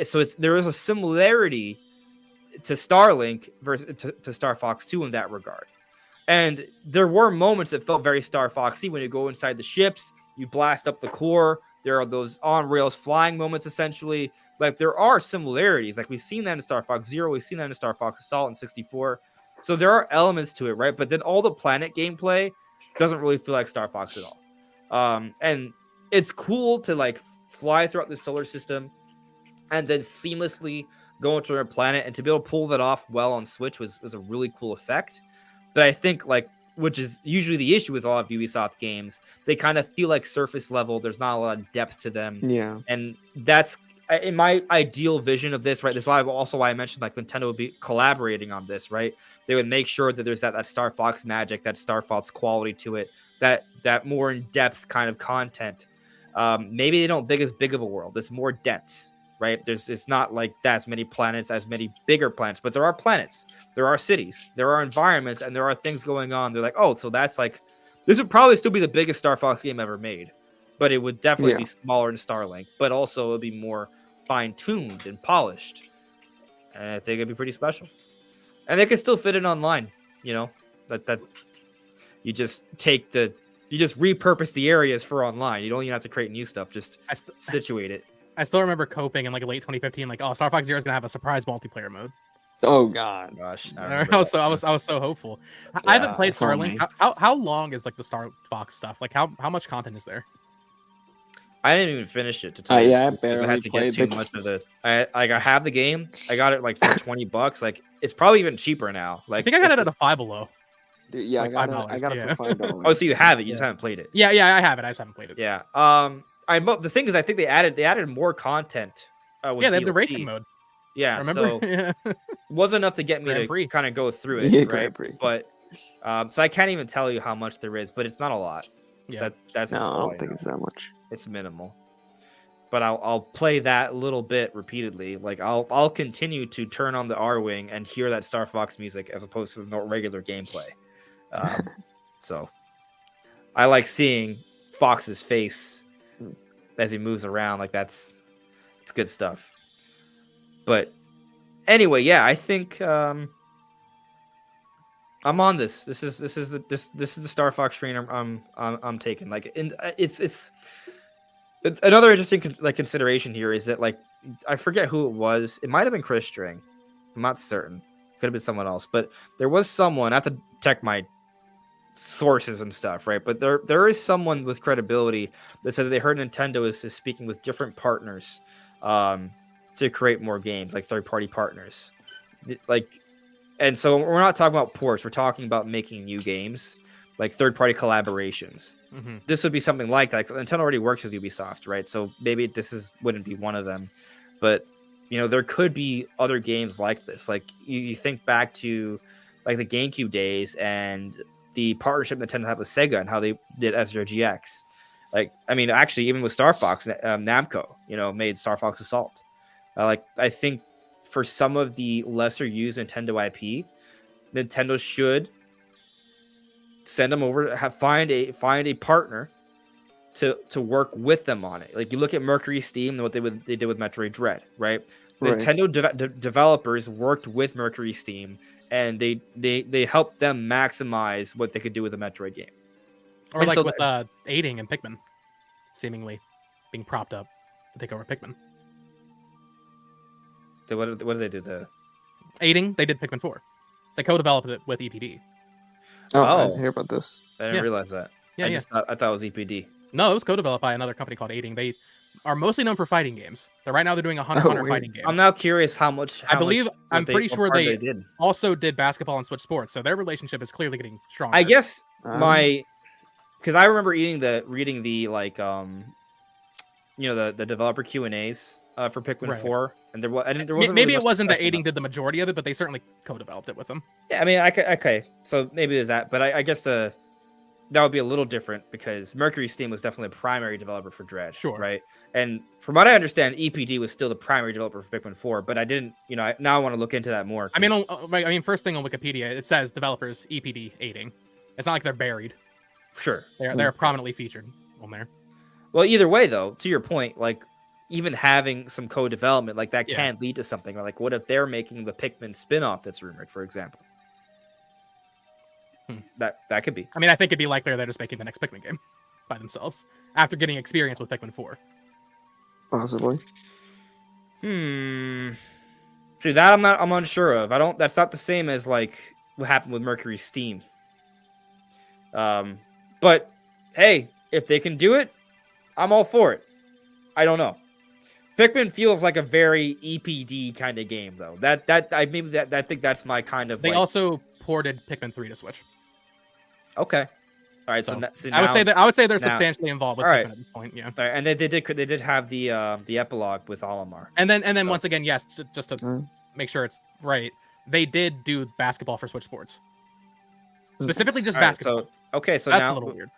So there is a similarity to Starlink versus to Star Fox 2 in that regard. And there were moments that felt very Star Foxy when you go inside the ships, you blast up the core. There are those on rails flying moments, essentially. Like there are similarities. Like we've seen that in Star Fox Zero, we've seen that in Star Fox Assault in 64. So there are elements to it, right? But then all the planet gameplay doesn't really feel like Star Fox at all. And it's cool to like fly throughout the solar system and then seamlessly go into a planet, and to be able to pull that off well on Switch was a really cool effect. But I think, like, which is usually the issue with a lot of Ubisoft games, they kind of feel like surface level. There's not a lot of depth to them. Yeah. And that's in my ideal vision of this, right? This is also why I mentioned like Nintendo would be collaborating on this, right? They would make sure that there's that Star Fox magic, that Star Fox quality to it, that more in-depth kind of content. Maybe they don't as big of a world. It's more dense, right? It's not like that as many planets, as many bigger planets, but there are planets, there are cities, there are environments, and there are things going on. They're like, oh, so that's like, this would probably still be the biggest Star Fox game ever made, but it would definitely be smaller than Starlink, but also it would be more fine-tuned and polished. And I think it'd be pretty special. And they could still fit it online, you know, that you just you just repurpose the areas for online. You don't even have to create new stuff, just situate it. I still remember coping in like late 2015, like, oh, Star Fox Zero is gonna have a surprise multiplayer mode. Oh god, gosh! I was so hopeful. Yeah, I haven't played Starlink. How long is like the Star Fox stuff? Like how much content is there? I didn't even finish it to tell you. I barely I had to played get too much of it. I have the game. I got it like for $20. Like it's probably even cheaper now. Like I think I got it at a $5 below. Dude, yeah, like I got it for $5. Oh, so you have it? You just haven't played it? Yeah, I have it. I just haven't played it. Yeah. The thing is, I think they added more content. They have the racing mode. Yeah. Remember? So it wasn't enough to get me to kind of go through it. Yeah, right? But so I can't even tell you how much there is, but it's not a lot. Yeah. That's no, I don't think it's that much. It's minimal. But I'll play that little bit repeatedly. Like I'll continue to turn on the R-Wing and hear that Star Fox music as opposed to the regular gameplay. So I like seeing Fox's face as he moves around. Like it's good stuff. But anyway, yeah, I think I'm on this. This is the Star Fox train I'm taking. Like it's another interesting consideration here is that like I forget who it was. It might have been Chris String. I'm not certain. Could have been someone else, but there was someone. I have to check my sources and stuff, right? But there is someone with credibility that says they heard Nintendo is speaking with different partners to create more games, like third-party partners. Like, and so we're not talking about ports. We're talking about making new games, like third-party collaborations. Mm-hmm. This would be something like that. So Nintendo already works with Ubisoft, right? So maybe wouldn't be one of them, but you know, there could be other games like this. Like you think back to like the GameCube days and the partnership Nintendo had with Sega and how they did SRGX. Like, I mean, actually, even with Star Fox, Namco, you know, made Star Fox Assault. Like, I think for some of the lesser used Nintendo IP, Nintendo should send them over to find a partner to work with them on it. Like, you look at Mercury Steam and what they did with Metroid Dread, right? Nintendo developers worked with Mercury Steam, and they helped them maximize what they could do with a Metroid game. Or and like so with Aiding and Pikmin, seemingly being propped up to take over Pikmin. What did they do? Aiding, they did Pikmin 4. They co-developed it with EPD. Oh, I didn't hear about this. I didn't realize that. Yeah, I thought it was EPD. No, it was co-developed by another company called Aiding. They are mostly known for fighting games. Right now they're doing a Hunter fighting game. I'm now curious I'm pretty sure they also did basketball and Switch Sports, so their relationship is clearly getting stronger. I guess because I remember reading the like you know, the developer Q&As for Pikmin 4, and there wasn't maybe it wasn't that Aiding did the majority of it, but they certainly co-developed it with them. Yeah, I mean, okay, so maybe there's that, but I guess that would be a little different because Mercury Steam was definitely a primary developer for Dread, sure, right? And from what I understand, EPD was still the primary developer for Pikmin 4, but I didn't, you know, now I want to look into that more. I mean, first thing on Wikipedia, it says developers EPD Aiding. It's not like they're buried. Sure, they're prominently featured on there. Well, either way, though, to your point, like even having some co-development like that can lead to something. Or like, what if they're making the Pikmin spin-off that's rumored, for example? That could be. I mean, I think it'd be likely they're just making the next Pikmin game by themselves after getting experience with Pikmin 4. Possibly. See, that I'm unsure of. That's not the same as like what happened with Mercury Steam. But hey, if they can do it, I'm all for it. I don't know. Pikmin feels like a very EPD kind of game, though. I think that's my kind of. They also ported Pikmin 3 to Switch. Okay. All right. So I would say they're substantially involved with Pikmin at this point. Yeah. All right, and they did have the epilogue with Olimar. And then once again, yes, just to make sure it's right, they did do basketball for Switch Sports. Specifically, just basketball. So that's now a little weird.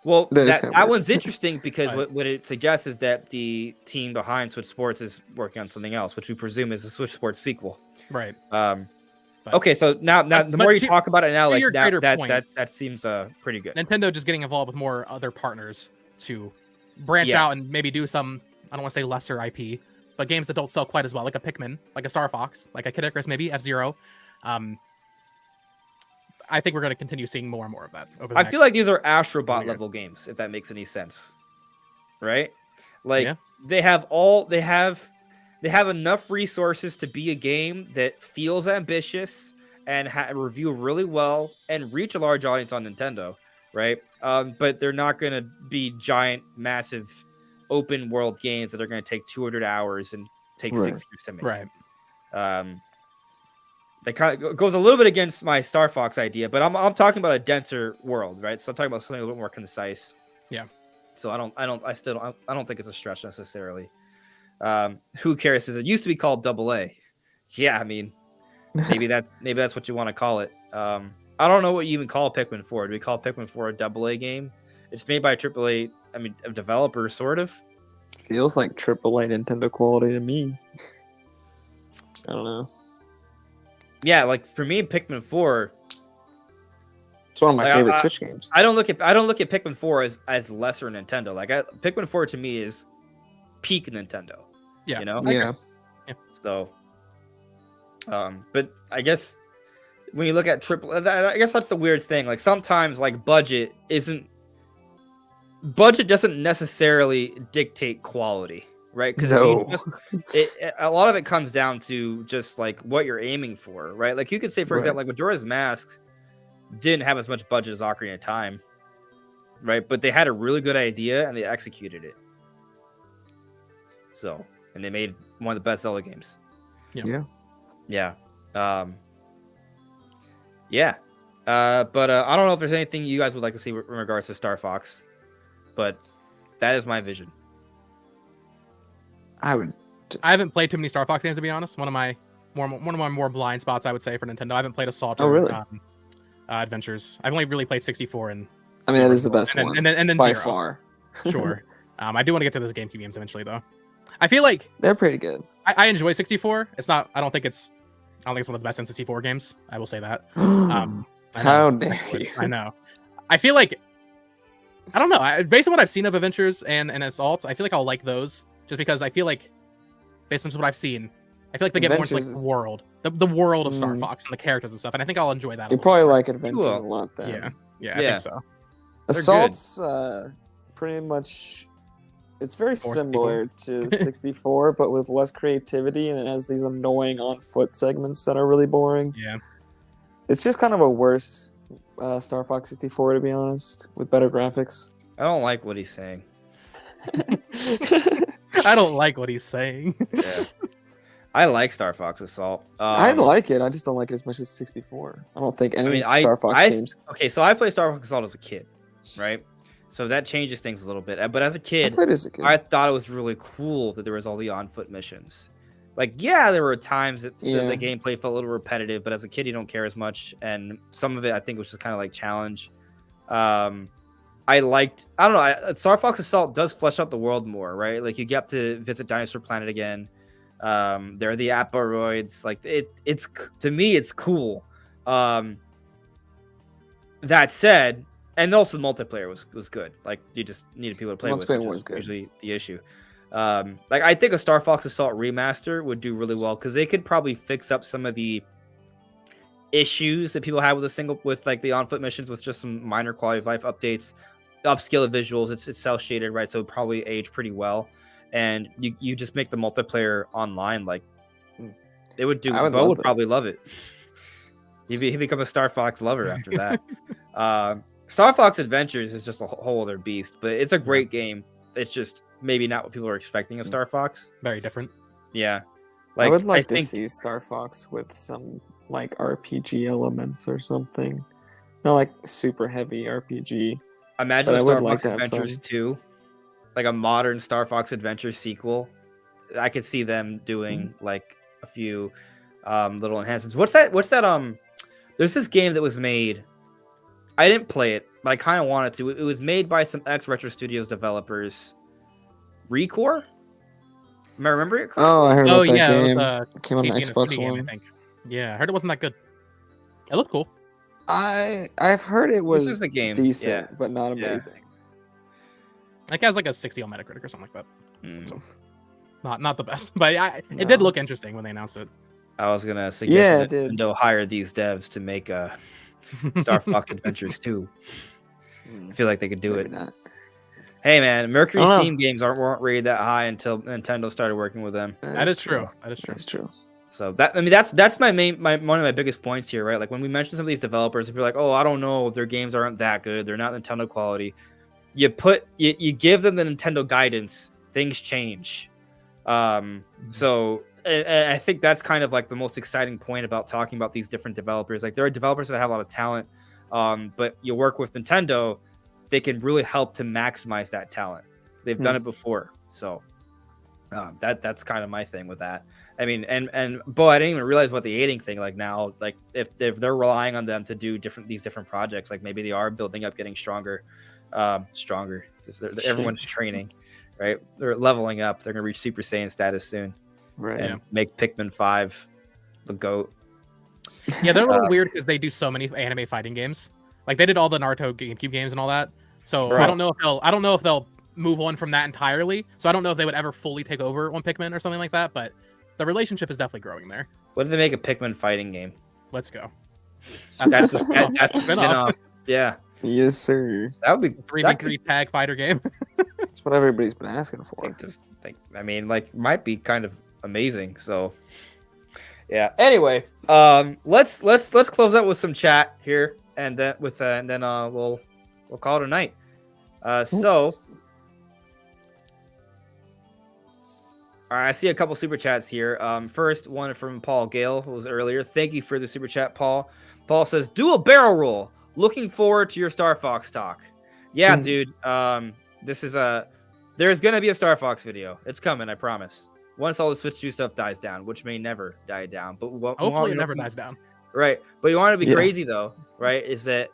Well, That is that kinda that weird. one's interesting because Right. what it suggests is that the team behind Switch Sports is working on something else, which we presume is a Switch Sports sequel. Right. Um, But okay, so now the but more you talk about it now, to like your that greater that point, that that seems pretty good. Nintendo just getting involved with more other partners to branch Yes. out and maybe do some, I don't want to say lesser IP, but games that don't sell quite as well, like a Pikmin, like a Star Fox, like a Kid Icarus, maybe F-Zero. I think we're going to continue seeing more and more of that over the I next feel like these are Astrobot year. level games, if that makes any sense. Right? Like Yeah. they have enough resources to be a game that feels ambitious and review really well and reach a large audience on Nintendo, right? But they're not going to be giant, massive, open world games that are going to take 200 hours and take Right. 6 years to make. Right. That kind of goes a little bit against my Star Fox idea, but I'm talking about a denser world, right? So I'm talking about something a little more concise. Yeah. So I don't think it's a stretch necessarily. Who cares? It used to be called AA. Yeah, I mean, maybe that's what you want to call it. I don't know what you even call Pikmin 4. Do we call Pikmin 4 a AA game? It's made by a AAA. I mean, a developer, sort of. Feels like AAA Nintendo quality to me. I don't know. Yeah, like for me, Pikmin 4. It's one of my Like, favorite Switch games. I don't look at Pikmin 4 as lesser Nintendo. Like Pikmin 4 to me is peak Nintendo. Yeah. You know? Yeah. So, but I guess when you look at I guess that's the weird thing. Like sometimes, like budget doesn't necessarily dictate quality, right? Because No. a lot of it comes down to just like what you're aiming for, right? Like you could say, for Right. example, like Majora's Mask didn't have as much budget as Ocarina of Time, right? But they had a really good idea and they executed it. So, and they made one of the best Zelda games. Yeah. Yeah. Yeah. But I don't know if there's anything you guys would like to see in regards to Star Fox, but that is my vision. I would. Just... I haven't played too many Star Fox games, to be honest. One of my more blind spots, I would say, for Nintendo. I haven't played Assault. Oh, really? Adventures. I've only really played 64 and I mean, that is the best and, one and then by Zero. far. Sure. I do want to get to those GameCube games eventually, though. I feel like They're pretty good. I enjoy 64. It's not. I don't think it's one of the best N64 games. I will say that. I How know. dare you? I know. I feel like I don't know. Based on what I've seen of Adventures and Assault, I feel like I'll like those just because I feel like, based on what I've seen, I feel like they get more into like Adventures the world, the world of Star Mm. Fox and the characters and stuff, and I think I'll enjoy that. a You little probably bit. like Adventures will. a lot then. Yeah, I Yeah. think so. Assault's pretty much. It's very Fourth similar to 64, but with less creativity, and it has these annoying on-foot segments that are really boring. Yeah. It's just kind of a worse Star Fox 64, to be honest, with better graphics. I don't like what he's saying. I don't like what he's saying. Yeah. I like Star Fox Assault. I like it. I just don't like it as much as 64. I don't think any Star Fox games. Okay, so I played Star Fox Assault as a kid, right? So that changes things a little bit. But as a I kid, played as a kid. I thought it was really cool that there was all the on-foot missions. Like, yeah, there were times that Yeah. the gameplay felt a little repetitive, but as a kid, you don't care as much. And some of it, I think, was just kind of like challenge. I don't know. Star Fox Assault does flesh out the world more, right? Like, you get to visit Dinosaur Planet again. There are the Aporoids. Like, it's to me, it's cool. That said, and also the multiplayer was good. Like, you just needed people to play with, Multiplayer which was is good. usually the issue. Like, I think a Star Fox Assault remaster would do really well because they could probably fix up some of the issues that people have with like the on-foot missions with just some minor quality of life updates, upscale the visuals. It's cell shaded, right? So it probably age pretty well. And you just make the multiplayer online, like it would do. Bo would probably love it. He'd become a Star Fox lover after that. Star Fox Adventures is just a whole other beast, but it's a great game. It's just maybe not what people are expecting of Star Fox. Very different. Yeah, I would like to see Star Fox with some like RPG elements or something. Not like super heavy RPG. Imagine but a I would Star like Fox to have Adventures some. 2, like a modern Star Fox Adventure sequel. I could see them doing like a few little enhancements. What's that? There's this game that was made. I didn't play it. but I kind of wanted to. It was made by some ex-Retro Studios developers. Recore? Am I remember it correctly? Oh, I heard Oh about that yeah, it was game. a It came on PC the and a Xbox 3D game, I One. think. Yeah, I heard it wasn't that good. It looked cool. I've heard it This was is the game. decent, but not Yeah. amazing. Like it has like a 60 on Metacritic or something like that. Mm. Not the best, but it did No. look interesting when they announced it. I was gonna Yeah, suggest it did. Nintendo hire these devs to make Star Fox Adventures 2. I feel like they could do Maybe it. not. Hey man, Mercury I don't know. Steam games weren't rated that high until Nintendo started working with them. That is true. That is true. That's true. So that's my one of my biggest points here, right? Like when we mention some of these developers, if you're like, oh, I don't know, their games aren't that good, they're not Nintendo quality. You give them the Nintendo guidance, things change. So I think that's kind of like the most exciting point about talking about these different developers. Like there are developers that have a lot of talent, but you work with Nintendo, they can really help to maximize that talent. They've done it before, so that's kind of my thing with that. I mean, and Bo, I didn't even realize what the aiding thing like now. Like if they're relying on them to do these different projects, like maybe they are building up, getting stronger. Everyone's training, right? They're leveling up. They're gonna reach Super Saiyan status soon, Right. and make Pikmin 5 the GOAT. Yeah, they're a little weird because they do so many anime fighting games. Like they did all the Naruto GameCube games and all that. So Bro. I don't know if they'll move on from that entirely. So I don't know if they would ever fully take over on Pikmin or something like that. But the relationship is definitely growing there. What if they make a Pikmin fighting game? Let's go. That's a Spin-off. spin-off. Yeah, Yes, sir. that would be 3v3 tag fighter game. That's what everybody's been asking for. I mean, like, might be kind of amazing. So, yeah. Anyway, let's close out with some chat here, and then we'll call it a night. So, all right, I see a couple super chats here. First one from Paul Gale, who was earlier. Thank you for the super chat, Paul. Paul says, "Do a barrel roll. Looking forward to your Star Fox talk." Yeah, dude. There's gonna be a Star Fox video. It's coming, I promise. Once all the Switch 2 stuff dies down, which may never die down, but Hopefully it never dies down. Right, but you want to be Yeah. crazy though, right? Is that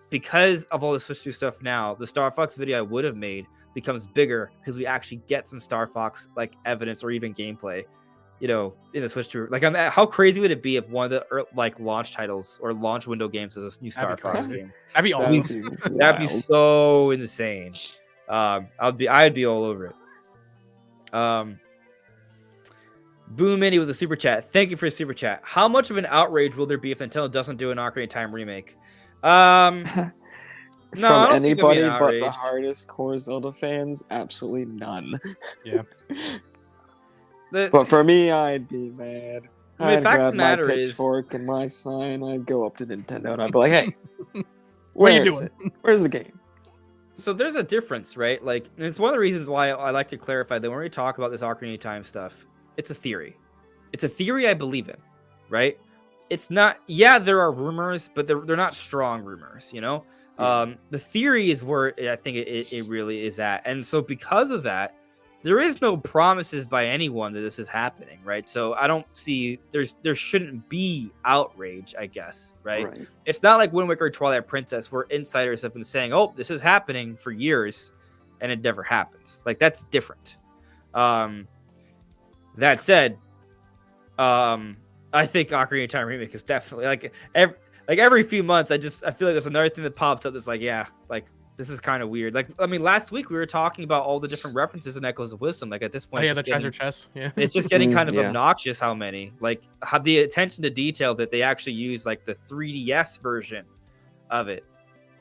because of all the Switch 2 stuff now, the Star Fox video I would have made becomes bigger because we actually get some Star Fox like evidence or even gameplay, in the Switch 2. Like, how crazy would it be if one of the like launch titles or launch window games is a new Star That'd be Fox crazy. game? That'd be awesome. That'd be so insane. I'd be all over it. Boom Mini with a super chat. Thank you for a super chat. How much of an outrage will there be if Nintendo doesn't do an Ocarina of Time remake? No, I From don't think there'll be anybody an but the outrage. hardest core Zelda fans, absolutely none. Yeah. But for me, I'd be mad. I mean, the I'd fact of grab the my matter is- pitchfork and my sign. I'd go up to Nintendo and I'd be like, "Hey, What are you where is doing?" it? Where's the game?" So there's a difference, right? Like, and it's one of the reasons why I like to clarify that when we talk about this Ocarina of Time stuff, it's a theory. It's a theory I believe in, right? It's not. Yeah, there are rumors, but they're not strong rumors. The theory is where I think it really is at, and so because of that, there is no promises by anyone that this is happening, right? So I don't see there shouldn't be outrage, I guess, right? It's not like Wind Waker or Twilight Princess where insiders have been saying, "Oh, this is happening" for years, and it never happens. Like, that's different. That said, I think Ocarina of Time remake is definitely every few months. I feel like there's another thing that pops up that's like, yeah, like this is kind of weird. Like, I mean, last week we were talking about all the different references in Echoes of Wisdom. Like, at this point, Oh yeah, the treasure chest. Yeah. it's just getting kind of Yeah. obnoxious how many, like, how the attention to detail that they actually use, like the 3DS version of it,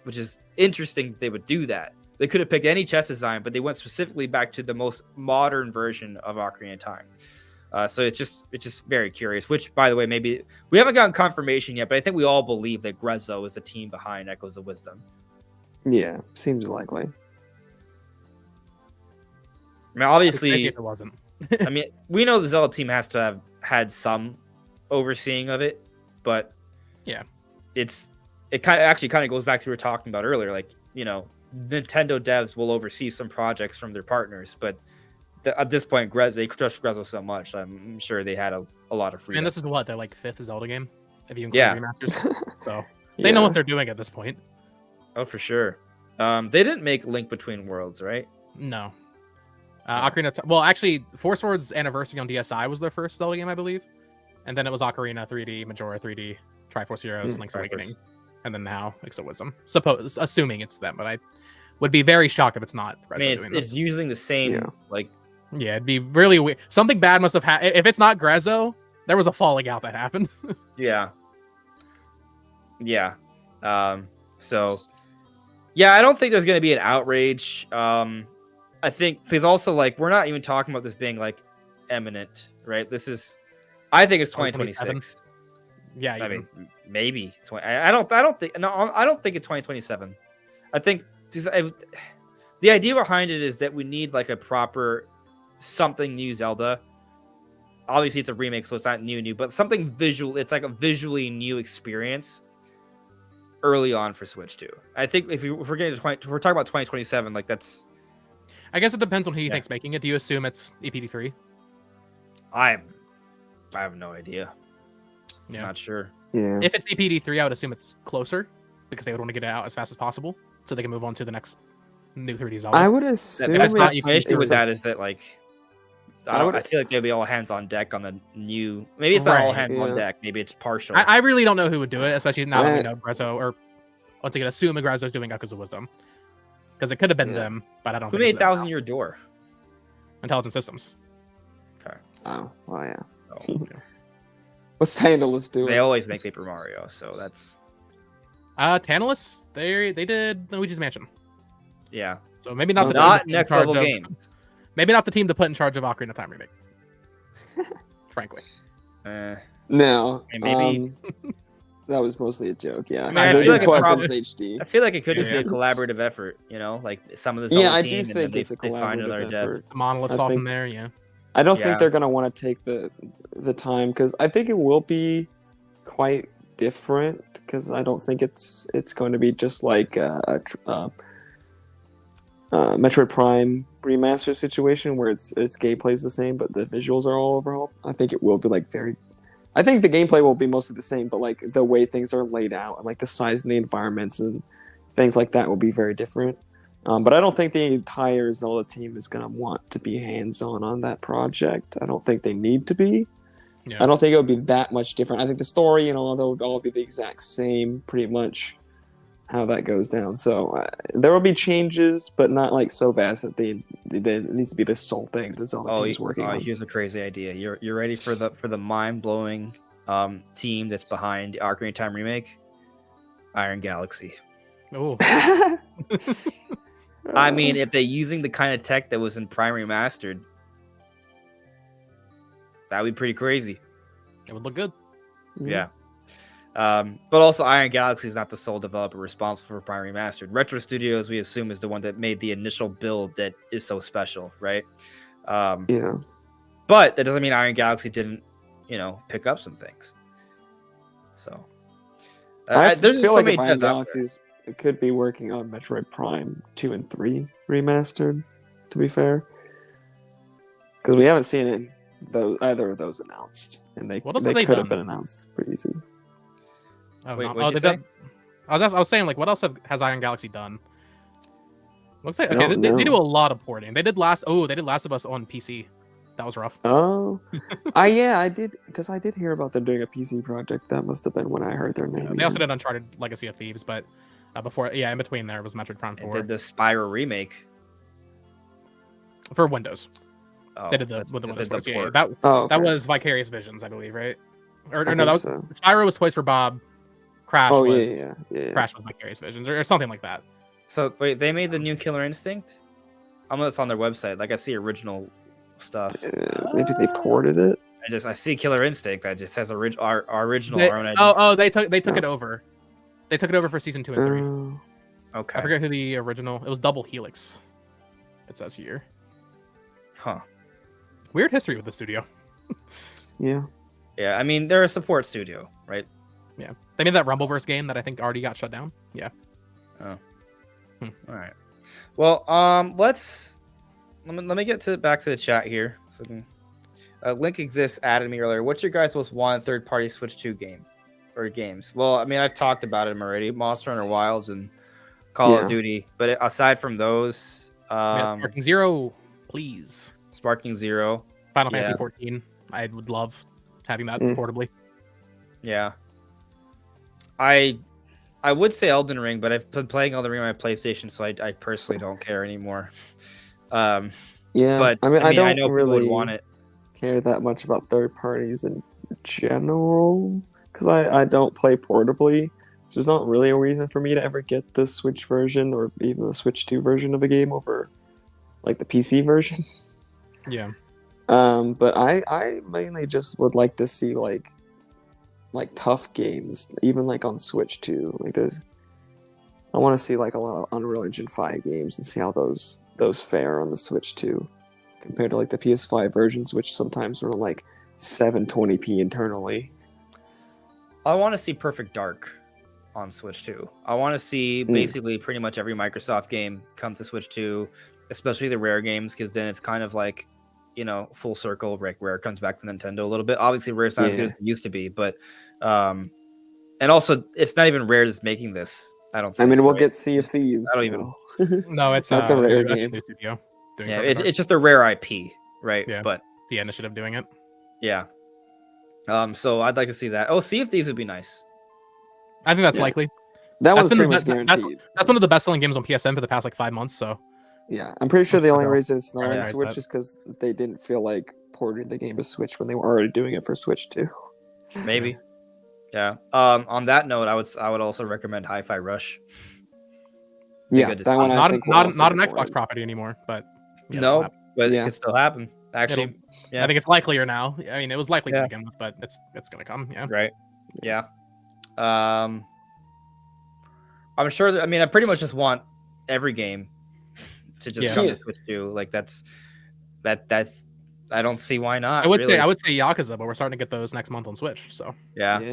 which is interesting they would do that. They could have picked any chess design, but they went specifically back to the most modern version of Ocarina of Time. So it's just very curious, which, by the way, maybe we haven't gotten confirmation yet, but I think we all believe that Grezzo is the team behind Echoes of Wisdom. Yeah, seems likely. I mean, obviously, Crazy if it wasn't. I mean, we know the Zelda team has to have had some overseeing of it, but Yeah. it kind of goes back to what we were talking about earlier. Like, Nintendo devs will oversee some projects from their partners, but at this point, they trust Grezzo so much. I'm sure they had a lot of freedom. And this is their like 5th Zelda game, if you include Yeah. remasters. So they know what they're doing at this point. Oh, for sure. They didn't make Link Between Worlds, right? No. Ocarina of Time. Well, actually, Four Swords Anniversary on DSi was their first Zelda game, I believe. And then it was Ocarina 3D, Majora 3D, Triforce Heroes, and Link's Triforce. Awakening. And then now, Exo Wisdom. Assuming it's them, but I would be very shocked if it's not. I mean, it's using the same, like... Yeah, it'd be really weird. Something bad must have happened. If it's not Grezzo, there was a falling out that happened. Yeah. Yeah. So... Yeah, I don't think there's going to be an outrage. I think because also like we're not even talking about this being like imminent, right? This is, I think it's 2026. Yeah, I mean maybe 20. I don't think it's 2027. I think the idea behind it is that we need like a proper something new Zelda. Obviously, it's a remake, so it's not new, but something visual. It's like a visually new experience early on for Switch 2. I think if we're getting to if we're talking about 2027, like that's. I guess it depends on who you think's making it. Do you assume it's EPD3? I have no idea. Yeah. Not sure. Yeah. If it's EPD3, I would assume it's closer because they would want to get it out as fast as possible so they can move on to the next new 3D Zelda. I would assume That's not it's, my issue with it's that is that like I feel like they'll be all hands on deck on the new. Maybe it's not all hands on deck. Maybe it's partial. I really don't know who would do it, especially now that we know Grezzo, or once again, assume Grezzo's doing Echoes of Wisdom. Because it could have been them, but I don't Who think made Thousand Year Door? Intelligent Systems. Okay. Oh, well, yeah. So, What's Tantalus doing? they always make Paper Mario, so that's... Tantalus, they did Luigi's Mansion. Yeah. So maybe not the Not team next in charge level of- games. Maybe not the team to put in charge of Ocarina of Time remake. Frankly. No. Maybe... that was mostly a joke, yeah. I mean, I feel like HD. I feel like it could just be a collaborative effort, you know? Like some of the Yeah, I team, do and think then it's a they find another collaborative dev. effort. The monoliths I off think- in there, yeah. I don't Yeah. think they're gonna want to take the time because I think it will be quite different because I don't think it's going to be just like Metroid Prime remaster situation where its gameplay is the same but the visuals are all overhauled. I think it will be like I think the gameplay will be mostly the same, but like the way things are laid out and like the size and the environments and things like that will be very different. But I don't think the entire Zelda team is going to want to be hands-on on that project. I don't think they need to be. Yeah. I don't think it would be that much different. I think the story, they'll all be the exact same, pretty much how that goes down. So there will be changes, but not like so vast that it needs to be the sole thing the Zelda team is working on. Here's a crazy idea. You're ready for the mind-blowing team that's behind Ocarina of Time remake? Iron Galaxy. Oh. I mean, if they're using the kind of tech that was in Prime Remastered, that would be pretty crazy. It would look good. Yeah. But also, Iron Galaxy is not the sole developer responsible for Prime Remastered. Retro Studios, we assume, is the one that made the initial build that is so special, right? Yeah. But that doesn't mean Iron Galaxy didn't, pick up some things. So I there's feel so like many if Iron devs out there. Galaxies could be working on Metroid Prime 2 and 3 remastered, to be fair. Because we haven't seen either of those announced. And they What else have they could have done? been announced pretty easy. Oh, Wait, no. what'd you they say? done- I was saying, like, what else has Iron Galaxy done? Looks like I okay, don't they know. do a lot of porting. They did Last of Us on PC. That was rough. Oh. I did, because I did hear about them doing a PC project. That must have been when I heard their name. They also again. did Uncharted Legacy of Thieves, but before, in between there was Metroid Prime They 4 did the Spyro remake. for Windows. Oh, They did the that's- with the they Windows did the ports. Yeah, port. that Oh, that okay. was Vicarious Visions, I believe, right? Or I no, that think was so. Spyro was Toys for Bob. Crash Oh, was yeah. Crash was Vicarious Visions, or something like that. So wait, they made the new Killer Instinct? I'm it's on their website. Like I see original stuff. Maybe they ported it. I see Killer Instinct. That just says our original. They, our own idea. they took Oh. it over. They took it over for season 2 and 3. Oh. Okay. I forget who the original. It was Double Helix. It says here. Huh. Weird history with the studio. Yeah. Yeah. I mean, they're a support studio, right? Yeah, they made that Rumbleverse game that I think already got shut down. Yeah. All right. Well, let me get back to the chat here. So Link Exists added me earlier. What's your guys' most wanted third-party Switch 2 game or games? Well, I mean, I've talked about them already. Monster Hunter Wilds and Call Yeah. of Duty. But aside from those, Sparking Zero, please. Sparking Zero. Final Yeah. Fantasy 14. I would love having that Mm. portably. Yeah. I would say Elden Ring, but I've been playing Elden Ring on my PlayStation, so I personally don't care anymore. Yeah, But I mean, I I don't know people really would want it. care that much about third parties in general because I don't play portably. So there's not really a reason for me to ever get the Switch version or even the Switch 2 version of a game over like the PC version. Yeah. But I mainly just would like to see like tough games, even like on Switch 2. Like I want to see like a lot of Unreal Engine 5 games and see how those fare on the Switch 2 compared to like the PS5 versions, which sometimes run like 720p internally. I want to see Perfect Dark on Switch 2. I want to see basically pretty much every Microsoft game come to Switch 2, especially the Rare games, because then it's kind of like, full circle. Rare comes back to Nintendo a little bit. Obviously, Rare's not as good as it used to be, but and also it's not even Rare that's making this. I don't think. I mean, we'll right? get Sea of Thieves. I don't so. No, it's That's a Rare that's game. new studio doing Yeah, Perfect Dark. it's just a Rare IP, right? Yeah. But The initiative doing it. yeah. So I'd like to see that. Oh, Sea of Thieves would be nice. I think that's Yeah. likely. That That's one's been pretty the much be- guaranteed. That's one of the best selling games on PSN for the past like 5 months. So Yeah, I'm pretty sure the So only they'll reason it's not on prioritize Switch that. is because they didn't feel like porting the game to Switch when they were already doing it for Switch 2. Maybe. Yeah. On that note, I would also recommend Hi-Fi Rush. Be Yeah, good to that see. one I not think not will not an also be Xbox ported. property anymore, but yeah, No, it'll happen. but Yeah. it could still happen. Actually, yeah. I think it's likelier now. I mean, it was likely Yeah. to begin with, but it's gonna come. Yeah. Right. Yeah. I'm sure that, I pretty much just want every game to just Yeah. come Yeah. to Switch 2. Like that's I don't see why not. I would really. say Yakuza, but we're starting to get those next month on Switch. So Yeah. Yeah,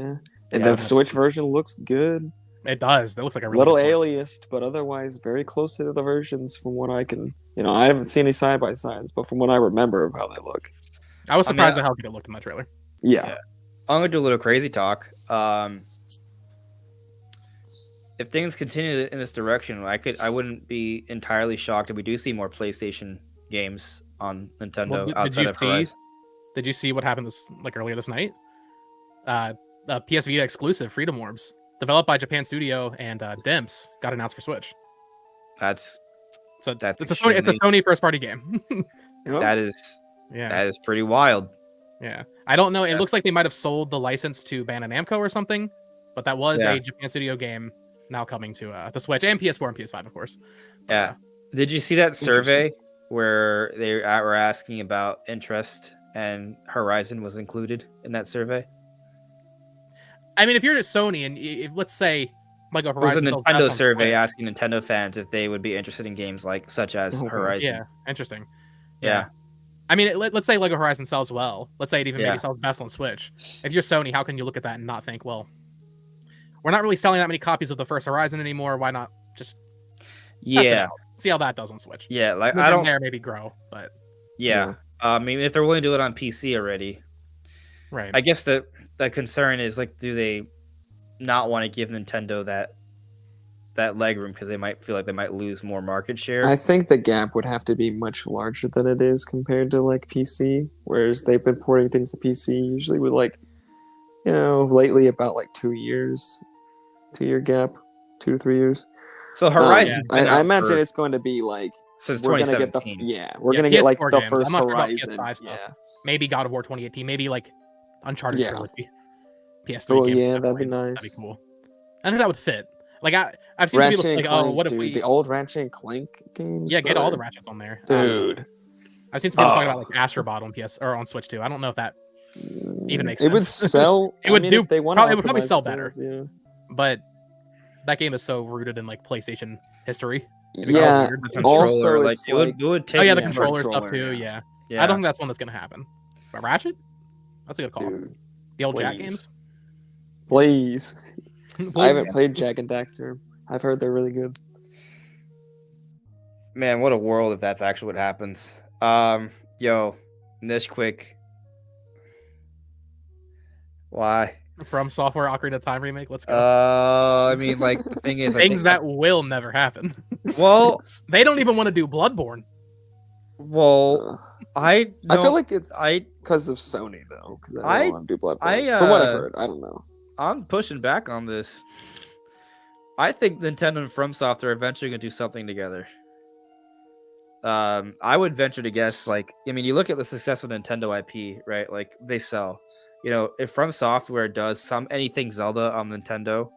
and Yeah. the Switch version looks good. it does. That looks like a really Little good port. aliased, but otherwise very close to the versions from what I can. I haven't seen any side by sides, but from what I remember of how they look. I was I mean, surprised by how good it looked in that trailer. Yeah. Yeah. I'm gonna do a little crazy talk. If things continue in this direction, I wouldn't be entirely shocked if we do see more PlayStation games on Nintendo Well, outside of Horizon. Did you see what happened earlier this night? PS Vita exclusive Freedom Orbs, developed by Japan Studio and Dimps, got announced for Switch. That's So That's it's a Sony first party game. Oh, that is Yeah. that is pretty wild. Yeah. I don't know. It Yeah. looks like they might have sold the license to Bandai Namco or something, but that was Yeah. a Japan Studio game now coming to the Switch and PS4 and PS5, of course. Yeah. Did you see that survey where they were asking about interest and Horizon was included in that survey? I mean, if you're at Sony and if, let's say like a It was a Horizon sells Nintendo best on survey Switch- asking Nintendo fans if they would be interested in games such as Okay. Horizon. Yeah, interesting. Yeah. I mean, let's say Lego Horizon sells well. Let's say it even Yeah. maybe sells best on Switch. If you're Sony, how can you look at that and not think, well, we're not really selling that many copies of the first Horizon anymore. Why not just test it Yeah. out, see how that does on Switch? Yeah. Like Then I from don't. there maybe grow, but Yeah. I mean, if they're willing to do it on PC already, right. I guess the concern is like, do they not want to give Nintendo that leg room because they might feel like they might lose more market share? I think the gap would have to be much larger than it is compared to like PC, whereas they've been porting things to PC usually with like, lately about like 2 year gap, 2 to 3 years. So Horizon, I imagine it's going to be like since we're gonna get 2017. we're gonna get like PS4 the games. first I'm not sure about Horizon. PS5 stuff. Yeah. Maybe God of War 2018, maybe like Uncharted Yeah. trilogy. PS3 Oh games. yeah, that'd be definitely. nice. That'd be cool. I think that would fit. Like I've seen some people Ratchet say, and like, Clank, oh, what if dude, we the old Ratchet and Clank games? get all the brother. ratchets on there, Dude. I've seen some people talking about like Astrobot on PS or on Switch too. I don't know if that even makes It would sense. sell. It would do- if they want it would probably sell better. Yeah. but that game is so rooted in like PlayStation history. It becomes Yeah. weird. The controller, Also, like it's it would take. Oh yeah, the Yeah, controller stuff controller, too. yeah. Yeah. I don't think that's one that's gonna happen. But Ratchet, that's a good call. Dude, The old Jack please. games. please. I haven't Yeah. played Jack and Daxter. I've heard they're really good. Man, what a world if that's actually what happens. Yo, Nish, quick. Why? From Software Ocarina of Time remake. Let's go. I mean, like the thing is, I Things think that will never happen. well, They don't even want to do Bloodborne. well, I feel like it's I because of Sony though, because they I- don't want to do Bloodborne. I, From what I've heard, I don't know. I'm pushing back on this. I think Nintendo and FromSoft are eventually gonna do something together. I would venture to guess, like, I mean, you look at the success of Nintendo IP, right? Like, they sell. You know, if From Software does anything Zelda on Nintendo,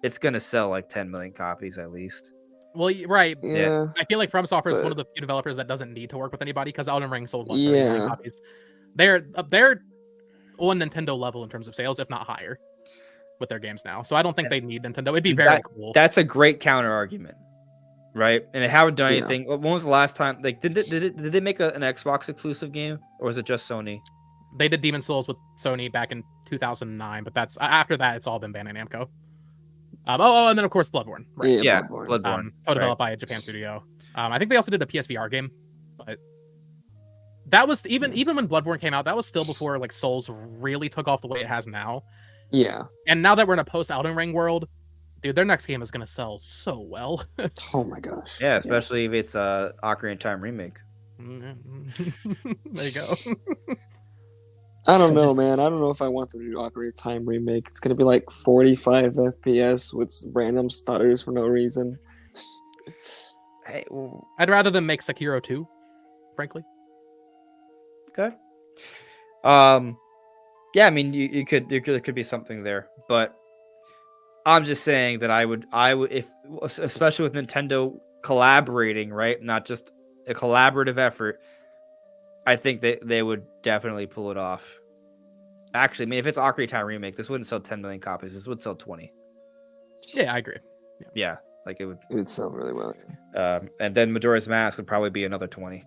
it's gonna sell like 10 million copies at least. Well, right. Yeah, I feel like From Software is one but- of the few developers that doesn't need to work with anybody because Elden Ring sold 30 million yeah. copies. They're on Nintendo level in terms of sales, if not higher, with their games now. So I don't think they need Nintendo. It'd be very cool. That's a great counter argument, right? And they haven't done Yeah. anything. When was the last time? Like, did they make an Xbox exclusive game, or was it just Sony? They did Demon Souls with Sony back in 2009, but that's after that. It's all been Bandai Namco. And then of course Bloodborne. Right. Yeah, Bloodborne. Bloodborne. Co-developed by a Japan studio. I think they also did a PSVR game, but that was even when Bloodborne came out. That was still before like Souls really took off the way it has now. Yeah. And now that we're in a post Elden Ring world, dude, their next game is gonna sell so well. Oh my gosh. Yeah, especially if it's Ocarina of Time remake. There you go. I don't know, man. I don't know if I want them to do Ocarina of Time remake. It's gonna be like 45 FPS with random stutters for no reason. Hey, well, I'd rather them make Sekiro 2, frankly. okay. Yeah, I mean, you could there could be something there, but I'm just saying that I would if especially with Nintendo collaborating, right? Not just a collaborative effort. I think they would definitely pull it off. Actually, I mean, if it's Ocarina of Time remake, this wouldn't sell 10 million copies. This would sell 20. Yeah, I agree. Yeah, like it would. It would sell really well. And then Majora's Mask would probably be another 20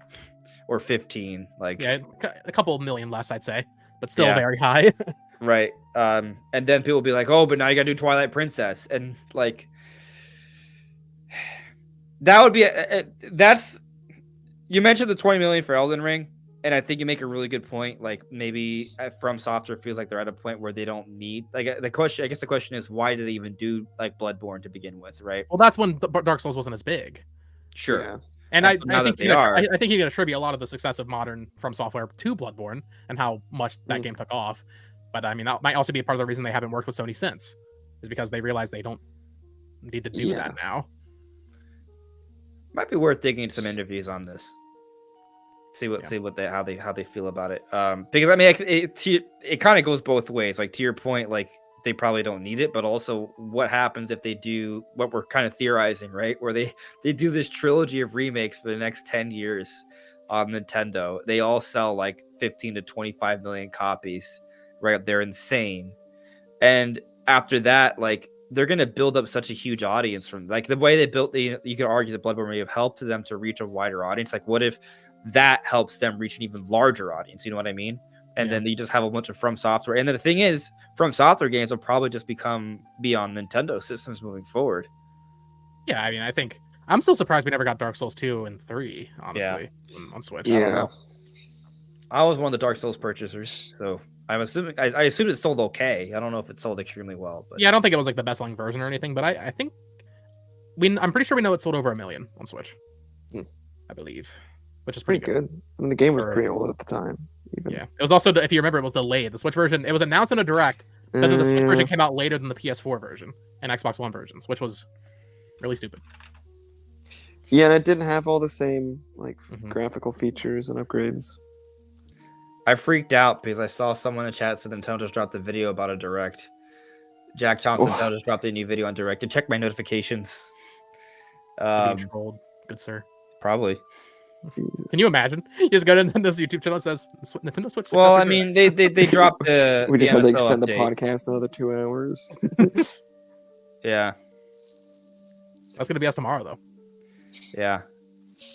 or 15. Like, Yeah, a couple million less, I'd say, but still Yeah. very high. right. And then people will be like, oh, but now you gotta do Twilight Princess, and like that would be that's. You mentioned the 20 million for Elden Ring, and I think you make a really good point. Like, maybe From Software feels like they're at a point where they don't need, like, the question. I guess the question is, why did they even do like Bloodborne to begin with, right? Well, that's when Dark Souls wasn't as big. Sure. Yeah. And That's I now think that they are. I think you can attribute a lot of the success of modern From Software to Bloodborne and how much that Mm. game took off. But I mean, that might also be part of the reason they haven't worked with Sony since, is because they realize they don't need to do Yeah. that now. Might be worth digging into some interviews on this. See Yeah. how they feel about it. Because I mean, it kind of goes both ways. Like, to your point, like, they probably don't need it, but also what happens if they do what we're kind of theorizing, right? Where they do this trilogy of remakes for the next 10 years on Nintendo. They all sell like 15 to 25 million copies, right? They're insane. And after that, like, they're going to build up such a huge audience from, like, the way they built you could argue that Bloodborne may have helped them to reach a wider audience. Like, what if that helps them reach an even larger audience? You know what I mean? And then you just have a bunch of From Software. And then the thing is, From Software games will probably just be on Nintendo systems moving forward. Yeah, I mean, I think I'm still surprised we never got Dark Souls 2 and 3, honestly, on Switch. I don't Yeah. know. I was one of the Dark Souls purchasers, so I'm assuming I assume it sold okay. I don't know if it sold extremely well, but Yeah, I don't think it was like the best selling version or anything, but I think I'm pretty sure we know it sold over 1 million on Switch. Hmm. I believe, which is Pretty pretty good. good. I mean, the game was For- pretty old at the time. Even. Yeah, it was also, if you remember, it was delayed. The Switch version, it was announced in a direct, but then the Switch version came out later than the PS4 version and Xbox One versions, which was really stupid. Yeah, and it didn't have all the same like Mhm. graphical features and upgrades. I freaked out because I saw someone in the chat said Nintendo just dropped a video about a direct. Jack Thompson Oof. Nintendo just dropped a new video on direct. To check my notifications. Being trolled, good sir. Probably. Jesus. Can you imagine? You just go to Nintendo's YouTube channel, it says Nintendo Switch. Well, I successor mean, they dropped the. We just the had to MSO extend the update. podcast another 2 hours. Yeah, That's gonna be us tomorrow, though. yeah.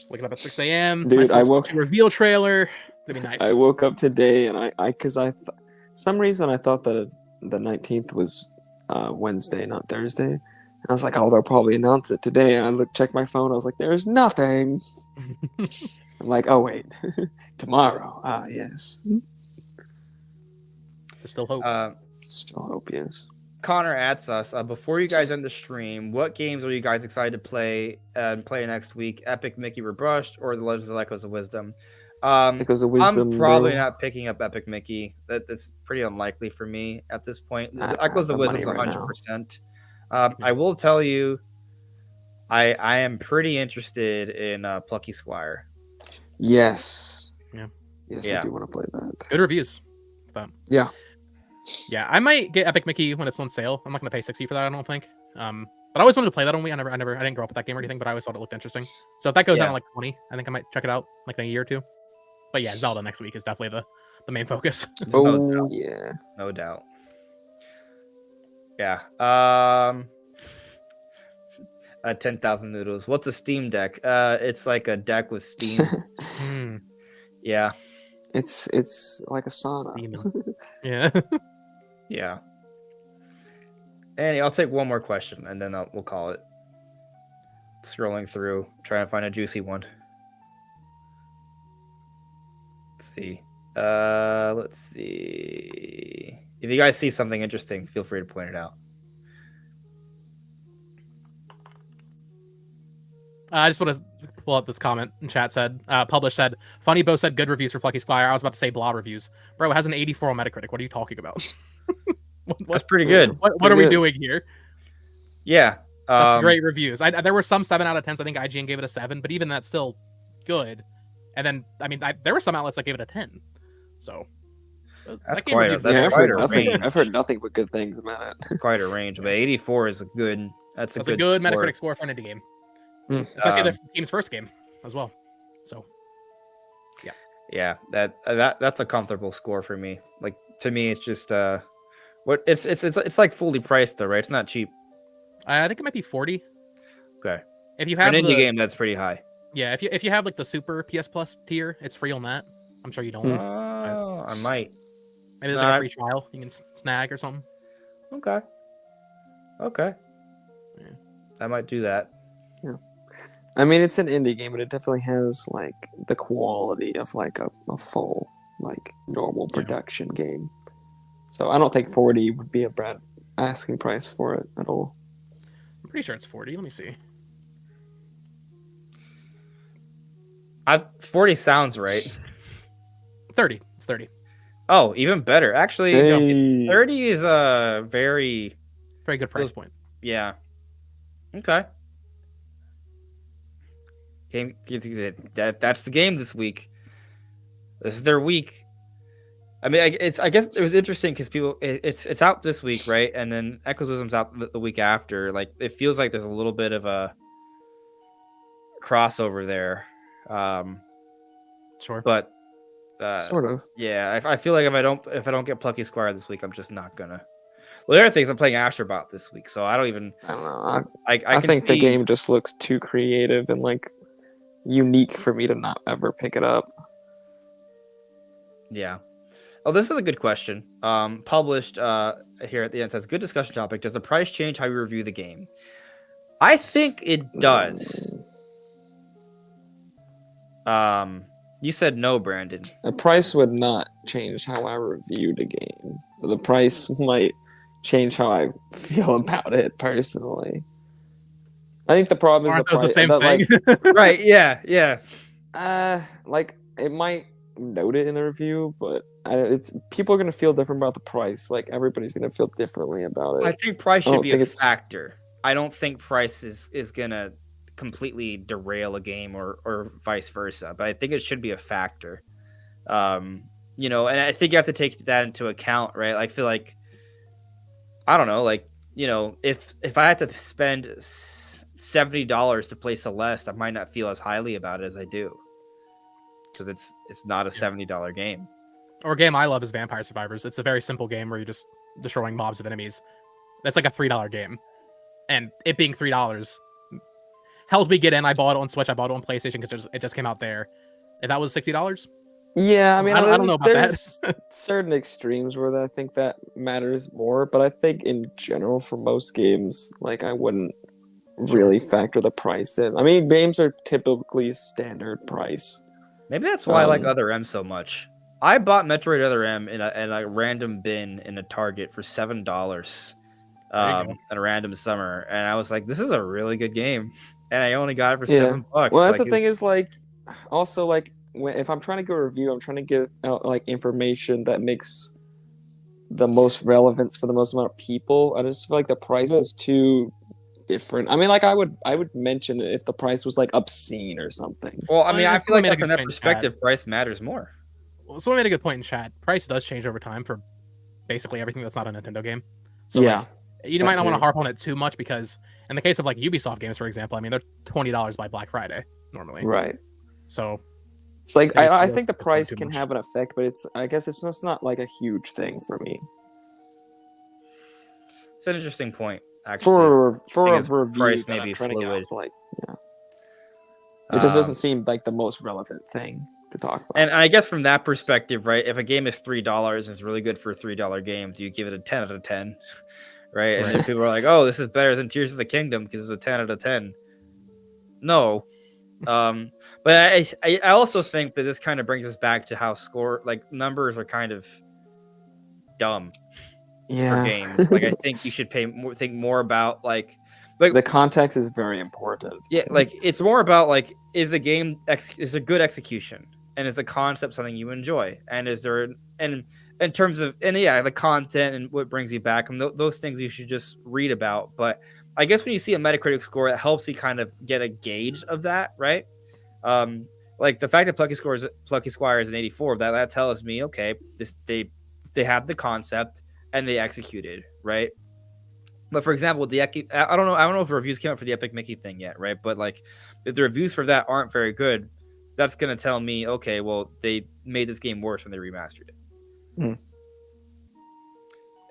Waking up at 6 a.m. Dude, My I Souls woke- 2 reveal trailer. Gonna be nice. I woke up today and some reason I thought that the 19th was Wednesday, not Thursday. And I was like, oh, they'll probably announce it today. And I checked my phone. I was like, there's nothing. I'm like, oh, wait. Tomorrow. Ah, yes. There's still hope. Still hope he is. Connor asks us, before you guys end the stream, what games are you guys excited to play next week? Epic Mickey Rebrushed or The Legends of Echoes of Wisdom? Echoes of Wisdom, I'm probably bro. not picking up Epic Mickey. That's pretty unlikely for me at this point. I don't Echoes have of the money Wisdom's right now. 100%. I will tell you, I am pretty interested in Plucky Squire. Yes. Yeah. Yes, Yeah. I do want to play that. Good reviews. But Yeah. yeah, I might get Epic Mickey when it's on sale. I'm not gonna pay 60 for that, I don't think. But I always wanted to play that on Wii. I didn't grow up with that game or anything, but I always thought it looked interesting. So if that goes down to like 20, I think I might check it out like in a year or two. But yeah, Zelda next week is definitely the main focus. Oh, yeah. No doubt. Yeah. 10,000 noodles. What's a Steam Deck? It's like a deck with Steam. Yeah. It's like a sauna. Yeah. Yeah. And I'll take one more question and then we'll call it. Scrolling through, trying to find a juicy one. Let's see. Let's see. If you guys see something interesting, feel free to point it out. I just want to pull up this comment in chat. Publish said, Funny Bo said good reviews for Plucky Squire. I was about to say blah reviews. Bro, it has an 84 on Metacritic. What are you talking about? That's pretty good. What are we doing here? Yeah. That's great reviews. There were some 7 out of 10s. I think IGN gave it a 7, but even that's still good. And then, there were some outlets that gave it a 10. So that's quite a range. I've heard nothing but good things about it. Quite a range, but 84 is a good. That's a good Metacritic score for an indie game, especially the team's first game as well. So, yeah, that's a comfortable score for me. Like to me, it's just it's like fully priced though, right? It's not cheap. I think it might be 40. Okay, if you have an indie game, that's pretty high. Yeah, if you have like the Super PS Plus tier, it's free on that. I'm sure you don't. I might. Maybe there's like a free trial you can snag or something. Okay. Yeah. I might do that. Yeah. I mean, it's an indie game, but it definitely has like the quality of like a full like normal production game. So I don't think 40 would be a bad asking price for it at all. I'm pretty sure it's 40. Let me see. 40 sounds right. 30. It's 30. Oh, even better. Actually, 30 is a very good price point. Yeah. Okay. That's the game this week. This is their week. I mean, I guess it was interesting because it's out this week, right? And then Echoes of Wisdom's out the week after. Like, it feels like there's a little bit of a crossover there. Sure, but sort of. Yeah, I feel like if I don't get Plucky Squire this week, I'm just not gonna. Well, the other thing is I'm playing Astrobot this week, so I don't know. I think the game just looks too creative and like unique for me to not ever pick it up. Yeah. Oh, this is a good question. Published here at the end says, good discussion topic. Does the price change how you review the game? I think it does. You said no, Brandon. The price would not change how I reviewed a game. The price might change how I feel about it personally. I think the problem is the price. The same thing. Right? Yeah. Like it might note it in the review, but it's people are gonna feel different about the price. Like everybody's gonna feel differently about it. I think price should be a factor. I don't think price is gonna completely derail a game or vice versa, but I think it should be a factor. And I think you have to take that into account, right? I feel like, I don't know, like, if I had to spend $70 to play Celeste, I might not feel as highly about it as I do, because it's not a $70 game. Or a game I love is Vampire Survivors. It's a very simple game where you're just destroying mobs of enemies. That's like a $3 game, and it being $3 helped me get in. I bought it on Switch. I bought it on PlayStation because it just came out there. If that was $60, yeah, I mean, I don't know about there's certain extremes where I think that matters more, but I think in general for most games, like I wouldn't really factor the price in. I mean, games are typically standard price. Maybe that's why I like Other M so much. I bought Metroid Other M in a random bin in a Target for $7 go. at a random summer, and I was like, "This is a really good game," and I only got it for Yeah. $7. Well, that's Like, the thing is like, also like if I'm trying to give a review, I'm trying to give out like information that makes the most relevance for the most amount of people. I just feel like the price Well- is too different. I mean, like I would mention it if the price was like obscene or something. well, I mean, I Well, feel like someone made a from good that point in perspective, price matters more. Well, someone made a good point in chat. Price does change over time for basically everything that's not a Nintendo game. So Yeah, like, you that might not want to too. harp on it too much because in the case of like Ubisoft games, for example, I mean they're $20 by Black Friday normally. Right. So It's like Maybe I too think the much, but price too can much. have an effect, but I guess it's just not like a huge thing for me. It's an interesting point, actually. For Thing a is, review price that may I'm be trying to get fluid. off, like it just doesn't seem like the most relevant thing to talk about. And I guess from that perspective, right? If a game is $3 and is really good for a $3 game, do you give it a 10 out of 10? Right? And then Right. people are like, "Oh, this is better than Tears of the Kingdom because it's a 10 out of 10." No. But I also think that this kind of brings us back to how numbers are kind of dumb for Yeah, games. Like I think you should think more about like the context is very important. yeah, like it's more about like is a game is a good execution and is a concept something you enjoy and is there and in terms of the content and what brings you back and those things you should just read about. But I guess when you see a Metacritic score, it helps you kind of get a gauge of that, right? Like the fact that Plucky Squire is an 84, that tells me okay, they have the concept and they executed, right? But for example, I don't know if reviews came out for the Epic Mickey thing yet, right? But like, if the reviews for that aren't very good, that's gonna tell me, okay, well, they made this game worse when they remastered it,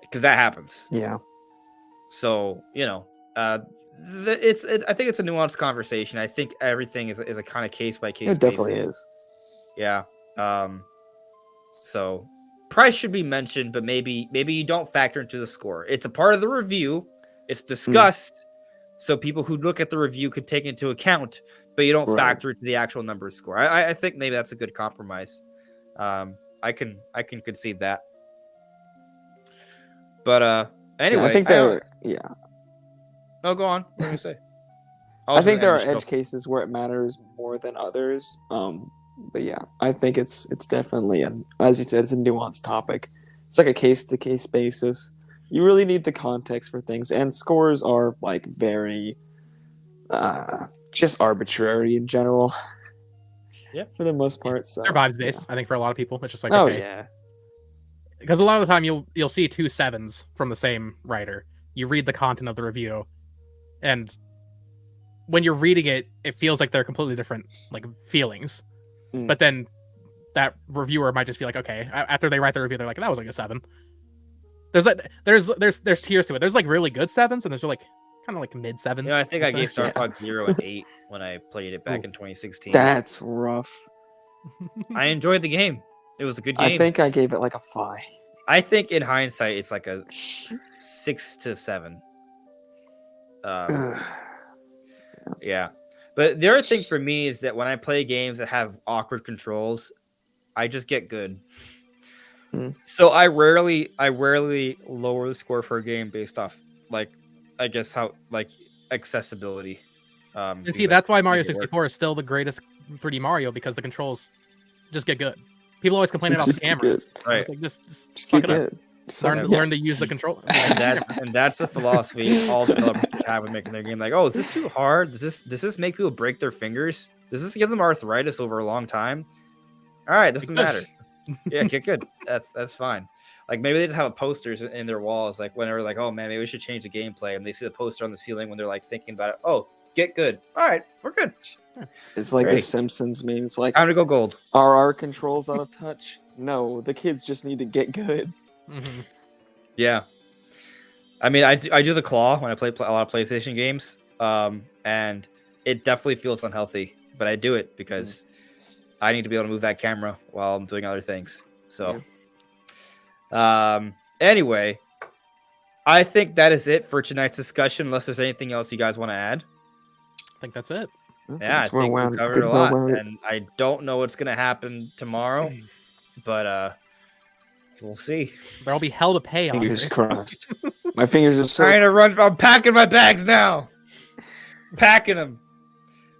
because that happens. Yeah, So it's I think it's a nuanced conversation. I think everything is a kind of case by case. it definitely basis. is. Yeah. So price should be mentioned, but maybe you don't factor into the score. It's a part of the review. It's discussed, so people who look at the review could take into account, but you don't factor into the actual numbers score. I think maybe that's a good compromise. I can concede that. But anyway, I think No, go on. What do you say? I think there are edge cases where it matters more than others. But yeah, I think it's definitely, as you said, it's a nuanced topic. It's like a case to case basis. You really need the context for things, and scores are like very just arbitrary in general. Yeah, for the most part. So they're vibes based. I think for a lot of people, it's just like yeah, because a lot of the time you'll see 2 7s from the same writer. You read the content of the review, and when you're reading it, it feels like they're completely different like feelings. But then that reviewer might just be like, okay, after they write the review, they're like, that was like a 7. There's tiers to it. There's like really good 7s, and there's like kind of like mid 7s. Yeah, I think I gave say. Star Fox 0 an 8 when I played it back in 2016. That's rough. I enjoyed the game. It was a good game. I think I gave it like a 5. I think in hindsight, it's like a 6 to 7. Yeah. But the other thing for me is that when I play games that have awkward controls, I just get good. So I rarely lower the score for a game based off like I guess how like accessibility. And see, that's why Mario 64 is still the greatest 3D Mario, because the controls just get good. People always complain about the cameras. Right. Like, just get good. Learn to use the control. And that's the philosophy all developers have when making their game. Like, oh, is this too hard? Does this make people break their fingers? Does this give them arthritis over a long time? All right, doesn't matter. Yeah, get good. That's fine. Like maybe they just have posters in their walls. Like whenever, like, oh man, maybe we should change the gameplay, and they see the poster on the ceiling when they're like thinking about it. Oh, get good. All right, we're good. It's like the Simpsons meme. It's like, time to go gold. Are our controls out of touch? No, the kids just need to get good. Yeah, I mean, I do the claw when I play a lot of PlayStation games, and it definitely feels unhealthy, but I do it because I need to be able to move that camera while I'm doing other things. So, anyway, I think that is it for tonight's discussion. Unless there's anything else you guys want to add. I think that's it. Yeah, I think we covered a lot, and I don't know what's going to happen tomorrow. but we'll see. There'll be hell to pay on Fingers it. crossed. My fingers are so. Trying to run. I'm packing my bags now. Packing them.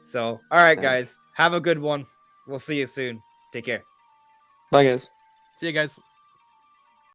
So, all right, Thanks. guys. Have a good one. We'll see you soon. Take care. Bye, guys. See you guys.